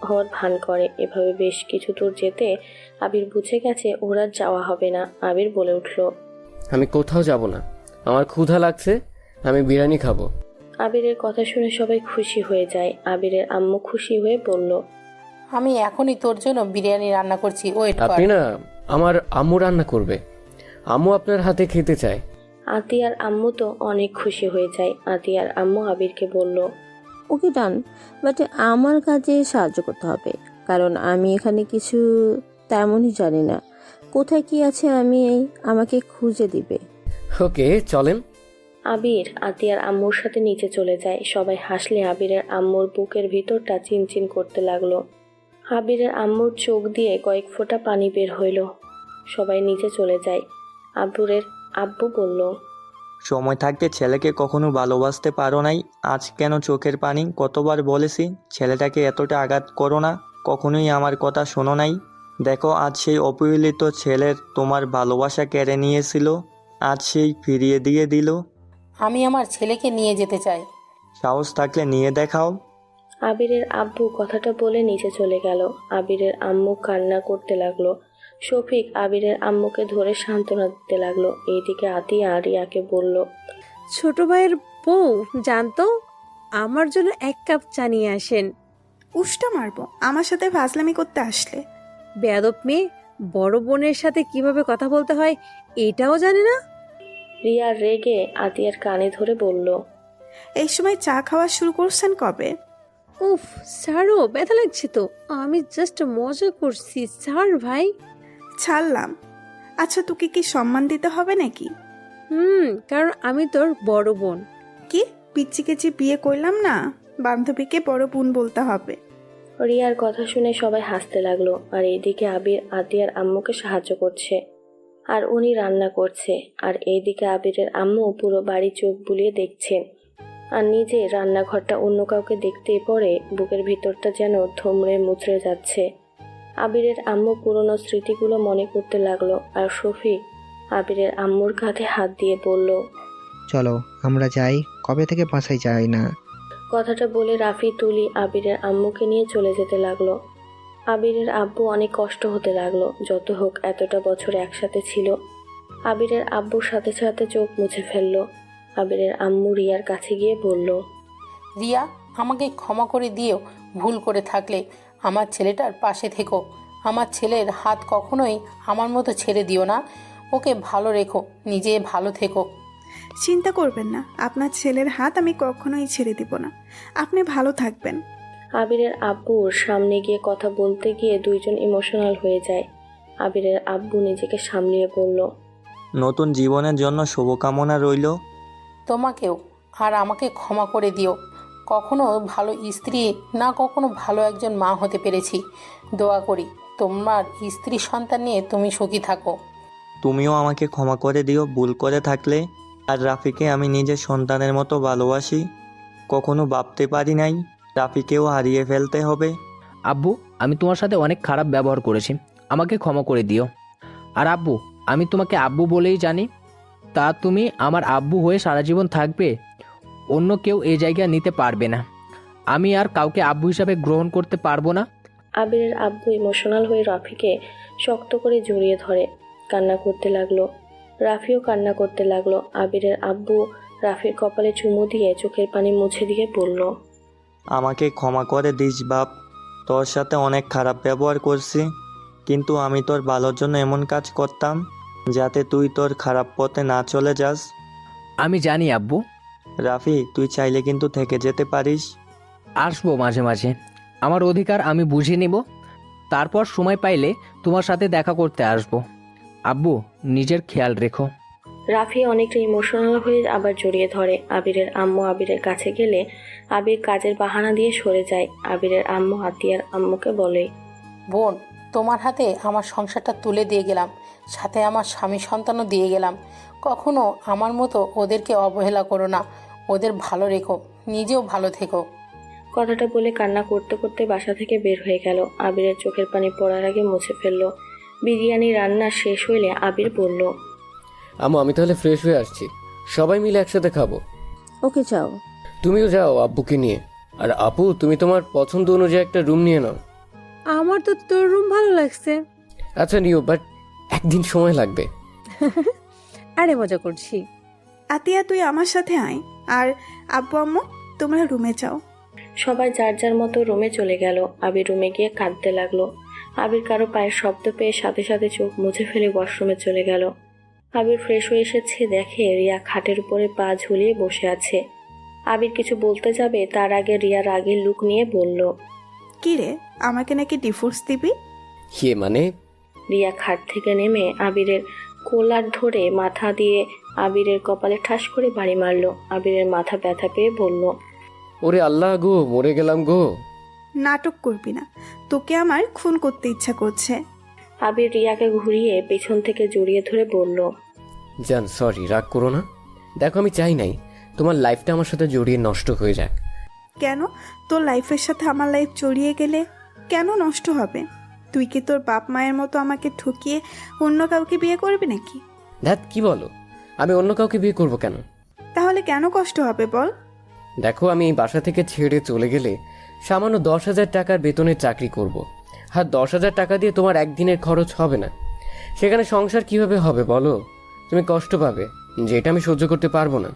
হওয়ার ভান করে। এভাবে বেশ কিছু দূর যেতে আবির বুঝে গেছে ওর আর যাওয়া হবে না। আবির বলে উঠল, আমি কোথাও যাব না, আমার ক্ষুধা লাগছে, আমি বিরিয়ানি খাবো। আবিরের কথা শুনে সবাই খুশি হয়ে যায়। আবিরের আম্মু খুশি হয়ে বলল, আমি এখনই তোর জন্য বিরিয়ানি রান্না করছি, ওয়েট কর। আপনি না, আমার আম্মু রান্না করবে, আম্মু আপনার হাতে খেতে চায়। আতিয়ার আম্মু তো অনেক খুশি হয়ে যায়। আতিয়ার আম্মু আবিরকে বলল, ওকে ডান, বাট আমার কাজে সাহায্য করতে হবে, কারণ আমি এখানে কিছু তেমনই জানি না। কোথায় কি আছে আমাকে খুঁজে দিবে। ওকে চলেন। আবির আতিয়ার আম্মুর সাথে নিচে চলে যায়। সবাই হাসলে আবিরের আম্মুর বুকের ভিতরটা চিনচিন করতে লাগলো। আবিরের আম্মুর চোখ দিয়ে কয়েক ফোঁটা পানি বের হইল। সবাই নিচে চলে যায়। আবিরের আব্বু বলল, সময় থাকতে ছেলেকে কখনো ভালোবাসতে পারো নাই, আজ কেন চোখের পানি? কতবার বলেছি ছেলেটাকে এতটা আঘাত করো না, কখনোই আমার কথা শোনো নাই। দেখো আজ সেই অপহৃত ছেলের তোমার ভালোবাসা কেড়ে নিয়েছিল, আজ সেই ফিরিয়ে দিয়ে দিল। আমি আমার ছেলেকে নিয়ে যেতে চাই। সাহস থাকলে নিয়ে দেখাও। আবিরের আব্বু কথাটা বলে নিচে চলে গেল। আবিরের আম্মু কান্না করতে লাগলো। শফিক আবিরের আম্মুকে ধরে সান্ত্বনা দিতে লাগলো। এইদিকে আতিয়া রিয়াকে বলল, ছোট ভাইয়ের বউ জানতো, আমার জন্য 1 কাপ চা নিয়ে আসেন। উষ্টা মারবো আমার সাথে ফাজলামি করতে আসলে। বেয়াদব মেয়ে, বড় বোনের সাথে কিভাবে কথা বলতে হয় এটাও জানে না। রিয়া রেগে আতিয়ার কানে ধরে বলল, এই সময় চা খাওয়া শুরু করছেন কবে? উফ ছাড়ো, ব্যথা লাগছে তো, আমি জাস্ট মজা করছি, ছাড় ভাই। ছাড়লাম। আচ্ছা তোকে কি সম্মান দিতে হবে নাকি? কারণ আমি তোর বড় বোন। কি পিচ্চিকে যে বিয়ে করলাম না, বান্ধবীকে বড় বোন বলতে হবে। রিয়ার কথা শুনে সবাই হাসতে লাগলো। আর এইদিকে আবির আতিয়ার আম্মুকে সাহায্য করছে, আর উনি রান্না করছে। আর এইদিকে আবিরের আম্মু পুরো বাড়ি চোখ বুলিয়ে দেখছেন। আর নিজে রান্নাঘরটা অন্য কাউকে দেখতেই পরে বুকের ভিতরটা যেন থমড়ে মুচড়ে যাচ্ছে। আবিরের আম্মু পুরনো স্মৃতিগুলো মনে করতে লাগলো। আর শফিক আবিরের আম্মুর কাঁধে হাত দিয়ে বলল, চলো আমরা যাই, কবে থেকে বাসায় যাই না। কথাটা বলে রাফি তুলি আবিরের আম্মুকে নিয়ে চলে যেতে লাগলো। আবিরের আব্বু অনেক কষ্ট হতে লাগলো। যত হোক এতটা বছর একসাথে ছিল। আবিরের আব্বুর সাথে সাথে চোখ মুছে ফেললো। আবিরের আম্মু রিয়ার কাছে গিয়ে বলল, রিয়া, আমাকে ক্ষমা করে দিও, ভুল করে থাকলে আমার ছেলেটার পাশে থেকো। আমার ছেলের হাত কখনোই আমার মতো ছেড়ে দিও না, ওকে ভালো রেখো, নিজে ভালো থেকো। চিন্তা করবেন না, আপনার ছেলের হাত আমি কখনোই ছেড়ে দিব না। আপনি ভালো থাকবেন। আবিরের আব্বুর সামনে গিয়ে কথা বলতে গিয়ে দুইজন ইমোশনাল হয়ে যায়। আবিরের আব্বু নিজেকে সামলিয়ে বলল, নতুন জীবনের জন্য শুভকামনা রইল। তোমাকেও, আর আমাকে ক্ষমা করে দিও। কখনো ভালো স্ত্রী না, কখনো ভালো একজন মা হতে পেরেছি। দোয়া করি তোমার স্ত্রী সন্তান নিয়ে তুমি সুখী থাকো। তুমিও আমাকে ক্ষমা করে দিও ভুল করে থাকলে। আর রাফিকে আমি নিজের সন্তানের মতো ভালোবাসি, কখনো ভাবতে পারি নাই রাফিকেও হারিয়ে ফেলতে হবে। আব্বু, আমি তোমার সাথে অনেক খারাপ ব্যবহার করেছি, আমাকে ক্ষমা করে দিও। আর আব্বু, আমি তোমাকে আব্বু বলেই জানি, তা তুমি আমার আব্বু হয়ে সারা জীবন থাকবে, অন্য কেউ এই জায়গা নিতে পারবে না। আমি আর কাউকে আব্বু হিসাবে গ্রহণ করতে পারবো না। আবিরের আব্বু ইমোশনাল হয়ে রাফিকে শক্ত করে জড়িয়ে ধরে কান্না করতে লাগলো। রাফিও কান্না করতে লাগলো। আবিরের আব্বু রাফির কপালে চুমু দিয়ে চোখের পানি মুছে দিয়ে বলল, আমাকে ক্ষমা করে দিস বাপ, তোর সাথে অনেক খারাপ ব্যবহার করছি, কিন্তু আমি তোর ভালোর জন্য এমন কাজ করতাম যাতে তুই তোর খারাপ পথে না চলে যাস। আমি জানি আব্বু। রাফি, তুই চাইলে কিন্তু থেকে যেতে পারিস। আসবো মাঝে মাঝে, আমার অধিকার আমি বুঝে নিব, তারপর সময় পাইলে তোমার সাথে দেখা করতে আসবো। আব্বু, নিজের খেয়াল রেখো। রাফি অনেকটা ইমোশনাল হয়ে আবার জড়িয়ে ধরে। আবিরের আম্মু আবিরের কাছে গেলে আবির কাজের বাহানা দিয়ে সরে যায়। আবিরের আম্মু আতিয়ার আম্মুকে বলে, বোন, তোমার হাতে আমার সংসারটা তুলে দিয়ে গেলাম, সাথে আমার স্বামী সন্তানও দিয়ে গেলাম। কখনো আমার মতো ওদেরকে অবহেলা করো না, ওদের ভালো রেখো, নিজেও ভালো থেকো। কথাটা বলে কান্না করতে করতে বাসা থেকে বের হয়ে গেল। আবিরের চোখের পানি পড়ার আগে মুছে ফেললো। বিরিয়ানি রান্না শেষ হইলে আবির বলল, আম্মু আমি তাহলে ফ্রেশ হয়ে আসছি, সবাই মিলে একসাথে খাবো। ওকে যাও। তুমিও যাও আব্বুকে নিয়ে। আর আপু তুমি তোমার পছন্দ অনুযায়ী একটা রুম নিয়ে নাও। আমার তো তোর রুম ভালো লাগছে। আচ্ছা নিও, বাট একদিন সময় লাগবে। আরে মজা করছি। আতিয়া তুই আমার সাথে আয়, আর আব্বু আম্মু তোমরা রুমে যাও। সবাই যার যার মতো রুমে চলে গেল। আবির রুমে গিয়ে কাঁদতে লাগলো। আবির কারো পায়ের শব্দ পেয়ে সাথে সাথে চোখ মুছে ফেলে ওয়াশরুমে চলে গেল। আবির ফ্রেশ হয়ে এসেছে, দেখে রিয়া খাটের উপরে পা ঝুলিয়ে বসে আছে। আবির কিছু বলতে যাবে তার আগে রিয়া রাগের লুক নিয়ে বলল, কি রে, আমাকে নাকি ডিভোর্স দিবি? মানে? রিয়া খাট থেকে নেমে আবিরের কোলার ধরে মাথা দিয়ে আবিরের কপালে ঠাস করে বাড়ি মারলো। আবিরের মাথা ব্যথা পেয়ে বলল, ওরে আল্লাহ গো, মরে গেলাম গো। নাটক করবি না, তোকে আমার খুন করতে ইচ্ছা করছে। আবির রিয়াকে ঘুরিয়ে পেছন থেকে জড়িয়ে ধরে বলল, জান সরি, রাগ করো না। দেখো আমি চাই নাই তোমার লাইফটা আমার সাথে জড়িয়ে নষ্ট হয়ে যাক। কেন? তোর লাইফের সাথে আমার লাইফ জড়িয়ে গেলে কেন নষ্ট হবে? তুই কি তোর বাপ মায়ের মতো আমাকে ঠকিয়ে অন্য কাউকে বিয়ে করবি নাকি? ধ্যাত কি বলো, আমি অন্য কাউকে বিয়ে করব কেন? তাহলে কেন কষ্ট হবে বল? দেখো আমি এই বাসা থেকে ছেড়ে চলে গেলে সামান্য 10,000 টাকার বেতনের চাকরি করব। আর 10,000 টাকা দিয়ে তোমার একদিনের খরচ হবে না। সেখানে সংসার কিভাবে হবে বলো? তুমি কষ্ট পাবে, যেটা আমি সহ্য করতে পারবো না।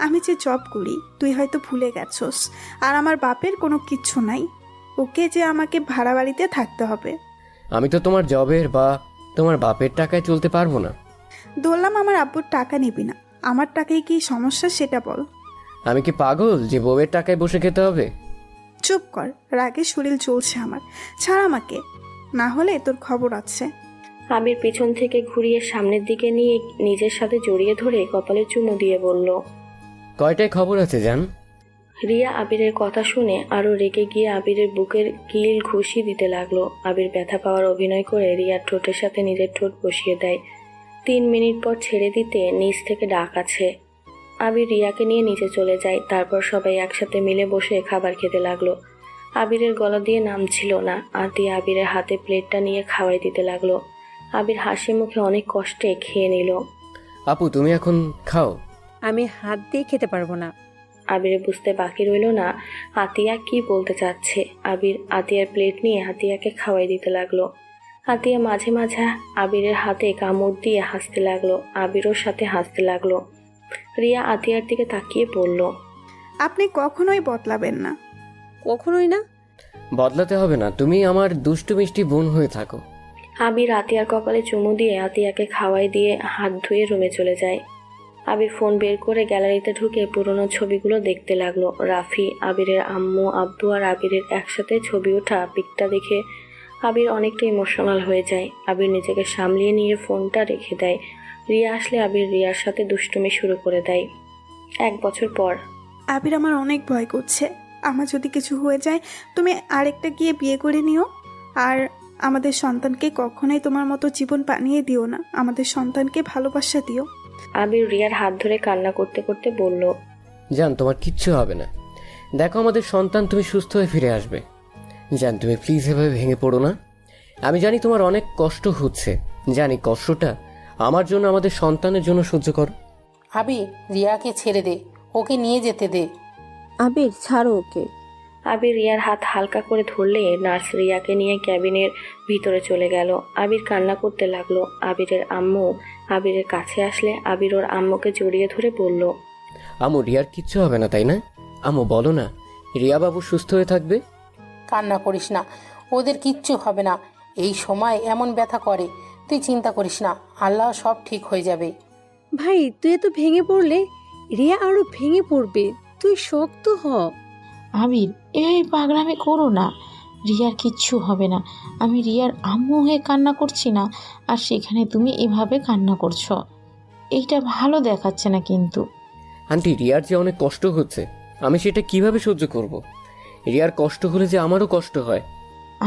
আমি যে জব করি তুই হয়তো ভুলে গেছস, আর আমার বাপের কোনো কিচ্ছু নাই। ওকে যে আমাকে ভাড়া বাড়িতে থাকতে হবে। আমি তো তোমার জবের বা তোমার বাপের টাকায় চলতে পারবো না। ধরলাম আমার আব্বুর টাকা নিবি না, আমার টাকায় কি সমস্যা সেটা বল। আমি কি পাগল যে বউয়ের টাকায় বসে খেতে হবে? চুপ কর, রাগে শরীর চলছে আমার। ছাড় আমাকে, না হলে তোর খবর আছে। আবির পিছন থেকে ঘুরিয়ে সামনের দিকে নিয়ে নিজের সাথে জড়িয়ে ধরে কপালে চুমু দিয়ে বলল, কয়টায় খবর আছে জান? রিয়া আবিরের কথা শুনে আরো রেগে গিয়ে আবিরের বুকের কিল ঘুষি দিতে লাগলো। আবির ব্যথা পাওয়ার অভিনয় করে রিয়ার ঠোঁটের সাথে নিজের ঠোঁট বসিয়ে দেয়। 3 মিনিট পর ছেড়ে দিতে নিচ থেকে ডাক আছে। আবির রিয়াকে নিয়ে নিচে চলে যায়। তারপর সবাই একসাথে মিলে বসে খাবার খেতে লাগলো। আবিরের গলা দিয়ে নামছিল না। আতিয়া আবিরের হাতে প্লেটটা নিয়ে খাওয়াই দিতে লাগলো। আবির হাসি মুখে অনেক কষ্টে খেয়ে নিল। আপু তুমি এখন খাও। আমি হাত দিয়ে খেতে পারবো না। আবিরের বুঝতে বাকি রইল না আতিয়া কি বলতে চাচ্ছে। আবির আতিয়ার প্লেট নিয়ে আতিয়াকে খাওয়াই দিতে লাগলো। আতিয়া মাঝে মাঝে আবিরের হাতে কামড় দিয়ে হাসতে লাগলো। আবিরও সাথে হাসতে লাগলো। রিয়া আতিয়ার দিকে তাকিয়ে বলল, আপনি কখনোই বদলাবেন না। কখনোই না? বদলাতে হবে না, তুমি আমার দুষ্টু মিষ্টি বোন হয়ে থাকো। আবির আতিয়ার কপালে চুমু দিয়ে আতিয়াকে খাওয়াই দিয়ে হাত ধুয়ে রুমে চলে যায়। আবির ফোন বের করে গ্যালারিতে ঢুকে পুরনো ছবিগুলো দেখতে লাগলো। রাফি, আবিরের আম্মু, আব্বু আর আবিরের একসাথে ছবি ওঠা পিকটা দেখে আবির অনেকটা ইমোশনাল হয়ে যায়। আবির নিজেকে সামলিয়ে নিয়ে ফোনটা রেখে দেয়। রিয়া আসলে আবির রিয়ার সাথে দুষ্টুমি শুরু করে দেয়। 1 বছর পর। আবির আমার অনেক ভয় করছে। আমার যদি কিছু হয়ে যায় তুমি আরেকটা গিয়ে বিয়ে করে নিও, আর আমাদের সন্তানকে কখনোই তোমার মতো জীবন বানিয়ে দিও না। আমাদের সন্তানকে ভালোবাসা দিও। আবির রিয়ার হাত ধরে কান্না করতে করতে বলল, জান তোমার কিচ্ছু হবে না। দেখো আমাদের সন্তান তুমি সুস্থ হয়ে ফিরে আসবে। জান তুমি প্লিজ এভাবে ভেঙে পড়ো না। আমি জানি তোমার অনেক কষ্ট হচ্ছে, জানি কষ্টটা আমার জন্য আমাদের সন্তানের জন্য সহ্য করো। আবির রিয়াকে ছেড়ে দে, ওকে নিয়ে যেতে দে। আবির ছাড়ো ওকে। আবির রিয়ার হাত হালকা করে ধরলে নার্স রিয়াকে নিয়ে ক্যাবিনের ভিতরে চলে গেল। আবির কান্না করতে লাগলো। আবিরের আম্মু আবিরের কাছে আসলে আবির ওর আম্মুকে জড়িয়ে ধরে বলল, আম্মু রিয়ার কিচ্ছু হবে না তাই না? আম্মু বলো না রিয়া বাবু সুস্থ হয়ে থাকবে। কান্না করিস না, ওদের কিচ্ছু হবে না। এই সময় এমন ব্যথা করে, তুই চিন্তা করিস না, আল্লাহ সব ঠিক হয়ে যাবে। ভাই তুই এত ভেঙে পড়লে রিয়া আরো ভেঙে পড়বে। তুই শক্ত হ। আবির এই পাগলামি করো না, রিয়ার কিচ্ছু হবে না। আমি রিয়ার আম্মু হয়ে কান্না করছি না, আর সেখানে তুমি এভাবে কান্না করছো, এইটা ভালো দেখাচ্ছে না কিন্তু। আন্টি রিয়ার যে অনেক কষ্ট হচ্ছে, আমি সেটা কিভাবে সহ্য করব? রিয়ার কষ্ট হলে যে আমারও কষ্ট হয়।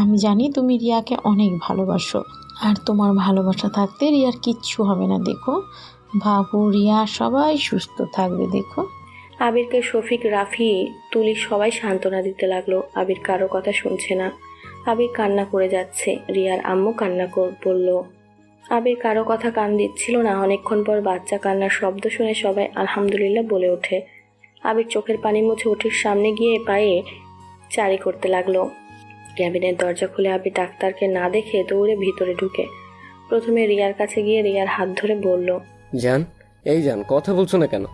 আমি জানি তুমি রিয়াকে অনেক ভালোবাসো, আর তোমার ভালোবাসা থাকতে রিয়ার কিচ্ছু হবে না। দেখো বাবু, রিয়া সবাই সুস্থ থাকবে। দেখো আবিরকে শফিক, রাফি, তুলি সবাই সান্ত্বনা দিতে লাগলো। আবির কারো কথা শুনছে না। আবির কান্না করে যাচ্ছে। রিয়ার আম্মু কান্না বলল। আবির কারো কথা কান দিচ্ছিল না। অনেকক্ষণ পর বাচ্চা কান্নার শব্দ শুনে সবাই আলহামদুলিল্লাহ বলে ওঠে। আবির চোখের পানি মুছে ওটির সামনে গিয়ে পায়ে চারি করতে লাগলো। ক্যাবিনের দরজা খুলে আবির ডাক্তারকে না দেখে দৌড়ে ভিতরে ঢুকে প্রথমে রিয়ার কাছে গিয়ে রিয়ার হাত ধরে বলল, জান, এই জান, কথা বলছো না কেন?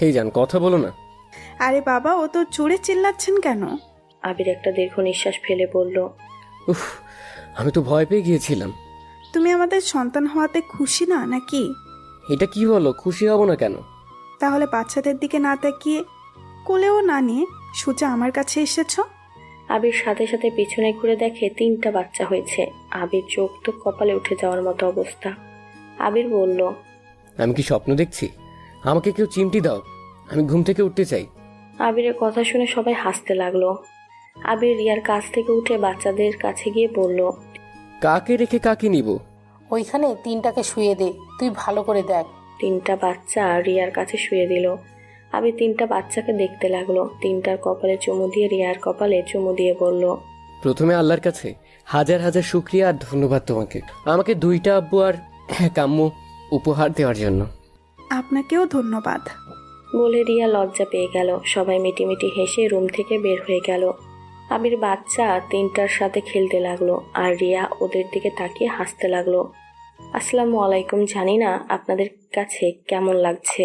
এই জান, কথা বলো না। আরে বাবা, ও তো জোরে চিল্লাচ্ছেন কেন? আবির একটা দীর্ঘ নিঃশ্বাস ফেলে বলল, উফ, আমি তো ভয় পেয়ে গিয়েছিলাম। তুমি আমাদের সন্তান হওয়াতে খুশি না নাকি? এটা কি বলো? খুশি হব না কেন? তাহলে বাচ্চাদের দিকে না তাকিয়ে, কোলেও না নিয়ে সোজা আমার কাছে এসেছো? আবির সাথে সাথে পিছনে ঘুরে দেখে 3টা বাচ্চা হয়েছে। আবির চোখ তো কপালে উঠে যাওয়ার মতো অবস্থা। আবির বলল, আমি কি স্বপ্ন দেখছি? আমাকে কেউ চিমটি দাও, আমি ঘুম থেকে উঠতে চাই। আবিরের কথা শুনে সবাই হাসতে লাগলো। আবির রিয়ার কাছ থেকে উঠে বাচ্চাদের কাছে গিয়ে বলল, কাকে রেখে কাকে নিব? ওইখানে 3টাকে শুয়ে দে, তুই ভালো করে দেখ। 3টা বাচ্চা রিয়ার কাছে শুয়ে দিল। আবির 3টা বাচ্চাকে দেখতে লাগলো। 3টার কপালে চুমু দিয়ে রিয়ার কপালে চুমু দিয়ে বলল, প্রথমে আল্লাহর কাছে হাজার হাজার শুকরিয়া আর ধন্যবাদ তোমাকে, আমাকে 2টা আব্বু আর 1 আম্মু উপহার দেওয়ার জন্য। আপনাকেও ধন্যবাদ। বলে রিয়া লজ্জা পেয়ে গেল। সবাই মিটিমিটি হেসে রুম থেকে বের হয়ে গেল। আবির বাচ্চা 3টার সাথে খেলতে লাগলো আর রিয়া ওদের দিকে তাকিয়ে হাসতে লাগলো। আসসালামু আলাইকুম। জানি না আপনাদের কাছে কেমন লাগছে।